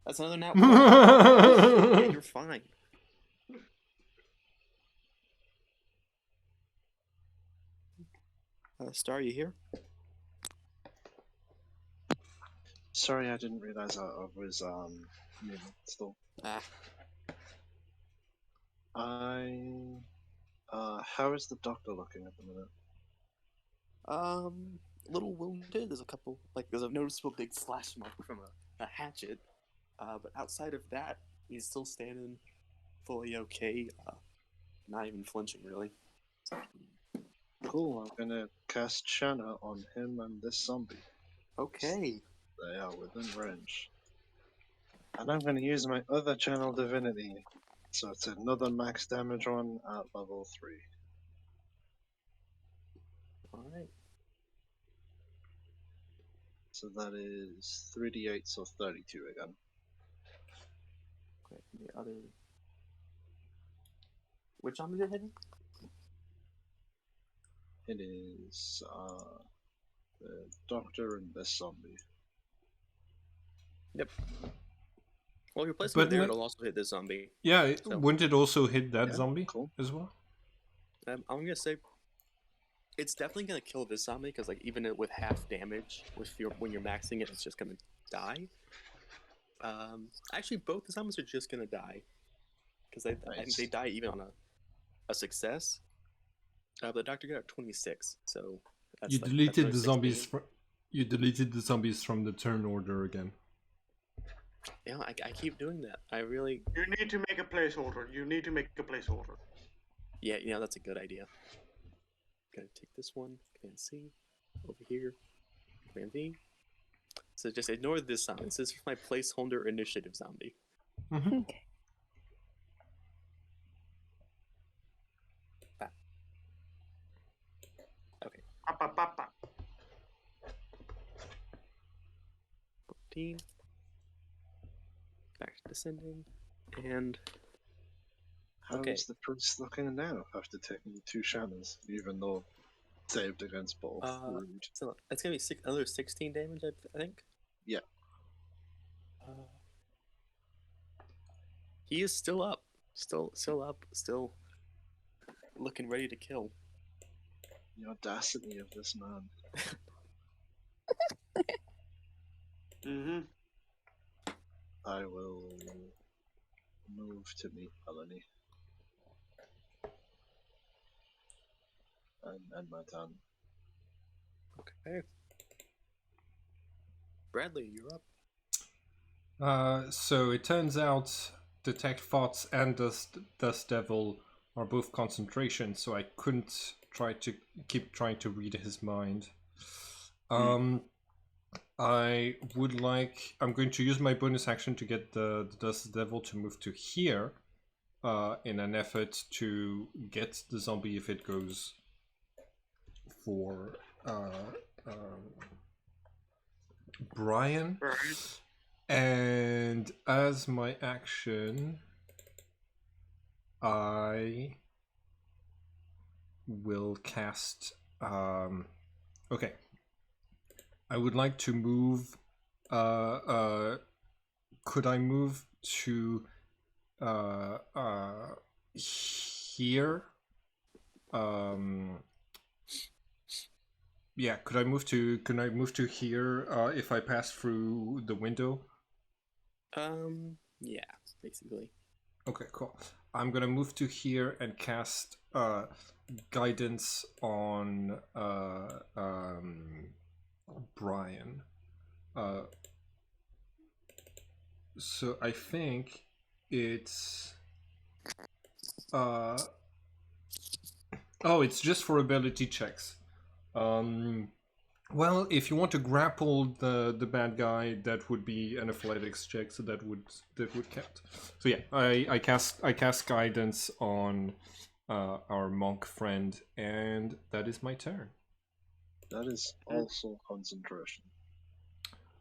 That's another nat 1. Yeah, you're fine. Star, you here? Sorry, I didn't realize I was muted still. Ah. How is the doctor looking at the minute? A little wounded. There's a noticeable big slash mark from a hatchet. But outside of that, he's still standing fully okay. Not even flinching, really. Cool, I'm gonna cast Shanna on him and this zombie. Okay. They are within range. And I'm gonna use my other channel divinity. So it's another max damage one at level 3. Alright. So that is 3d8, so 32 again. Okay. The other. Which zombie did it hit? It is the doctor and this zombie. Yep. Well, you're placing But it there, like- it'll also hit this zombie. Yeah, So- wouldn't it also hit that Yeah, zombie cool. as well? I'm gonna say it's definitely gonna kill this zombie because even with half damage, when you're maxing it, it's just gonna die. Actually, both the zombies are just gonna die because I think Nice. they die even on a success. But the doctor got a 26, so that's You that's deleted another the zombies 16. You deleted the zombies from the turn order again. Yeah, I keep doing that. I really. You need to make a placeholder. Yeah, that's a good idea. Gonna take this one, Command C, over here, Command V. So just ignore this zombie. This is my placeholder initiative zombie. Okay. Okay, Up, up, up, up. 14. Back to descending, and How Okay. is the priest looking now after taking the 2 Shannas, even though saved against both? Rude. so it's gonna be another 16 damage, I think. Yeah. He is still up, still up, still looking ready to kill. The audacity of this man. Mm-hmm. I will move to meet Melanie. And end my turn. Okay. Bradley, you're up. So it turns out Detect Thoughts and Dust Devil are both concentration, so I couldn't keep trying to read his mind. I'm going to use my bonus action to get the Dust Devil to move to here, in an effort to get the zombie if it goes for Brian. Right. And as my action, I will cast. Okay. I would like to move could I move to here? Yeah, could I move to here if I pass through the window? Yeah, basically. Okay, cool. I'm gonna move to here and cast guidance on Brian. So I think it's oh, it's just for ability checks. Well, if you want to grapple the bad guy, that would be an athletics check, so that would count. So yeah, I cast guidance on our monk friend, and that is my turn. That is also concentration.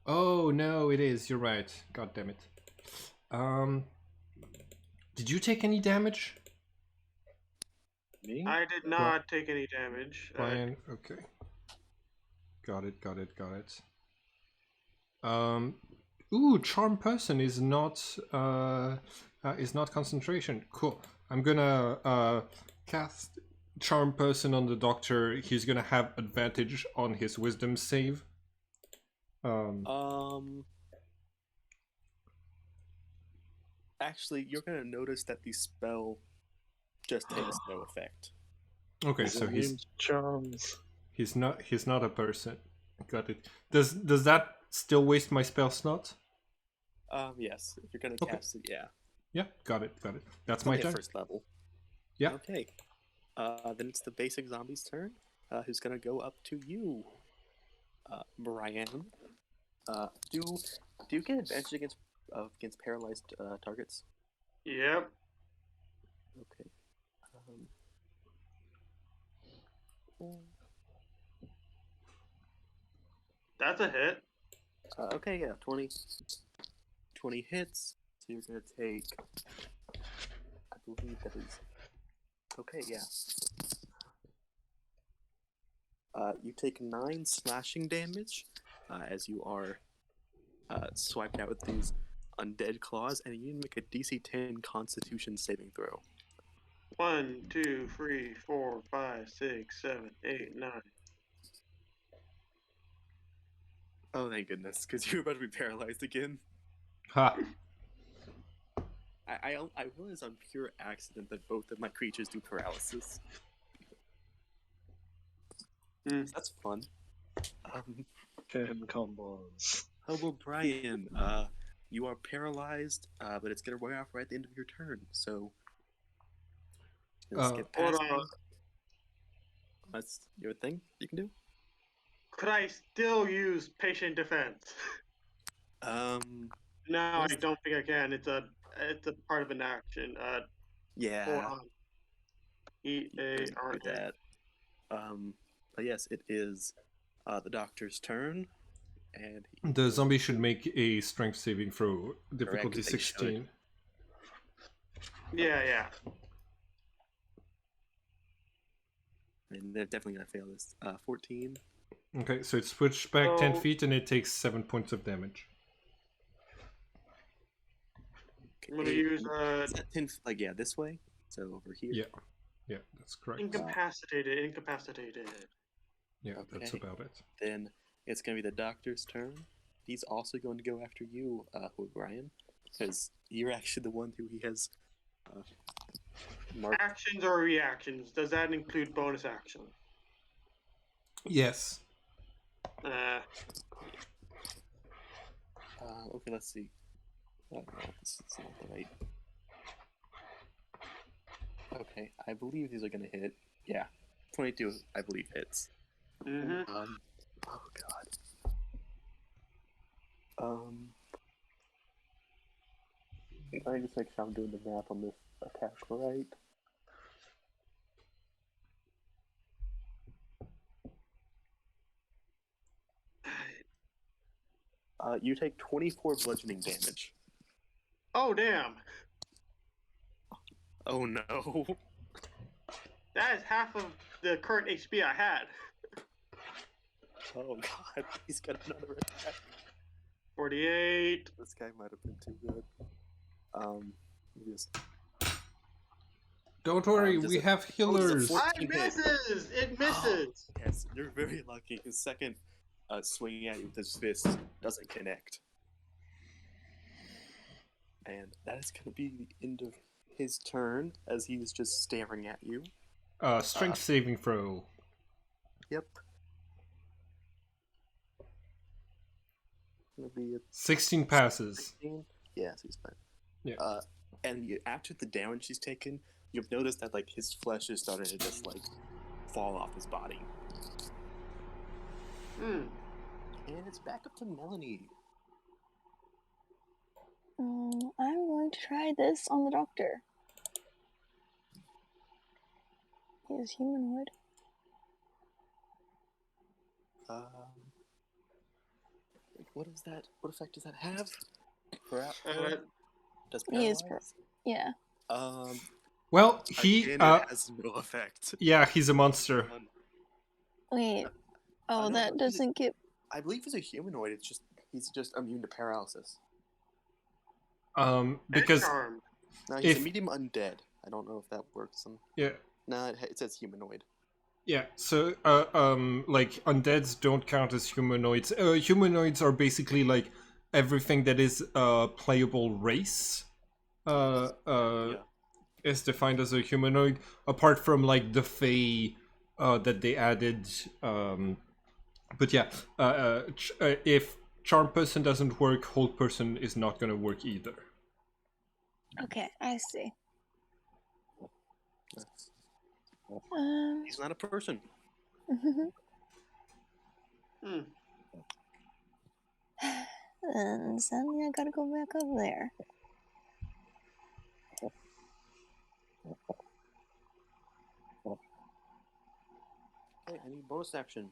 Oh no, it is. You're right. God damn it. Did you take any damage? Me? I did not take any damage. Brian, okay. Got it. Ooh, charm person is not concentration. Cool. I'm gonna cast charm person on the doctor. He's gonna have advantage on his wisdom save. Actually, you're gonna notice that the spell just takes no effect. Okay, so he's charms. He's not a person. Got it. Does that still waste my spell slot? Yes. If you're gonna cast it, yeah. Yeah, got it. That's It's my only turn. at first level. Yeah. Okay. Then it's the basic zombie's turn. Who's gonna go up to you, Brian? Do you get advantage against paralyzed targets? Yep. Okay. That's a hit. Okay, yeah, 20 hits. So you're gonna take, I believe that is, okay, yeah. You take 9 slashing damage as you are swiped out with these undead claws, and you need to make a DC 10 Constitution saving throw. 1, 2, 3, 4, 5, 6, 7, 8, 9. Oh, thank goodness, because you're about to be paralyzed again. Ha. I realize on pure accident that both of my creatures do paralysis. That's fun. 10 combos. Oh, well, Brian, you are paralyzed, but it's gonna wear off right at the end of your turn, so... skip past Hold on. That's your thing you can do? Could I still use patient defense? No, I don't think I can. It's a part of an action. Yeah. Hold on. E-A-R-A. That. But yes, it is the doctor's turn, and the zombie should make a strength saving throw, difficulty Correct, 16. Yeah. And they're definitely gonna fail this. 14. Okay, so it's switched back 10 feet and it takes 7 points of damage. I'm gonna use Is that 10? Like this way. So over here. Yeah, that's correct. incapacitated. Yeah, that's Okay. about it. Then it's gonna be the doctor's turn. He's also going to go after you, Brian, because you're actually the one who he has marked. Actions or reactions? Does that include bonus action? Yes. Okay, let's see. No, this is not the right. Okay, I believe these are gonna hit. Yeah, 22, I believe hits. Mm-hmm. Oh god. Let me just make sure I'm doing the math on this attack right. You take 24 bludgeoning damage. Oh damn! Oh no. That is half of the current HP I had. Oh god, he's got another attack. 48. This guy might have been too good. Just, Don't worry, does we it- have does it healers. for- I 14 hit. misses! It misses! Yes, you're very lucky. His second swinging at you with his fist doesn't connect. And that is going to be the end of his turn as he's just staring at you. Strength saving throw. Yep. Gonna be a 16 passes. 16. Yes, he's fine. Yeah. And after the damage he's taken, you've noticed that like his flesh is starting to just like fall off his body. Hmm. And it's back up to Melanie. I'm going to try this on the doctor. He is humanoid. What is that? What effect does that have? Does He is paralyze? Yeah. Well, he Again, it has no effect. yeah, he's a monster. Wait. Oh, no, that but doesn't get. I believe he's a humanoid. He's just immune to paralysis. Because Charmed. No, he's If- a medium undead. I don't know if that works. yeah, No, it says humanoid. yeah. So like undeads don't count as humanoids. Humanoids are basically like everything that is a playable race. Yeah. Is defined as a humanoid, apart from like the Fae that they added. But yeah, if charm person doesn't work, hold person is not gonna work either. Okay, I see. He's not a person. Hmm. And suddenly I gotta go back up there. Hey, I need bonus action.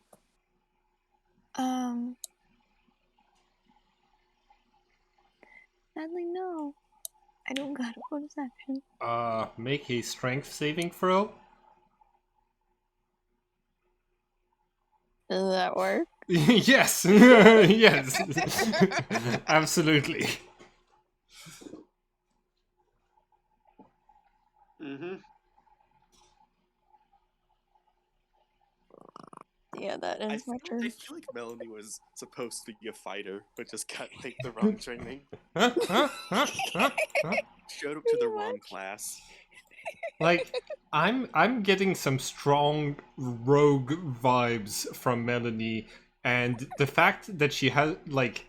Sadly, no. I don't got a bonus action. Make a strength saving throw. Does that work? Yes, yes, absolutely. Mm-hmm. Yeah, that ends my I turn. feel like Melanie was supposed to be a fighter, but just got like the wrong training. Showed up to the wrong class. Like I'm getting some strong rogue vibes from Melanie, and the fact that she has like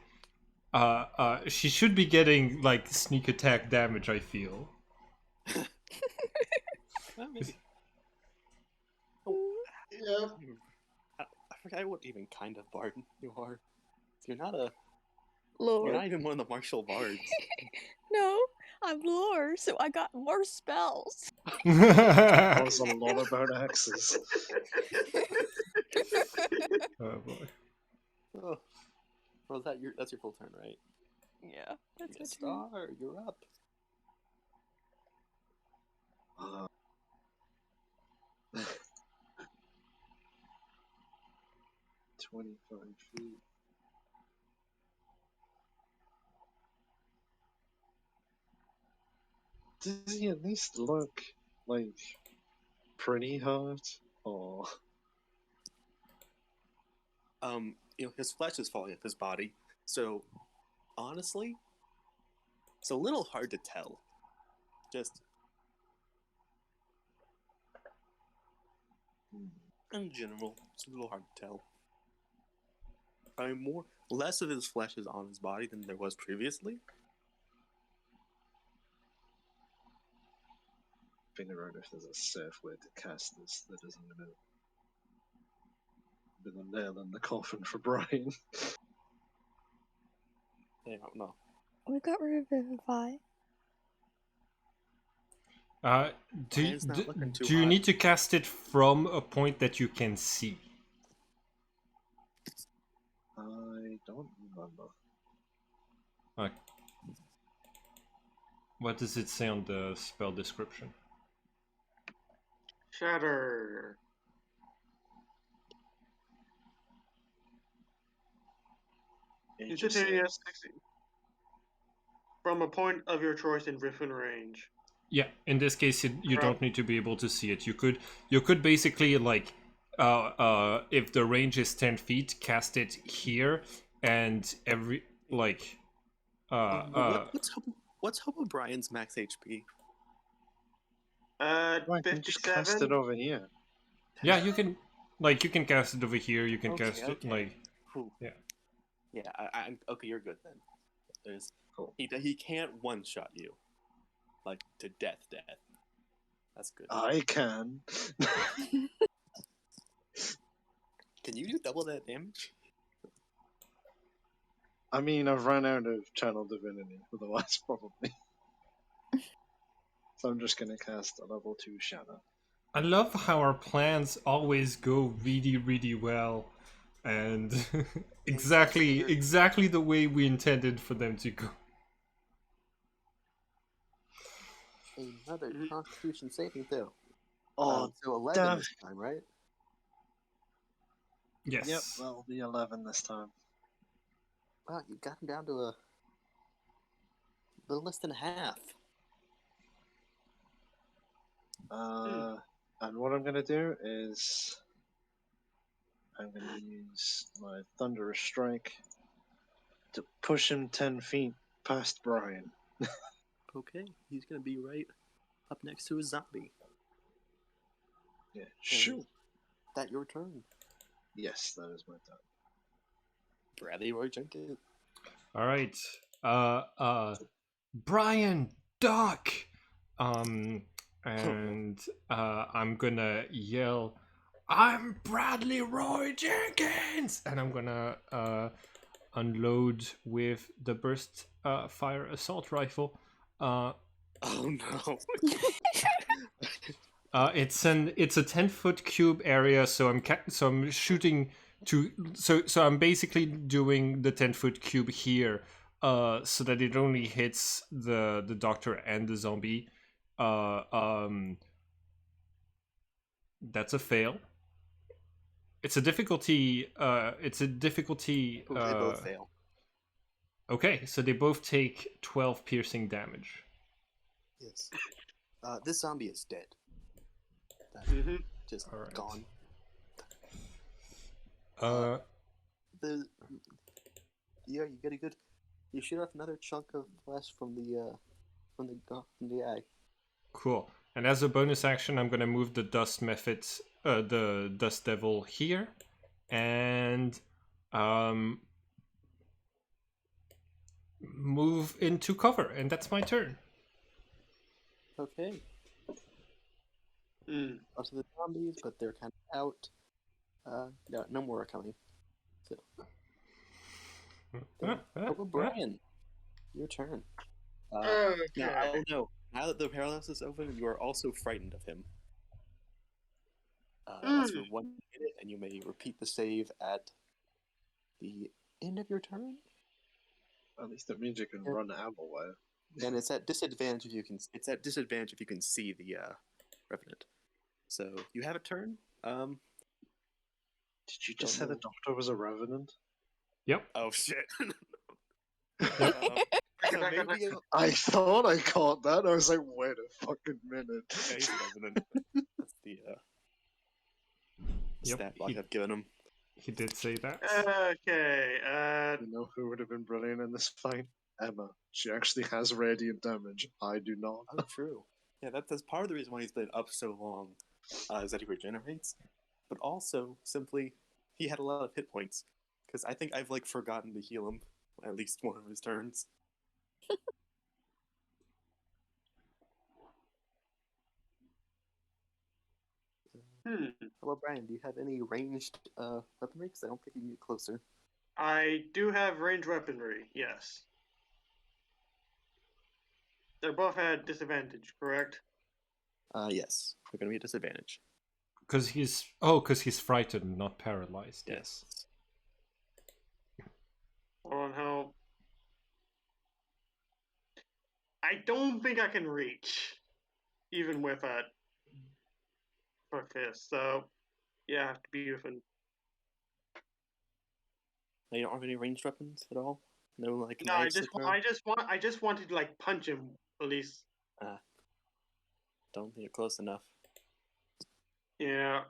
she should be getting like sneak attack damage, I feel. Well, maybe. Yep. I forgot what even kind of bard you are. You're not a. Lore. You're not even one of the martial bards. No, I'm lore, so I got more spells. Knows a lot about axes. Oh boy. Oh. Well, that's your full turn, right? Yeah, that's Yes, my turn. Star, you're up. Uh, 25 feet. Does he at least look like pretty hurt? Or His flesh is falling off his body, so honestly, it's a little hard to tell. Just in general, it's a little hard to tell. I mean, less of his flesh is on his body than there was previously. figure out if there's a safe way to cast this that isn't gonna be the nail in the coffin for Brian. I don't know. We got Revivify. Brian's not looking too do you hot. need to cast it from a point that you can see? I don't remember. What does it say on the spell description? Shatter. Instantaneous 60. From a point of your choice in within range. Yeah, in this case, you Right. don't need to be able to see it. You could basically like, if the range is 10 feet, cast it here, and every like, What's Hope O'Brien's max HP? Well, I can just cast 57. it over here. yeah, you can cast it over here. You can cast it like, Cool. yeah. Yeah, I'm okay. You're good then. There's Cool. he can't one shot you, like to death. That's good. I can. Can you do double that damage? I mean, I've run out of Channel Divinity, otherwise probably. So I'm just gonna cast a level 2 Shadow. I love how our plans always go really, really well, and exactly the way we intended for them to go. Another Constitution saving throw. Oh, so 11 damn. this time, right? Yes. Yep, that'll be 11 this time. Wow, you got him down to a little less than half. And what I'm gonna do is I'm gonna use my Thunderous Strike to push him 10 feet past Brian. Okay, he's gonna be right up next to a zombie. Yeah, shoot. That your turn, Yes, that is my turn. Bradley Roy Jenkins. All right. Brian, Doc. And I'm gonna yell, "I'm Bradley Roy Jenkins!" And I'm gonna unload with the burst fire assault rifle. Oh no! It's a 10-foot cube area, so I'm shooting to so I'm basically doing the 10-foot cube here, so that it only hits the doctor and the zombie. That's a fail. It's a difficulty. They both fail. Okay, so they both take 12 piercing damage. Yes. This zombie is dead. Just All right. gone. You get a good. You shoot off another chunk of flesh from the eye. Cool. And as a bonus action, I'm gonna move the dust the dust devil here, and move into cover, and that's my turn. Okay. Lots of the zombies, but they're kind of out. No more are coming. So. Brian, your turn. Okay. Now, I don't know. Now that the paralysis is open, you are also frightened of him. That's for 1 minute, and you may repeat the save at the end of your turn. At least that means you can run ammo away. And it's at disadvantage if you can. It's at disadvantage if you can see the revenant. So you have a turn. Did you just say the doctor was a revenant? Yep. Oh shit. Maybe I thought I caught that. I was like, wait a fucking minute. Yeah, he's a revenant. That's the stat block I've given him. He did say that. Okay. You know who would have been brilliant in this fight? Emma. She actually has radiant damage. I do not. Oh, true. Yeah, that's part of the reason why he's been up so long, is that he regenerates, but also simply he had a lot of hit points. Because I think I've forgotten to heal him at least one of his turns. Hello, Brian. Do you have any ranged weaponry? Because I don't think you can get closer. I do have ranged weaponry, yes. They're both at disadvantage, correct? Yes. They're going to be at disadvantage. Because he's frightened, not paralyzed. Yes. Hold on, how... I don't think I can reach, even with a fist. So, yeah, I have to be within You don't have any ranged weapons at all? No, like No, I knives to just, throw? I just wanted to like punch him at least. Don't think you're close enough. Yeah.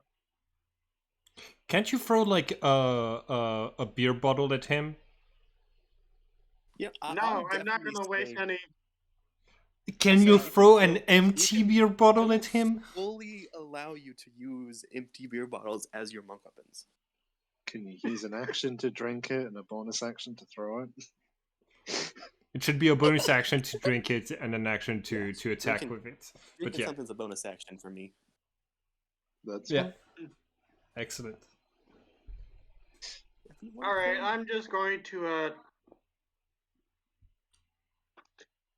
Can't you throw like a beer bottle at him? Yeah, No, I'm not gonna waste any. Can say you you throw can an throw- empty you can- beer I bottle will at him? fully allow you to use empty beer bottles as your monk weapons. Can you use an action to drink it and a bonus action to throw it? It should be a bonus action to drink it and an action to Yes, attack drinking- with it. But Drinking yeah, something's a bonus action for me. That's yeah, fine. excellent. If you want All right, to- I'm just going to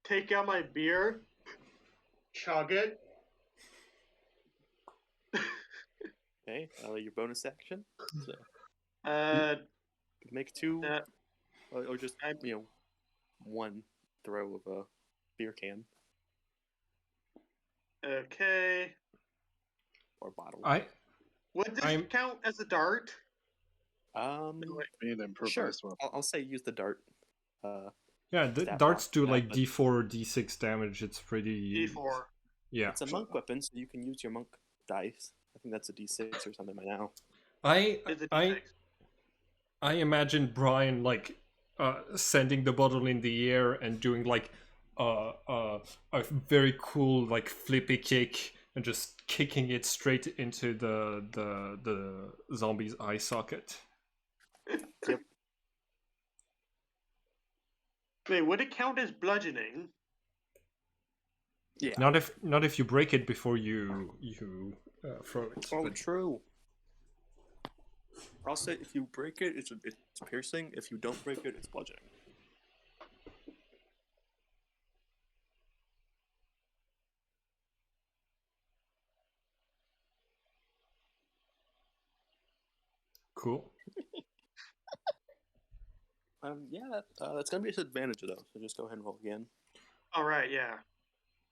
take out my beer, chug it. Okay, your bonus action. So make two, or just one throw of a beer can okay. or bottle. Would this count as a dart? Be an improvised Sure. weapon. I'll say use the dart. Yeah, darts do like D4 or D6 damage. It's pretty. D4. Yeah. It's a monk weapon, so you can use your monk dice. I think that's a D6 or something by now. I imagine Brian like sending the bottle in the air and doing like a very cool like flippy kick and just kicking it straight into the zombie's eye socket. Yep. Wait, would it count as bludgeoning? Yeah. Not if you break it before you throw it. Oh, but- true. I'll say if you break it, it's piercing. If you don't break it, it's bludgeoning. Cool. Yeah, that's gonna be a disadvantage though. So just go ahead and roll again. All right, yeah.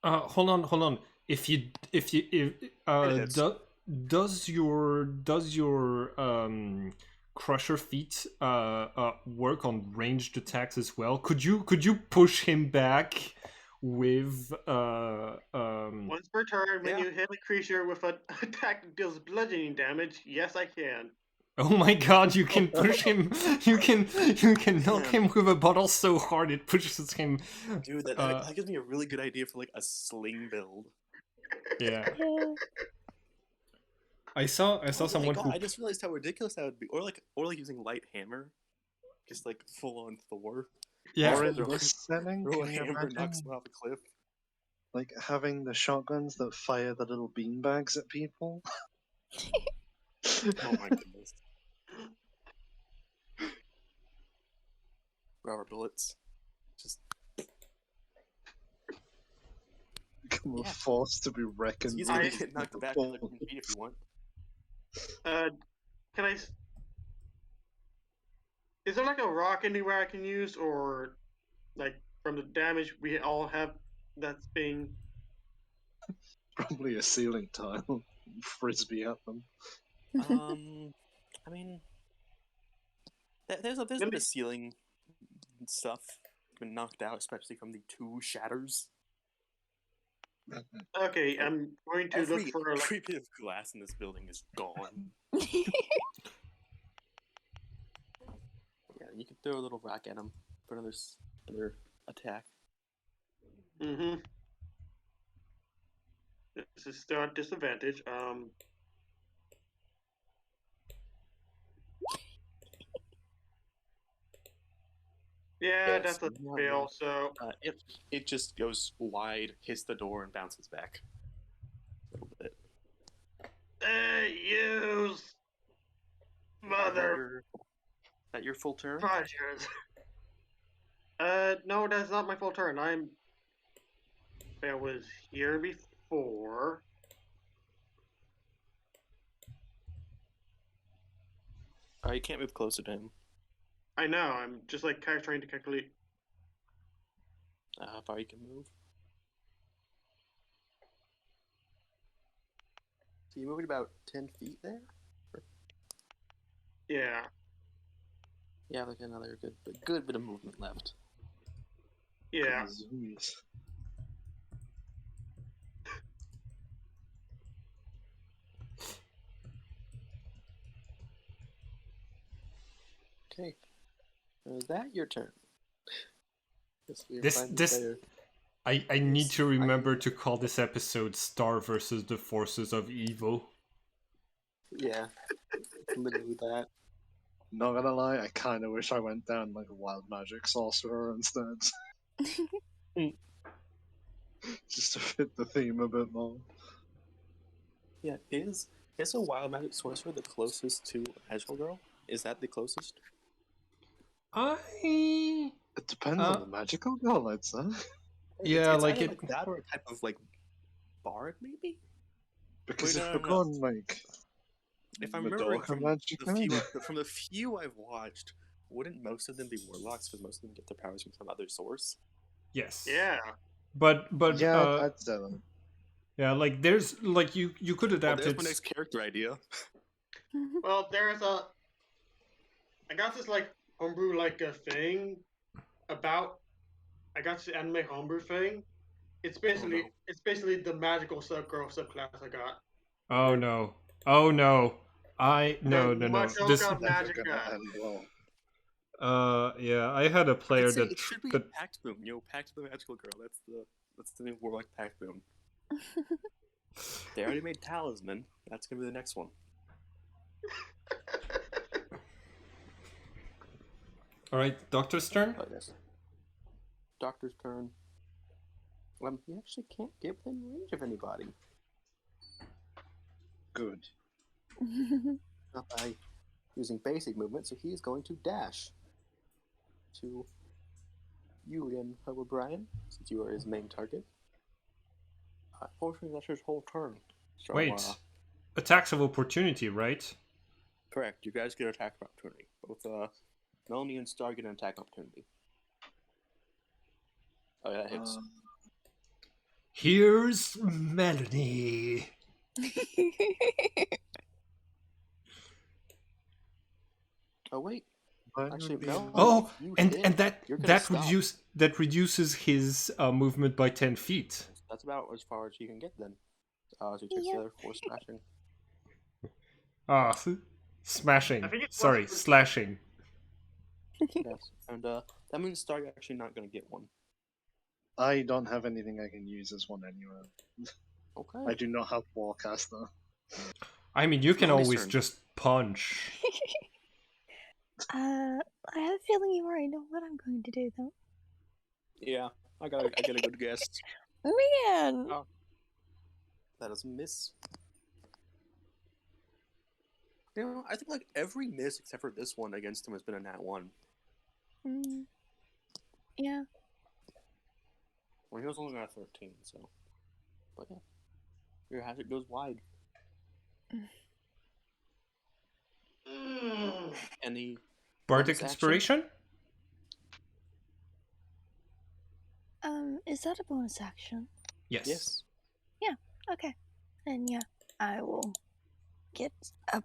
Hold on. If hits. does your crusher feat work on ranged attacks as well? Could you push him back with Once per turn, when you hit a creature with an attack that deals bludgeoning damage, yes, I can. Oh my god, you can push him. You can knock him with a bottle so hard it pushes him. Dude, that gives me a really good idea for like a sling build. Yeah. I saw someone God, who I just realized how ridiculous that would be. Or like using light hammer, just like full on Thor. yeah. Or in this setting, Throw a can you hammer, imagine, knocks him off a cliff. like having the shotguns that fire the little beanbags at people? Oh my goodness. Rubber bullets. Just Become a force to be reckoned it's easy with. to get knocked back another 10 feet if you want. Can I? Is there like a rock anywhere I can use, or like from the damage we all have that's being? Probably a ceiling tile. Frisbee at them. I mean, there's a bit of ceiling stuff been knocked out, especially from the two shatters. Okay, I'm going to look for like. Every bit of glass in this building is gone. Yeah, you can throw a little rock at him for another attack. Mm-hmm. This is still at disadvantage. Yeah, Yes, that's a not fail. really. So It just goes wide, hits the door, and bounces back a little bit. use mother Is that your full turn? fudges. No, that's not my full turn. I was here before. You can't move closer to him. I know. I'm just like kind of trying to calculate. How far you can move. So you moved about 10 feet there? Yeah. Yeah, like another good bit of movement left. Yeah. Jeez. Okay. Is that your turn? Yes, we are This finally this there. I need Yes, to remember finally. to call this episode Star versus the Forces of Evil. Yeah, it's literally that. Not gonna lie, I kind of wish I went down like a wild magic sorcerer instead, just to fit the theme a bit more. Yeah, is a wild magic sorcerer the closest to Magical Girl? Is that the closest? I It depends on the magical girl, I'd say. Yeah, it's like either it. like that or a type of like bard, maybe. Because Wait, if no, we're no, no. going like If I'm remembering Madoka magic, from the few I've watched, wouldn't most of them be warlocks? Because most of them get their powers from some other source. Yes. Yeah. But yeah, I'd say that. yeah, like there's like you could Well, adapt there's it. my next character idea. Well, I got this like homebrew like a thing about. I got this anime homebrew thing. It's basically the magical girl subclass I got. Oh no. Oh no. No. The This Machoka Never Magica. gonna end well. yeah, I had a player I'd say that it should be that Pact Boom. Pact Boom Magical Girl. That's the new warlock Pact Boom. They already made Talisman. That's gonna be the next one. All right, Doctor's turn. Oh yes. Doctor's turn. He actually can't get within range of anybody. Good. Not by using basic movement, so he's going to dash to you again, O'Brien, since you are his main target. Unfortunately, that's his whole turn. So, Wait. Attacks of opportunity, right? correct. You guys get an attack opportunity. Both Melanie and Star get an attack opportunity. Oh, yeah, that hits. Here's Melanie. Oh wait, Mine actually, would be Melanie. Oh, if you and hit, and that you're gonna that stop. reduces his movement by 10 feet. That's about as far as you can get then. So he takes Yep. the other 4 smashing. Ah, smashing. I think it's Sorry, less- slashing. Yes, and that means Star you're actually not gonna get one. I don't have anything I can use as one anyway. Okay. I do not have Warcaster. I mean, you can Melanie's always turn. just punch. I have a feeling you already know what I'm going to do, though. Yeah, I get a good guess. Man! Oh. That is a miss. I think like every miss except for this one against him has been a nat 1. Yeah. Well, he was only at 13, so. But yeah. Your hazard goes wide. Any Bardic bonus action? inspiration? Is that a bonus action? Yes. Yes. Okay. Then yeah, I will get a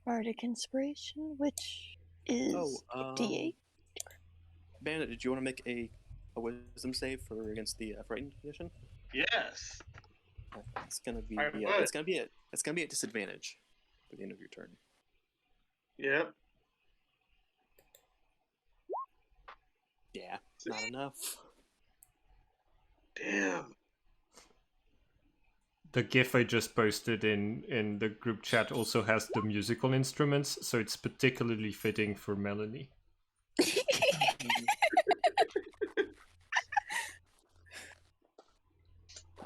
Bardic Inspiration, which is D8. Bandit, did you want to make a wisdom save for against the frightened condition? Yes. It's gonna be I would. it's gonna be at disadvantage at the end of your turn. Yep. Yeah, not enough. Damn. The GIF I just posted in the group chat also has the musical instruments, so it's particularly fitting for Melanie.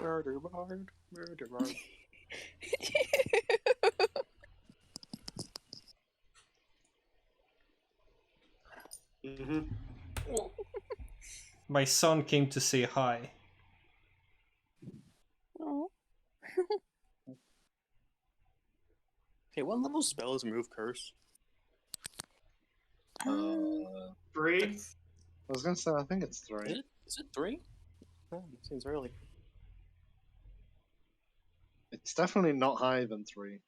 Murder bard, murder bard. Mm-hmm. My son came to say hi. Oh. Okay, what level spell is Remove Curse? I 3. was gonna say, I think it's 3. Is it 3? Oh, it seems early. It's definitely not higher than 3,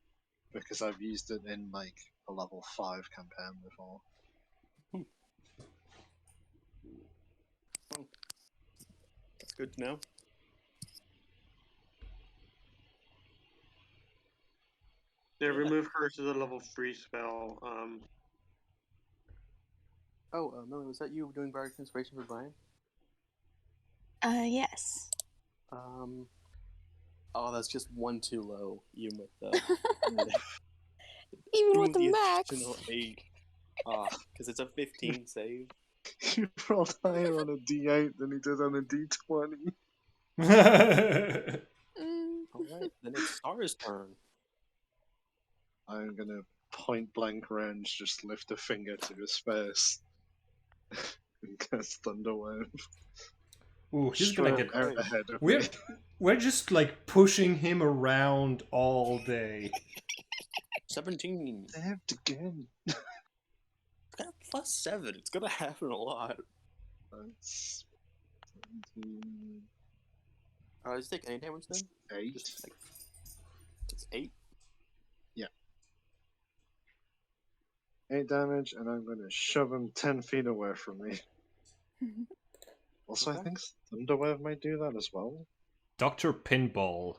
because I've used it in like a level 5 campaign before. That's good to know. Yeah, remove curse is a level 3 spell. Millie, was that you doing Bardic Inspiration for Brian? Yes. That's just one too low, even with the Even with the max. additional 8. Because it's a 15 save. You rolled higher on a D8 than he did on a D20. Alright, then it's Star's turn. I'm gonna point blank range just lift a finger to his face and cast Thunderwave. Ooh, he's gonna Straight get. out ahead of We're me. we're just like pushing him around all day. 17. Saved again. It's got a +7. It's gonna happen a lot. That's 17, Does it take any damage then? 8. Just like, it's 8? 8 damage, and I'm gonna shove him 10 feet away from me. Also, Okay. I think Thunderwave might do that as well. Dr. Pinball.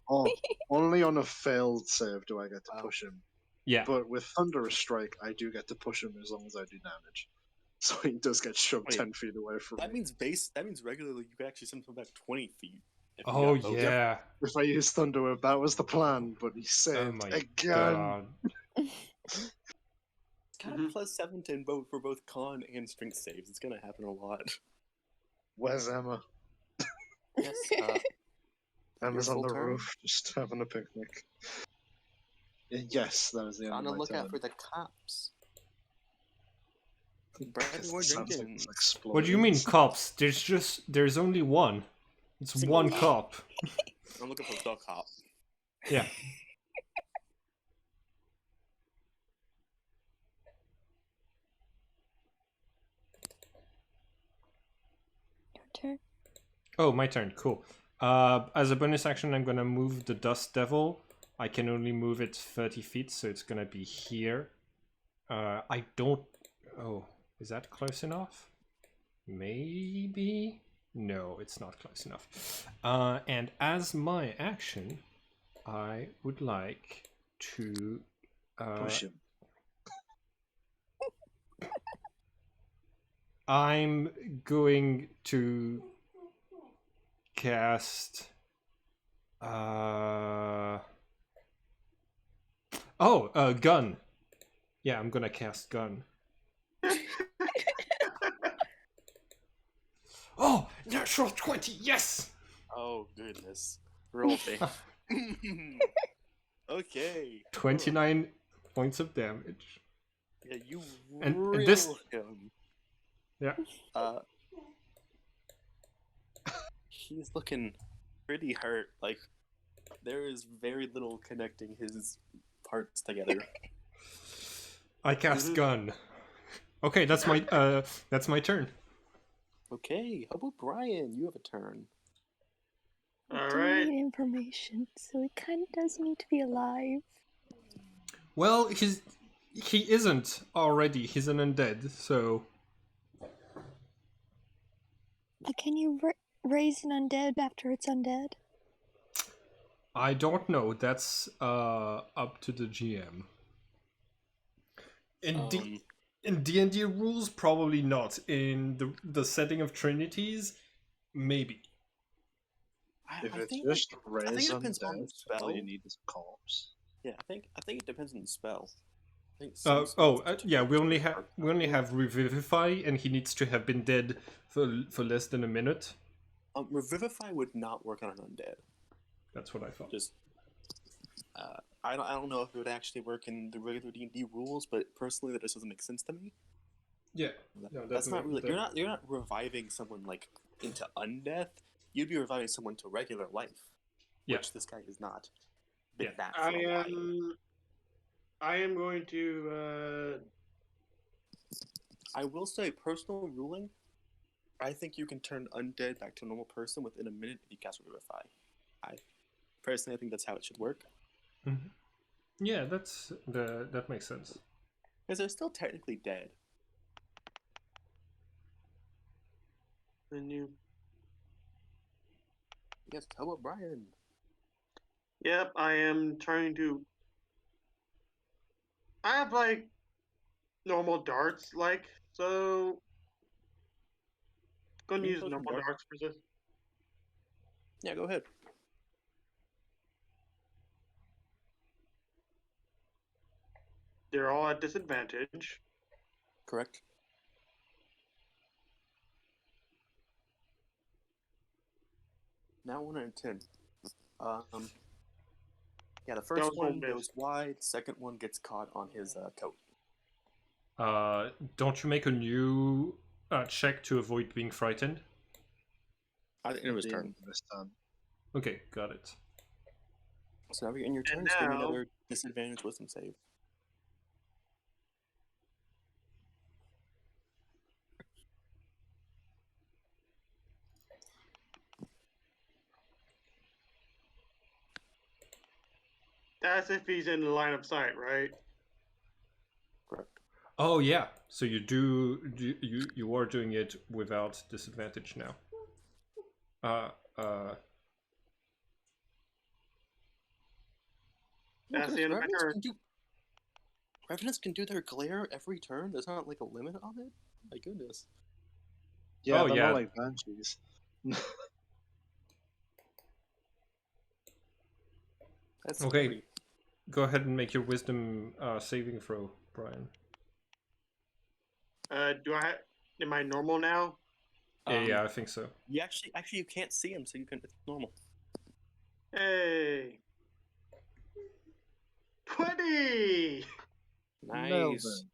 Oh, only on a failed save do I get to Wow. push him. Yeah. But with Thunderous Strike, I do get to push him as long as I do damage. So he does get shoved Wait, 10 feet away from That me. means regularly you could actually send him back 20 feet. if you Oh got both. yeah. If I use Thunderwave, that was the plan, but he Oh saved my again. god. It's got a +7 to both for both con and strength saves. It's gonna happen a lot. Where's Emma? Yes. Emma's Your on full the turn? roof, just having a picnic. Yes, that was the end On of the my lookout turn. for the cops. Because Bradley, we're it sounds like drinking. it's What do you mean explosions. cops? There's only one. It's Single one one. cop. I'm looking for the cop. Yeah. Your turn. Oh, my turn. Cool. As a bonus action, I'm gonna move the Dust Devil. I can only move it 30 feet, so it's gonna be here. I don't. Oh, is that close enough? Maybe. No, it's not close enough. And as my action, I would like to Push him. I'm going to cast gun. Yeah, I'm gonna cast gun. Oh, natural 20, yes! Oh goodness. Roll thing. Okay. 29 points of damage. Yeah, you And rill this- him. Yeah. He's looking pretty hurt. Like there is very little connecting his parts together. I cast gun. Okay, that's my turn. Okay, how about Brian? You have a turn. We All do right. need information, so he kind of does need to be alive. Well, he isn't already. He's an undead, so Can you raise an undead after it's undead? I don't know. That's up to the GM. In D&D rules, probably not. In the setting of Trinities, maybe. If I it's think just I raise think it depends on the undead, spell. all you need is a corpse. Yeah, I think it depends on the spell. I think some spells Yeah. We only are- have Revivify, and he needs to have been dead for less than a minute. Revivify would not work on an undead. That's what I thought. Just I don't know if it would actually work in the regular D&D rules, but personally that just doesn't make sense to me. Yeah. That's not really you're not reviving someone like into undeath. You'd be reviving someone to regular life, which this guy is not. Been that for a while. I am going to. I will say, personal ruling. I think you can turn undead back to a normal person within a minute if you cast Revivify. I think that's how it should work. Mm-hmm. Yeah, that makes sense. Because they're still technically dead. Menu. Yes, how about Brian? Yep, I am trying to. I have like normal darts, so. Going to You use can go from normal dart. darts for this. Yeah, go ahead. They're all at disadvantage. Correct. Now 110. Yeah, the first one goes wide. Second one gets caught on his coat. Don't you make a new check to avoid being frightened? I think it was turn. This time. Okay, got it. So now you're in your turn. And So give me now- another disadvantage wisdom save. That's if he's in the line of sight, right? Correct. Oh yeah, so you you are doing it without disadvantage now. That's the end of my turn. Revenants can do their glare every turn. There's not like a limit on it. My goodness. Yeah, Oh, they're yeah. not like banshees. That's Okay. scary. Go ahead and make your wisdom saving throw, Brian. Am I normal now? Yeah, I think so. You actually you can't see him, so you can. It's normal. Hey. 20! Nice.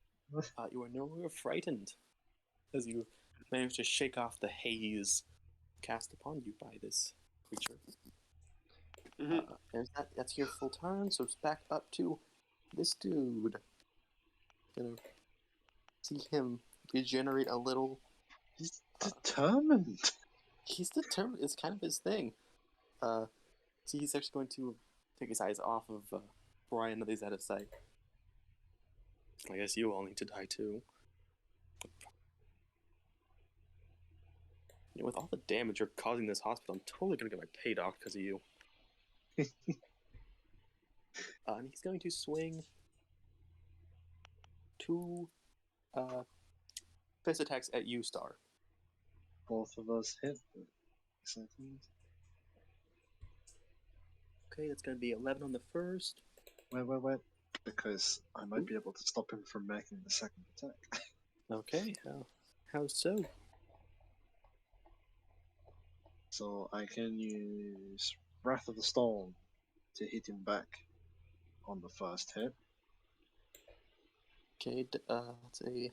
You are no longer frightened, as you manage to shake off the haze cast upon you by this creature. And that's your full turn, so it's back up to this dude. Gonna see him regenerate a little. He's determined. He's determined. It's kind of his thing. So he's actually going to take his eyes off of Brian that he's out of sight. I guess you all need to die too. You know, with all the damage you're causing this hospital, I'm totally gonna get my pay docked because of you. And he's going to swing two fist attacks at you, Star. Both of us hit. Okay, that's going to be 11 on the first. Wait. Because I might be able to stop him from making the second attack. Okay, how so? So I can use Wrath of the Storm to hit him back on the first hit. Okay, that's a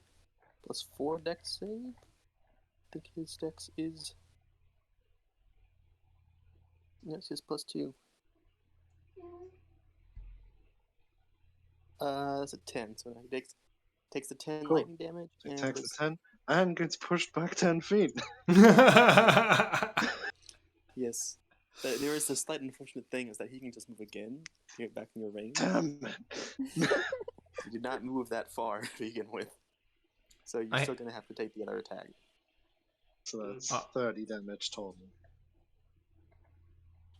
+4 dex save. I think his dex is... No, it's just +2. That's a 10, so he takes the 10 Cool. lightning damage. So he and takes the looks- 10 and gets pushed back 10 feet. Yes. There is a slight unfortunate thing, is that he can just move again to get back in your range. Damn it. You did not move that far to begin with. So you're still going to have to take the other attack. So that's 30 damage total.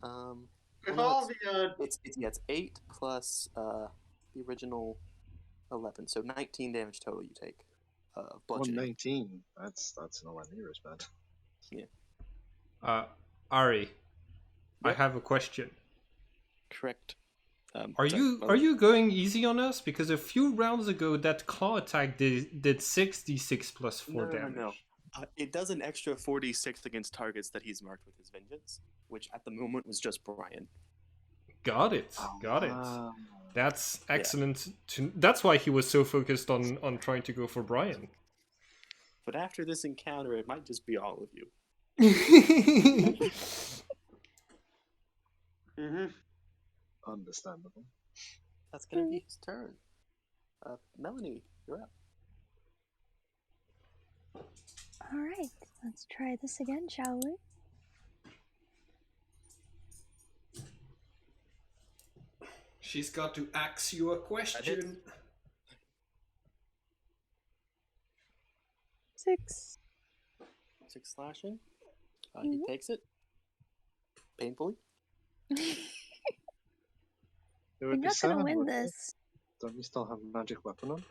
With well, all no, the it's 8 plus the original 11, so 19 damage total you take. Bludgeoning. 119. That's nowhere near as bad. Yeah. Ari, I Yep. have a question. Correct. Are you going easy on us? Because a few rounds ago, that claw attack did 6d6 plus 4 damage. No. It does an extra 4d6 against targets that he's marked with his vengeance, which at the moment was just Brian. Got it. That's excellent. That's why he was so focused on trying to go for Brian. But after this encounter, it might just be all of you. Understandable. That's gonna be his turn. Melanie, you're up. Alright, let's try this again, shall we? She's got to ask you a question. 6. 6 slashing. He takes it painfully. It You're would be not sad, gonna win wouldn't it? this. Don't you still have a magic weapon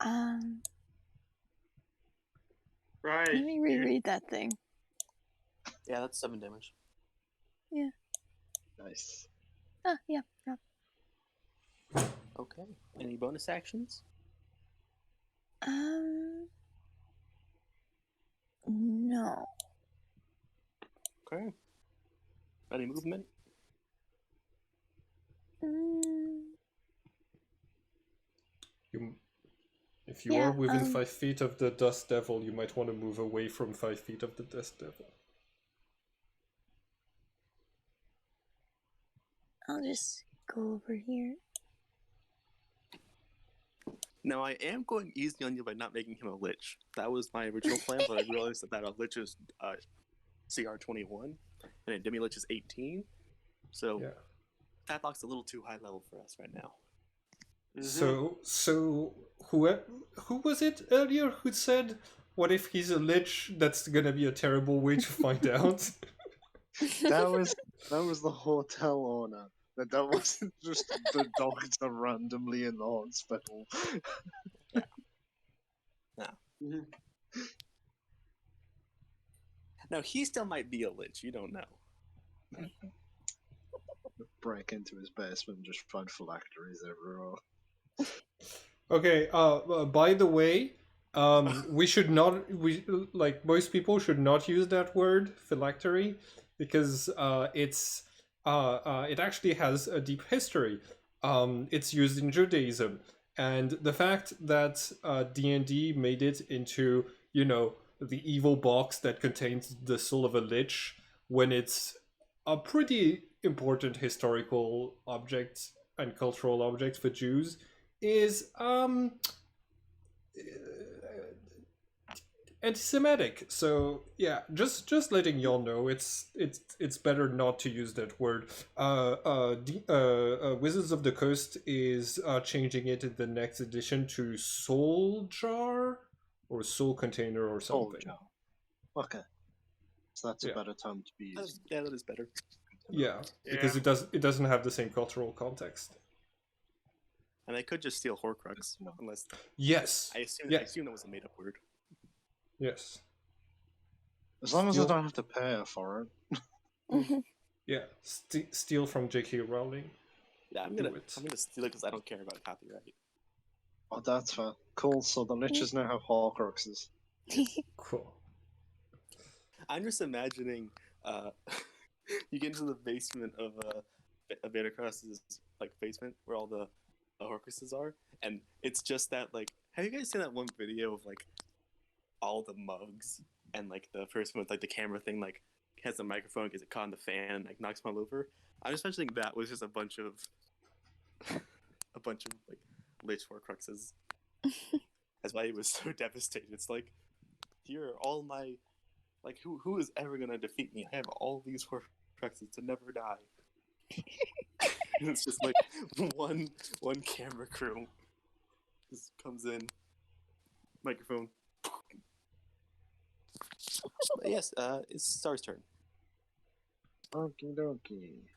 on? Right. Let me reread that thing. Yeah, that's 7 damage. Yeah. Nice. Yeah. Okay. Any bonus actions? No. Okay. Any movement? If you are within 5 feet of the Dust Devil, you might want to move away from 5 feet of the Dust Devil. I'll just go over here. Now, I am going easy on you by not making him a Lich. That was my original plan, but I realized that a Lich is CR 21, and a Demi-Lich is 18. So, that block's a little too high level for us right now. So who was it earlier who said, what if he's a Lich? That's gonna be a terrible way to find out. That was the hotel owner. That wasn't just the doctor randomly in the hospital. Yeah. No. Now, he still might be a Lich. You don't know. Break into his basement and just find phylacteries everywhere. Okay, by the way, we should not, like most people should not use that word, phylactery, because it actually has a deep history. It's used in Judaism, and the fact that D&D made it into, the evil box that contains the soul of a lich, when it's a pretty important historical object and cultural object for Jews, is anti-Semitic. So yeah, just letting y'all know, it's better not to use that word. Wizards of the Coast is changing it in the next edition to Soul Jar or Soul Container or something. Soul Jar. Okay, so that's a better term to be using. Yeah, that is better. Yeah, because it doesn't have the same cultural context. And I could just steal Horcrux, unless. Yes. I assume that was a made-up word. Yes. As long as I don't have to pay her for Mm-hmm. it. Yeah, steal from J.K. Rowling. Yeah, I'm gonna steal it because I don't care about copyright. Oh, that's fair. Cool. So the liches now have Horcruxes. Cool. I'm just imagining you get into the basement of Vandercross's basement where all the Horcruxes are, and it's just that have you guys seen that one video of all the mugs and the person with the camera thing has a microphone, gets it caught in the fan, and knocks them all over? I'm just imagining that was just a bunch of Lich Horcruxes. That's why he was so devastated. It's here are all my who is ever gonna defeat me? I have all these Horcruxes to never die. And it's just one camera crew just comes in, microphone. But yes, it's Star's turn. Okie dokie.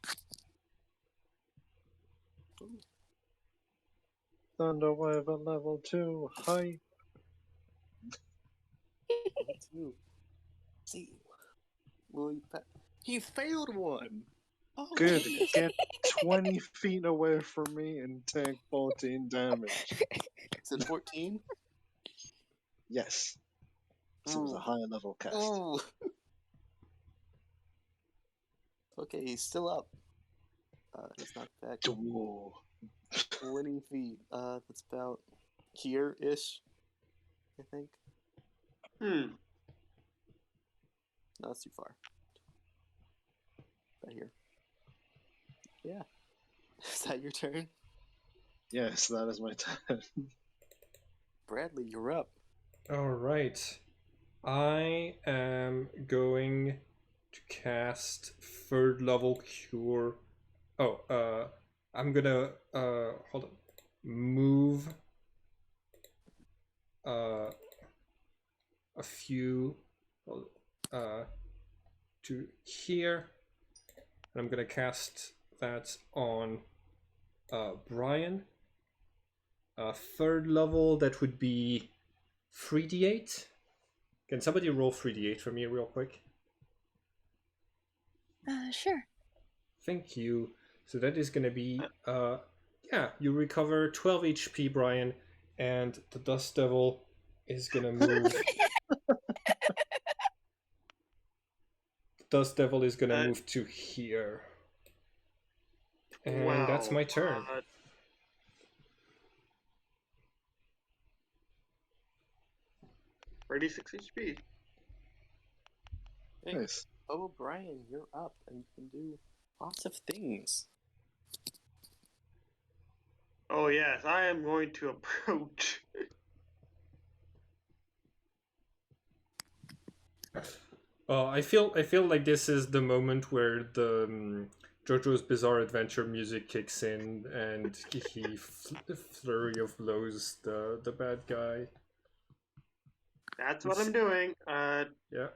Thunderwave at level 2. Hi. 2. See, he failed one. Oh, Good. Get 20 feet away from me and take 14 damage. Is it 14? Yes. So it was a higher level cast. Oh. Okay, he's still up. He's not back. 20 feet. That's about here-ish, I think. No, that's too far. Right here. Yeah. Is that your turn? Yes, that is my turn. Bradley, you're up. Alright. I am going to cast 3rd level cure. I'm gonna hold on. Move a few to here. And I'm gonna cast that on Brian. Third level, that would be 3d8. Can somebody roll 3d8 for me real quick? Sure. Thank you. So that is gonna be yeah, you recover 12 HP, Brian, and the Dust Devil is gonna move. Dust Devil is gonna move to here. And that's my turn. 36 HP. Nice. Oh, Brian, you're up and you can do lots of things. Oh yes, I am going to approach. I feel like this is the moment where the JoJo's Bizarre Adventure music kicks in, and he flurry of blows the bad guy. That's what I'm doing. Yeah.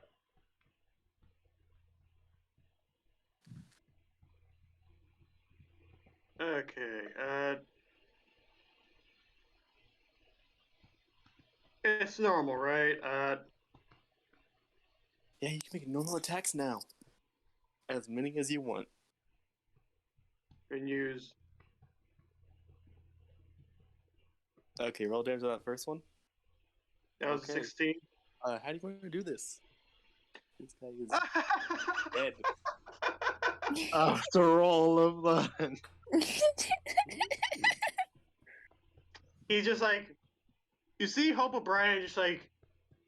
Okay. It's normal, right? Yeah, you can make normal attacks now. As many as you want. Can use. Okay, roll damage on that first one. That was Okay. 16. How do you want to do this? This guy is dead. After all of that. He's just like, you see Hope O'Brien just like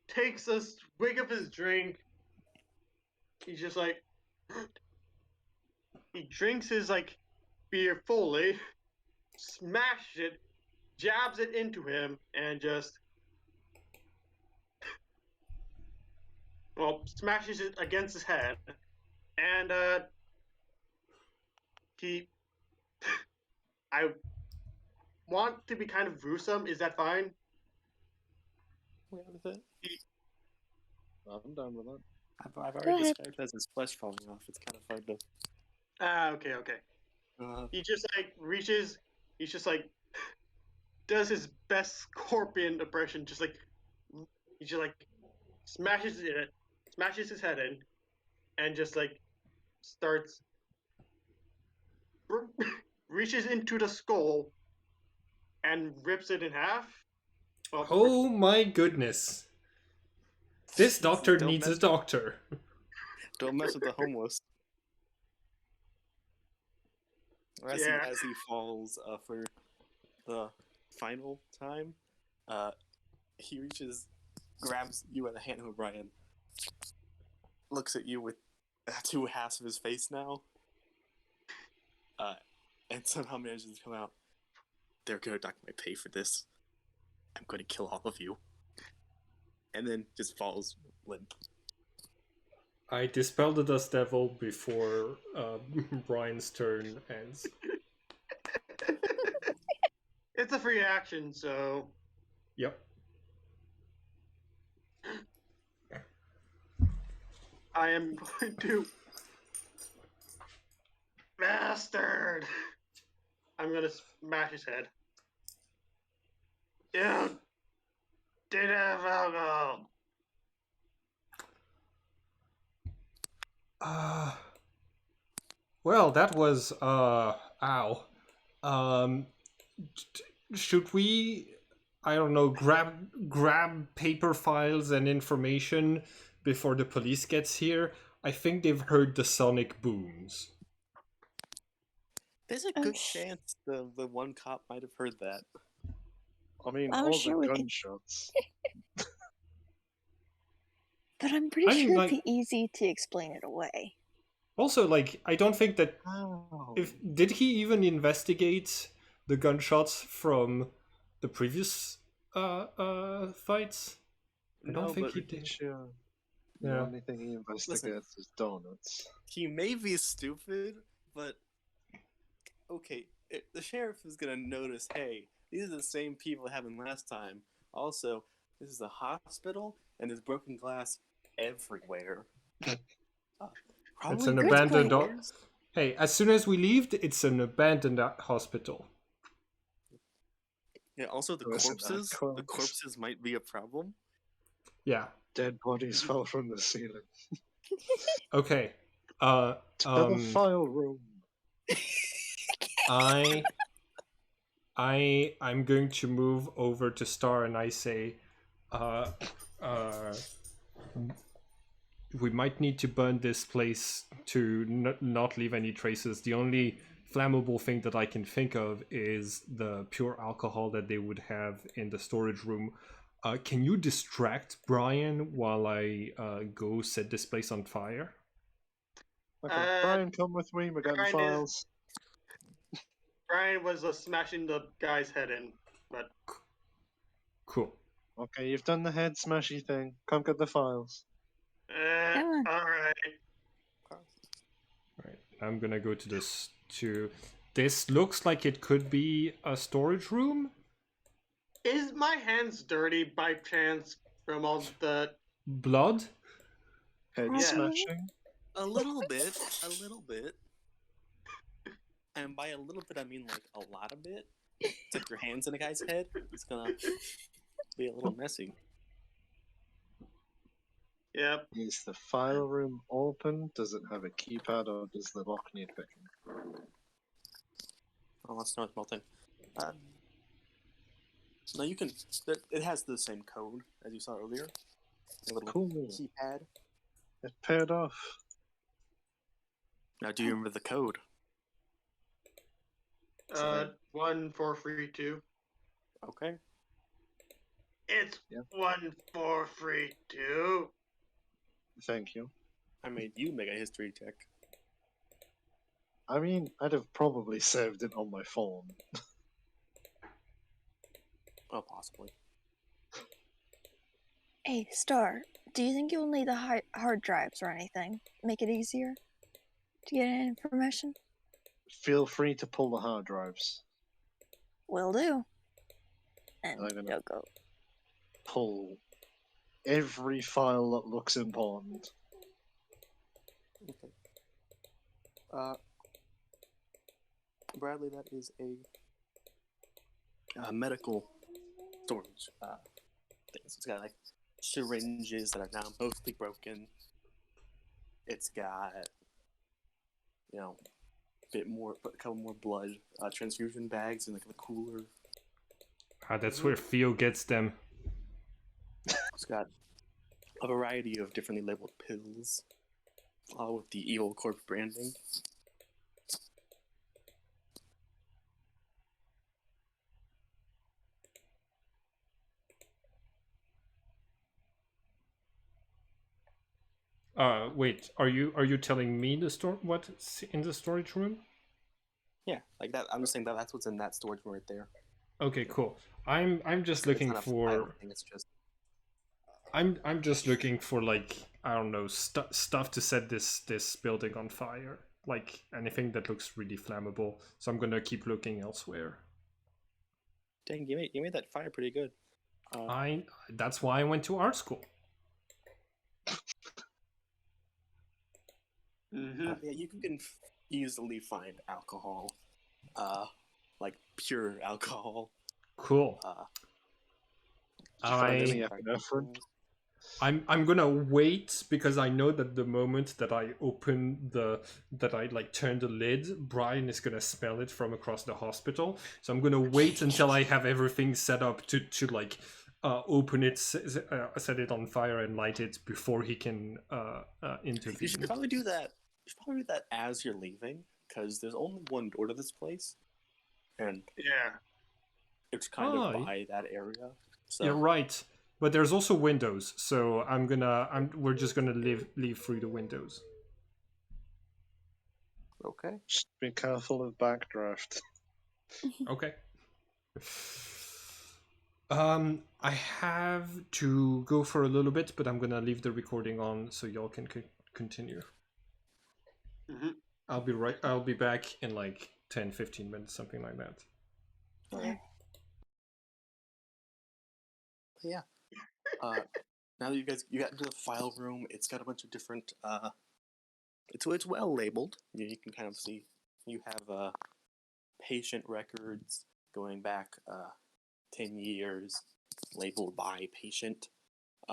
takes a swig of his drink. He's just like, he drinks his like beer fully, smashes it, jabs it into him, and just, well, smashes it against his head. And I want to be kind of gruesome. Is that fine? What with it? I'm done with that. I've already described it as his flesh falling off. It's kind of hard to. Okay. He just like reaches. He's just like does his best scorpion impression. Just like he just like smashes his head in, and just like starts reaches into the skull and rips it in half. Well, Oh my goodness. This doctor needs a doctor. Don't mess with the homeless. As he falls for the final time, he grabs you by the hand, O'Brien, looks at you with two halves of his face now, and somehow manages to come out. They're gonna dock my pay for this. I'm gonna kill all of you. And then just falls limp. I dispel the Dust Devil before Brian's turn ends. It's a free action, so... Yep. I am going to... Bastard! I'm gonna smash his head. You did have alcohol. Well, that was ow. Should we, I don't know, grab paper files and information before the police gets here? I think they've heard the sonic booms. There's a good chance the one cop might have heard that. I mean, I'm all sure the we gunshots. But I'm pretty sure it'd be easy to explain it away. Also, like, I don't think that... Did he even investigate the gunshots from the previous fights? I don't think he did. Sure. The only thing he investigates is donuts. He may be stupid, but okay, the sheriff is gonna notice. Hey, these are the same people it happened last time. Also, this is a hospital, and there's broken glass everywhere. It's an Good abandoned. point. Hey, as soon as we leave, it's an abandoned hospital. Yeah. Also, the Listen, corpses. Aqua. The corpses might be a problem. Yeah. Dead bodies fell from the ceiling. Okay. To the file room. I'm going to move over to Star and I say, we might need to burn this place to not leave any traces. The only flammable thing that I can think of is the pure alcohol that they would have in the storage room. Can you distract Brian while I go set this place on fire? Okay, Brian, come with me. We're getting Brian files. Brian was smashing the guy's head in, but Cool. Okay, you've done the head smashy thing. Come get the files. Come on. all right. Right. I'm gonna go to this. This looks like it could be a storage room. Is my hands dirty by chance from all the? Blood. Head Yeah. smashing. A little bit. A little bit. And by a little bit, I mean like a lot of bit. Stick your hands in a guy's head. It's gonna be a little messy. Yep. Is the file room open? Does it have a keypad, or does the lock need picking? Oh, that's not melting. No, you can. It has the same code as you saw earlier. A little Cool. keypad. It paired off. Now, do you remember the code? 1432. Okay. It's Yep. 1432. Thank you. I made you make a history check. I mean, I'd have probably saved it on my phone. Oh, possibly. Hey, Star, do you think you'll need the hard drives or anything? Make it easier to get any information? Feel free to pull the hard drives. Will do. And I'm gonna- you'll go. Pull every file that looks important. Okay. Bradley, that is a medical storage thing. So it's got like syringes that are now mostly broken. It's got, a couple more blood transfusion bags in like the cooler. That's where Theo gets them. It's got a variety of differently labeled pills, all with the Evil Corp branding. Wait, are you telling me what's in the storage room? Yeah, like that. I'm just saying that's what's in that storage room right there. Okay, cool. I'm just looking for. It's just. I'm just looking for like I don't know stuff to set this building on fire. Like anything that looks really flammable. So I'm gonna keep looking elsewhere. Dang, you made that fire pretty good. That's why I went to art school. Mm-hmm. Yeah, you can easily find alcohol, like pure alcohol. Cool. I'm gonna wait because I know that the moment that I turn the lid, Brian is gonna smell it from across the hospital. So I'm gonna wait until I have everything set up to open it, set it on fire, and light it before he can intervene. You should probably do that. You should probably do that as you're leaving, because there's only one door to this place, and yeah, it's kind of by that area. So you're right, but there's also windows. So we're just gonna leave through the windows. Okay. Just be careful of backdraft. Okay. I have to go for a little bit, but I'm gonna leave the recording on so y'all can continue. Mm-hmm. I'll be back in like 10-15 minutes, something like that. Okay. Yeah. Now that you got into the file room, it's got a bunch of different. It's well labeled. You can kind of see. You have patient records going back 10 years, labeled by patient.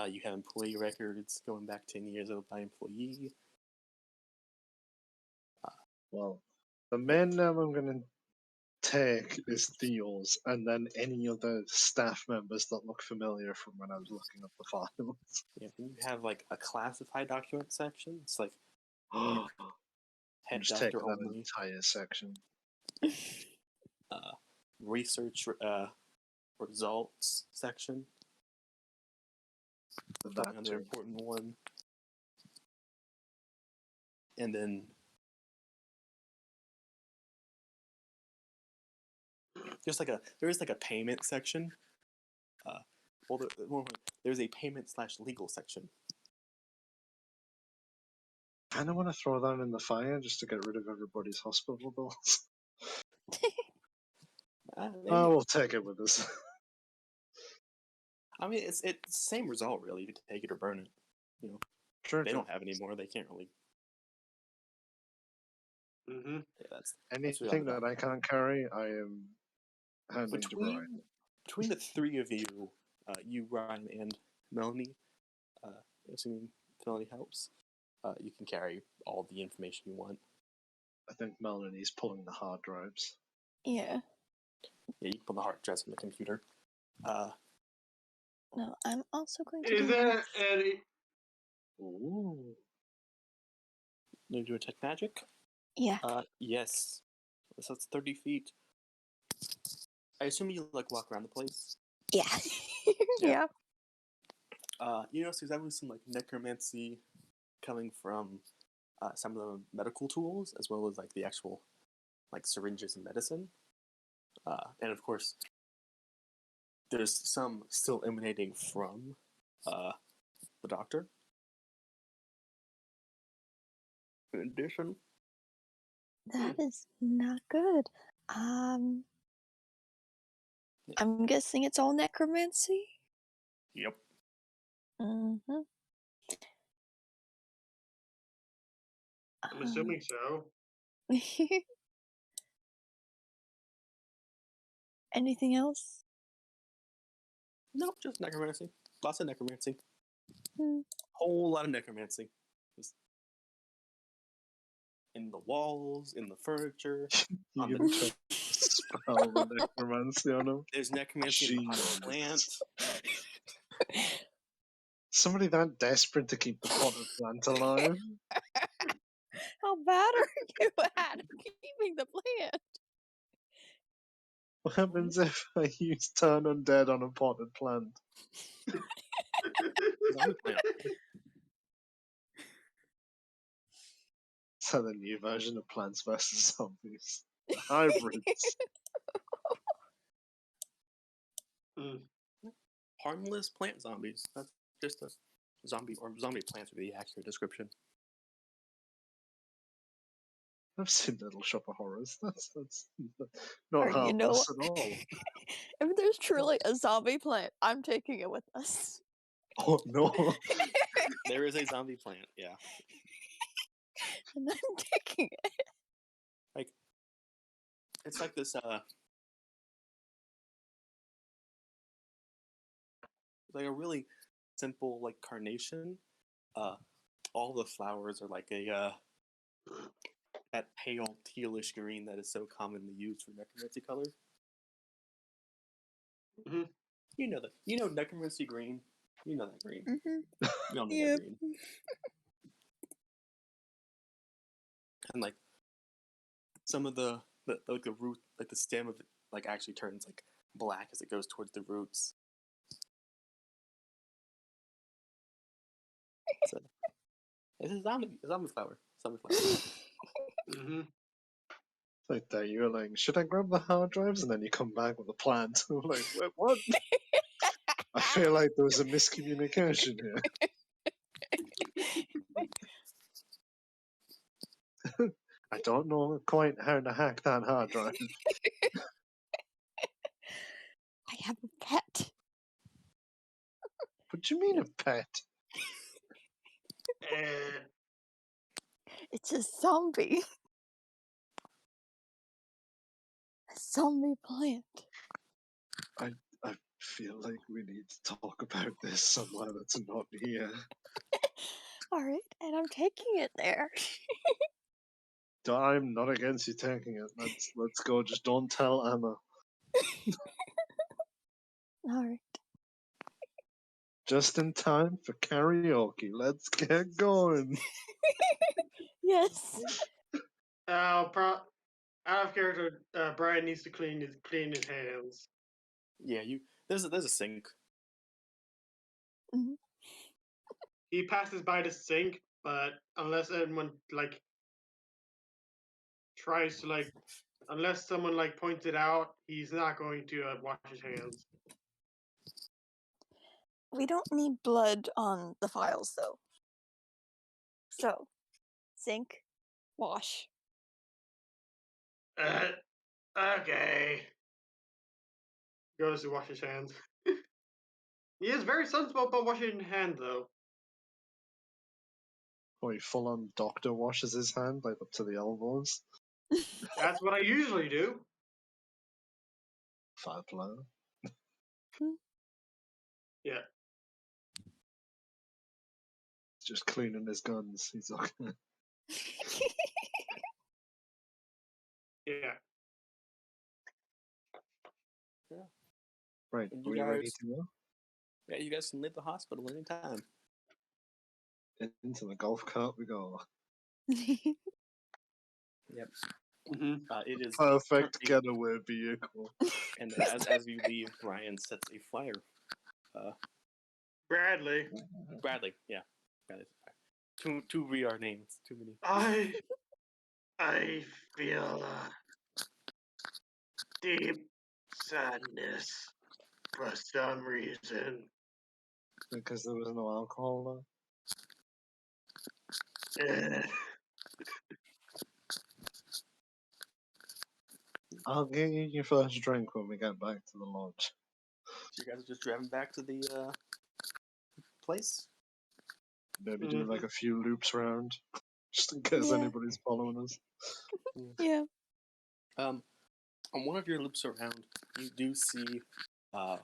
You have employee records going back 10 years, labeled by employee. Well, the main name I'm going to take is Theo's, and then any other staff members that look familiar from when I was looking up the files. Yeah, and you have like a classified document section. It's like I'm head just taking doctor that only. entire section. Research results section. That Another too. important one. And then there is like a payment section. There's a payment/legal section. Kind of want to throw that in the fire just to get rid of everybody's hospital bills. We'll take it with us. I mean, it's the same result really. You can take it or burn it. You know, Sure. They don't have any more. They can't really. Mm-hmm. Yeah, that's anything that I can't carry. I am handing to Brian. Between the three of you, you, Ryan, and Melanie, assuming Melanie helps, you can carry all the information you want. I think Melanie's pulling the hard drives. Yeah. Yeah, you can pull the hard drives from the computer. No, I'm also going to Is do there any? Ooh. You do a tech magic? Yeah. Yes. So it's 30 feet. I assume you like walk around the place. Yeah. Yeah. You notice there's definitely some like necromancy coming from some of the medical tools, as well as like the actual like syringes and medicine. And of course, there's some still emanating from the doctor. In addition, That is not good. I'm guessing it's all necromancy. yep. Mm-hmm. I'm assuming so. Anything else? No, just necromancy. Lots of necromancy. Hmm. Whole lot of necromancy. Just in the walls, in the furniture. You on can the... try to spell the necromancy on him. There's necromancy in the potted plant. Somebody that desperate to keep the potted plant alive. How bad are you at keeping the plant? What happens if I use turn undead on a potted plant? Zombie plant. So the new version of Plants vs Zombies. The hybrids. Harmless plant zombies. That's just a zombie plants would be the accurate description. I've seen Little Shop of Horrors. That's not Or, you know, harmless at all. if there's truly a zombie plant, I'm taking it with us. Oh no. There is a zombie plant, yeah. And I'm taking it. Like, it's like this, like a really simple, like, carnation. All the flowers are like a, that pale tealish green that is so commonly used for necromancy color. Mm-hmm. You know that. You know necromancy green. You know that green. Mm-hmm. You all know Yep. that green. And like some of the like the root, like the stem of it, like actually turns like black as it goes towards the roots. So, it's a zombie flower. Zombie flower. Mm-hmm. Like that, you're like, should I grab the hard drives? And then you come back with a plant. I'm like, wait, what? I feel like there was a miscommunication here. I don't know quite how to hack that hard drive. I have a pet. What do you mean a pet? It's a zombie. A zombie plant. I feel like we need to talk about this somewhere that's not here. Alright, and I'm taking it there. I'm not against you taking it. Let's go. Just don't tell Emma. Alright. Just in time for karaoke. Let's get going. Yes. Out of character, Brian needs to clean his hands. Yeah, there's a sink. Mhm. He passes by the sink, but unless anyone tries to unless someone points it out, he's not going to wash his hands. We don't need blood on the files, though. So, sink, wash. Okay. Goes to wash his hands. He is very sensible about washing his hands, though. Oh, he full on doctor washes his hand like up to the elbows. That's what I usually do. Fair play. Yeah. Just cleaning his guns. He's okay. Yeah. Right, And are we ready to go? Yeah, you guys can leave the hospital anytime. Into the golf cart we go. Yep. Mm-hmm. It is Perfect getaway vehicle. And as you leave, Brian sets a fire. Bradley. Bradley, yeah. Bradley. Two VR names. Too many. I feel deep sadness for some reason. Because there was no alcohol Eh. I'll get you your first drink when we get back to the lodge. So you guys are just driving back to the place? Maybe do like a few loops around, just in case Yeah. anybody's following us. Yeah. On one of your loops around, you do see a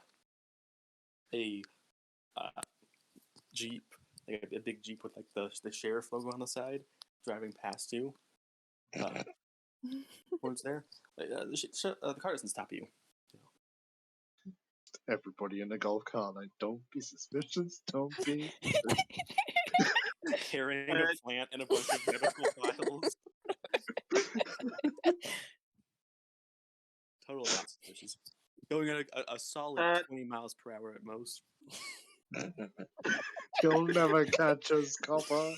Jeep, like a big Jeep with like the sheriff logo on the side, driving past you. Towards there. The car doesn't stop you. Everybody in the golf cart, like, don't be suspicious, don't be. Carrying a plant and a bunch of medical files. Totally not suspicious. Going at a solid 20 miles per hour at most. You'll never catch us, copper.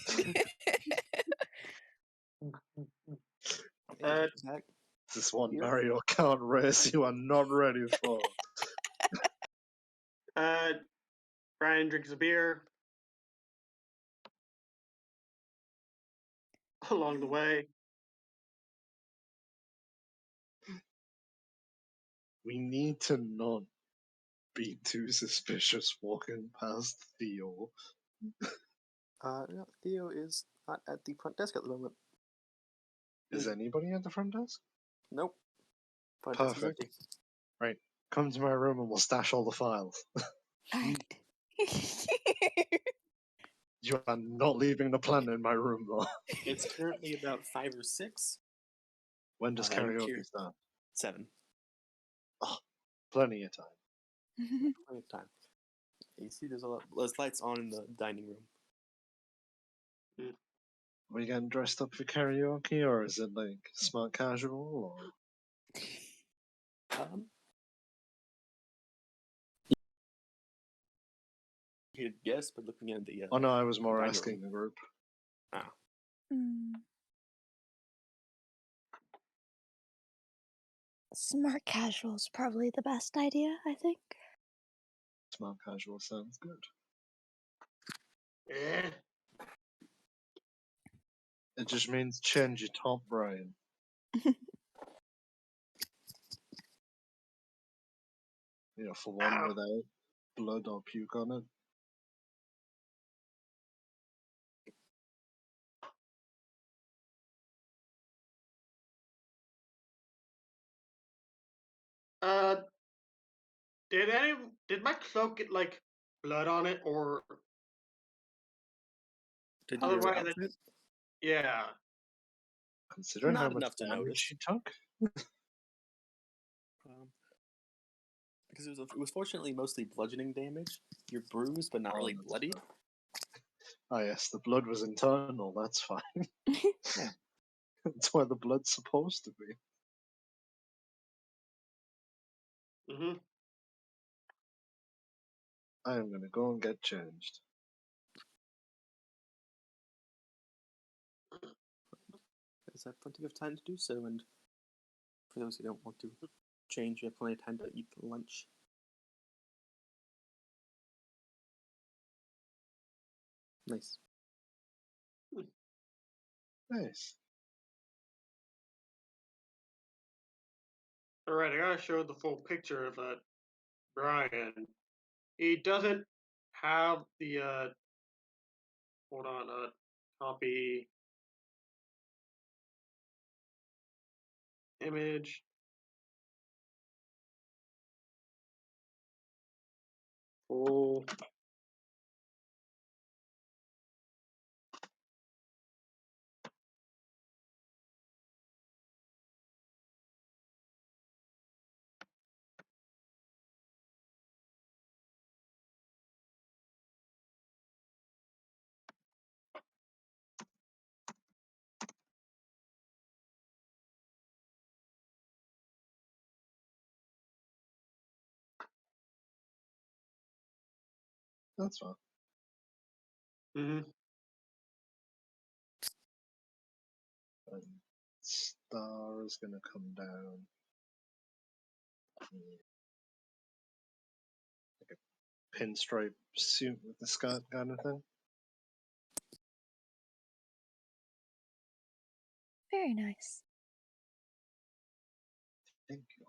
This one Mario Kart race you are not ready for. Brian drinks a beer along the way. We need to not be too suspicious walking past Theo. No, Theo is not at the front desk at the moment. Is anybody at the front desk? Nope. Front desk is Perfect. empty. Right. Come to my room and we'll stash all the files. Alright. You are not leaving the plant in my room, though. It's currently about 5 or 6. When does I'm karaoke curious. start? 7. Oh, plenty of time. Plenty of time. You see, there's lights on in the dining room. Are we getting dressed up for karaoke, or is it like smart casual? Or you could guess, but looking at the. oh no, I was more dining asking room. the group. Ah. Smart casual is probably the best idea, I think. Smart casual sounds good. Yeah. It just means change your top, Brian. For one Ow. without blood or puke on it. Did my cloak get like blood on it, or Did your otherwise? outfit? Yeah. Considering how Not much enough to damage notice. she took. Because it was fortunately mostly bludgeoning damage. You're bruised, but not really that's bloodied. fine. Oh yes, the blood was internal, that's fine. Yeah. That's where the blood's supposed to be. Mm-hmm. I am gonna go and get changed. There's plenty of time to do so, and for those who don't want to change, you have plenty of time to eat the lunch. Nice. Nice. Alright, I gotta show the full picture of Brian. He doesn't have the hold on, copy image. Full. That's fine. Mm-hmm. And Star is gonna come down. Like a pinstripe suit with the skirt kind of thing. Very nice. Thank you.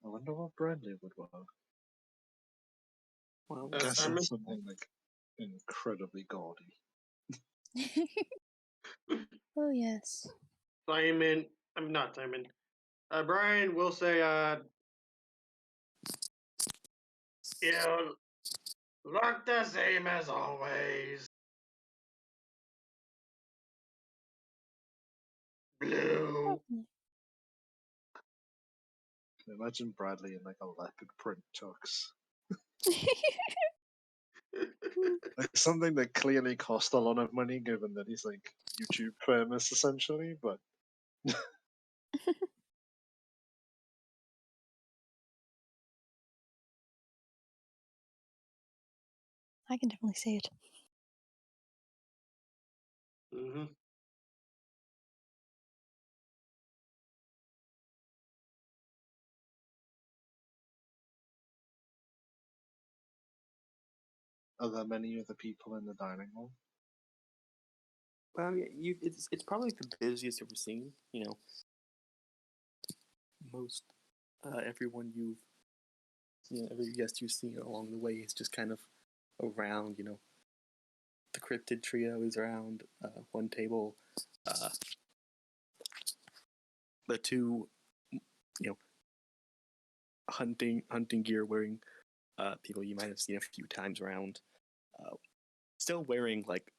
I wonder what Bradley would wear. Well, I'm guessing Simon? something like incredibly gaudy. Oh, yes. Simon. I'm not Simon. Brian will say, you look the same as always. Blue. Imagine Bradley in like a leopard print tux. Like something that clearly cost a lot of money given that he's like YouTube famous essentially, but I can definitely see it. Mm-hmm. are there many other people in the dining hall? well, yeah, it's probably the busiest you've ever seen. Most everyone every guest you've seen along the way is just kind of around. The cryptid trio is around one table. The two, hunting gear wearing people you might have seen a few times around, still wearing like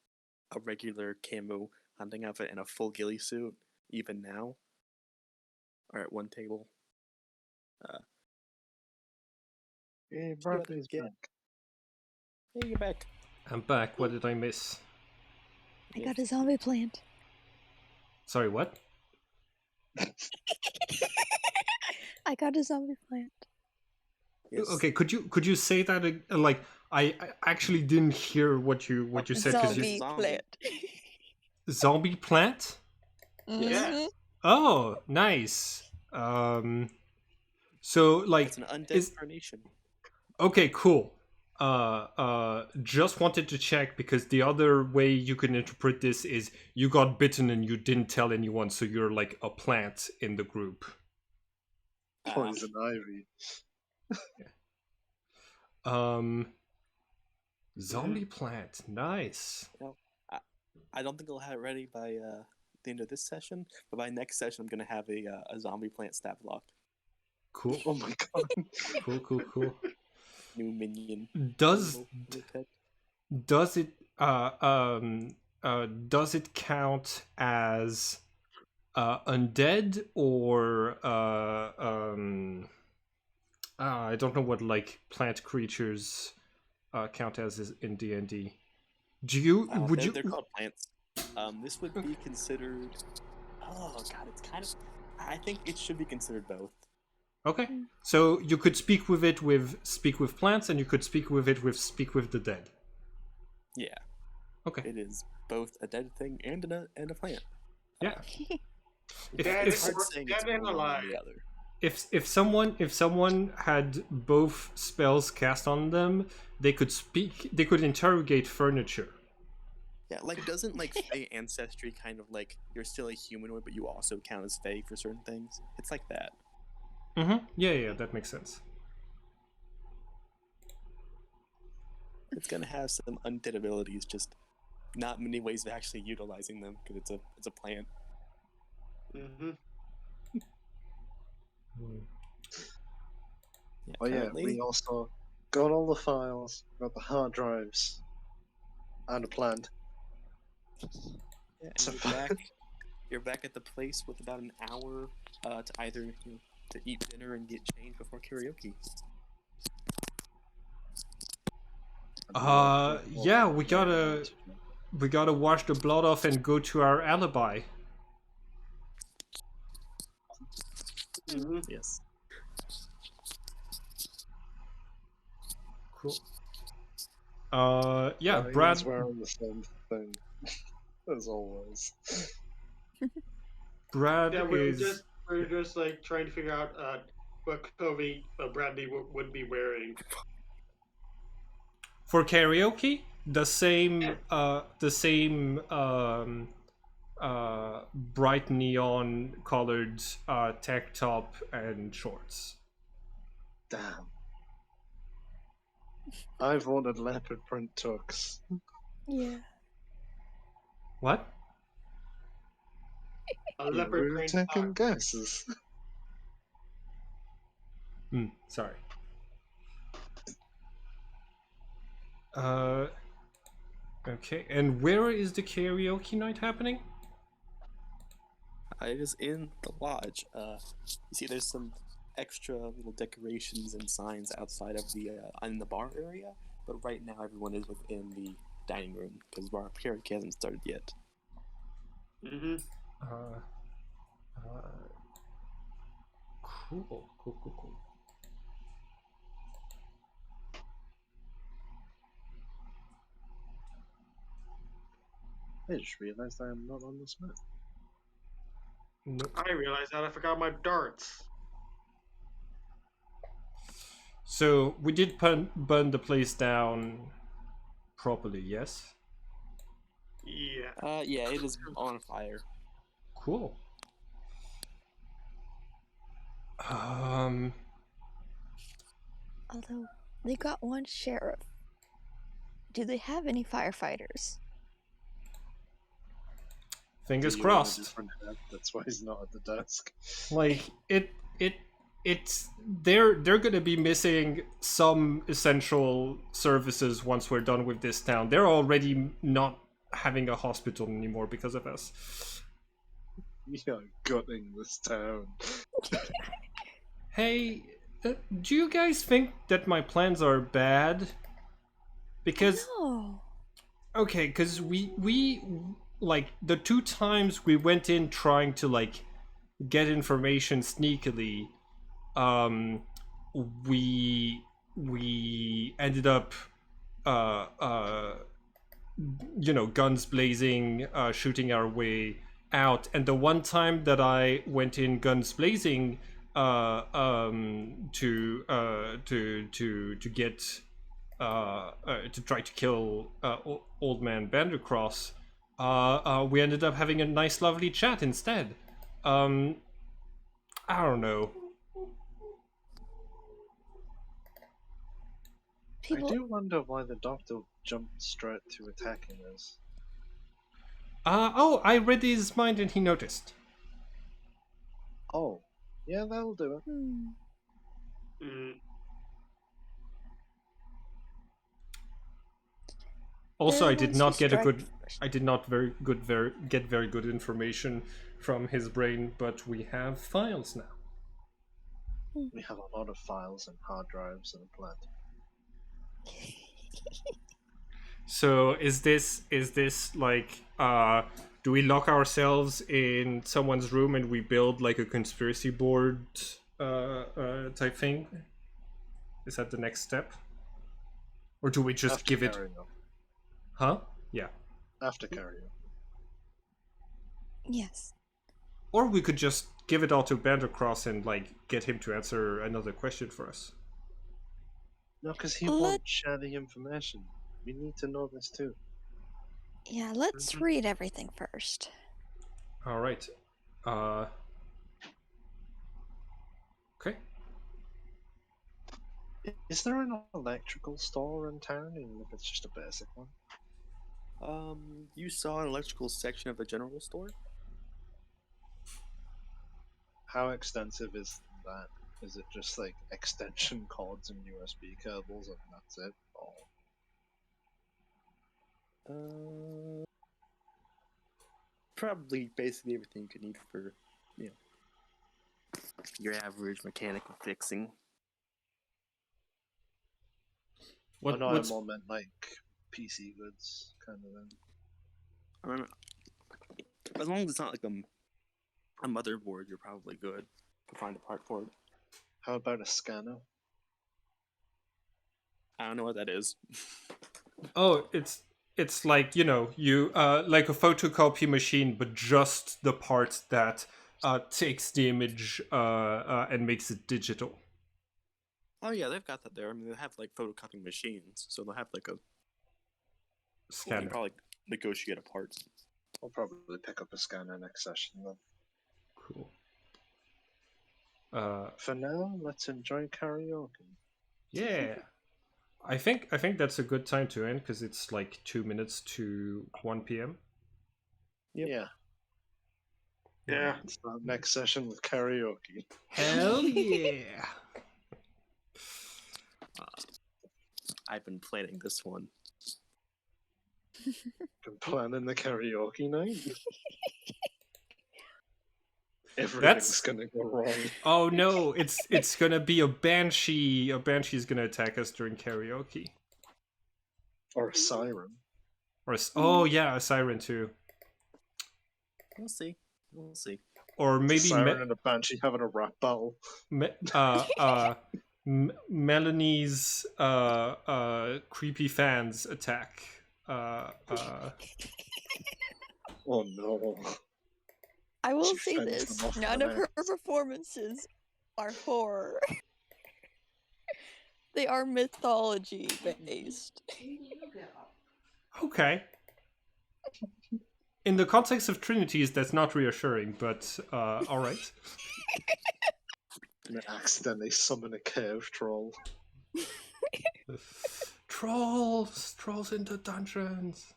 a regular camo hunting outfit and a full ghillie suit even now, are at one table. Hey, Bradley's back. Hey, you're back. I'm back. What did I miss? I got a zombie plant. Sorry, what? I got a zombie plant. Yes. Okay, could you say that like I actually didn't hear what you said because Zombie plant. Zombie plant? Yeah. Oh, nice. So like It's an undead carnation. okay, cool. just wanted to check because the other way you can interpret this is you got bitten and you didn't tell anyone, so you're like a plant in the group. Poison ivy. Zombie plant, nice. You know, I don't think I'll have it ready by the end of this session, but by next session I'm gonna have a zombie plant stat block. Cool. Oh my god. Cool. New minion. Does it count as undead or I don't know what like plant creatures count as in D&D. They're called plants. This would be considered. Oh god, it's kind of. I think it should be considered both. Okay, so you could speak with it with speak with plants, and you could speak with it with speak with the dead. Yeah. Okay. It is both a dead thing and a plant. Yeah. It's hard saying it's dead and one or alive. the other. If someone had both spells cast on them, they could speak. They could interrogate furniture. Yeah, like doesn't like Fey ancestry kind of like you're still a humanoid, but you also count as Fey for certain things? It's like that. Mm-hmm. Yeah, that makes sense. It's gonna have some undead abilities, just not many ways of actually utilizing them because it's a plant. Mm-hmm. Yeah, Oh yeah, currently- we also got all the files, got the hard drives, and a plan. Yeah, So- and you're back at the place with about an hour to either to eat dinner and get changed before karaoke. Yeah, we gotta wash the blood off and go to our alibi. Mm-hmm. Yes. Cool. Yeah, Brad. he's wearing the same thing as always. Brad Yeah, is. we're just like trying to figure out what clothing Bradley would be wearing. For karaoke, the same bright neon colored tank top and shorts. Damn. I've wanted leopard print tux. Yeah. What? A We leopard were print taking top. guesses. Sorry. Okay, and where is the karaoke night happening? It is in the lodge. You see, there's some extra little decorations and signs outside of the in the bar area, but right now everyone is within the dining room because bar karaoke hasn't started yet. Mm-hmm. Cool. I just realized I am not on this map. No. I realized that I forgot my darts. So we did burn the place down properly, yes? Yeah. Yeah, it is on fire. Cool. Although they got one sheriff, do they have any firefighters? Fingers You crossed. wanted to print it out, that's why he's not at the desk. Like it's they're gonna be missing some essential services once we're done with this town. They're already not having a hospital anymore because of us. You're gutting this town. Hey, do you guys think that my plans are bad? Because No. okay, because we like the 2 times we went in trying to like get information sneakily, we ended up guns blazing, shooting our way out. And the one time that I went in guns blazing to get to try to kill Old Man Vandercross, we ended up having a nice, lovely chat instead. I don't know. I do wonder why the doctor jumped straight to attacking us. I read his mind and he noticed. Oh, yeah, that'll do it. Also, I did not get very good information from his brain, but we have files now. We have a lot of files and hard drives and a plant. So is this like do we lock ourselves in someone's room and we build like a conspiracy board type thing? Is that the next step? Or do we just give it? Huh? Yeah. After karaoke. Yes. Or we could just give it all to Vandercross and like get him to answer another question for us. No, because he won't share the information. We need to know this too. Yeah, let's read everything first. All right. Okay. Is there an electrical store in town, even if it's just a basic one? You saw an electrical section of the general store? How extensive is that? Is it just like extension cords and USB cables and that's it? Or... Probably basically everything you could need for, your average mechanical fixing. I more meant like PC goods kind of thing. I don't know. As long as it's not like a motherboard, you're probably good to find a part for it. How about a scanner? I don't know what that is. Oh, it's like, you like a photocopy machine, but just the part that takes the image and makes it digital. Oh yeah, they've got that there. I mean, they have like photocopying machines, so they'll have like a scanner. You can probably negotiate a part. I'll probably pick up a scanner next session then. Cool. For now, let's enjoy karaoke. Yeah. I think that's a good time to end because it's like 2 minutes to 1 p.m. Yep. Yeah. Yeah. Start next session with karaoke. Hell yeah! I've been planning this one. Been planning the karaoke night. Everything's That's gonna go wrong. Oh no, it's gonna be a banshee. A banshee's gonna attack us during karaoke. Or a siren. Or oh yeah, a siren too. We'll see. We'll see. Or maybe a siren and a banshee having a rap battle. Melanie's creepy fans attack. Oh no. I will She say fends this, them off none with of an her performances are horror. They are mythology based. Okay. In the context of Trinities, that's not reassuring, but alright. And accidentally summon a cave troll. Trolls into dungeons.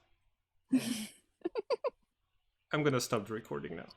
I'm gonna stop the recording now.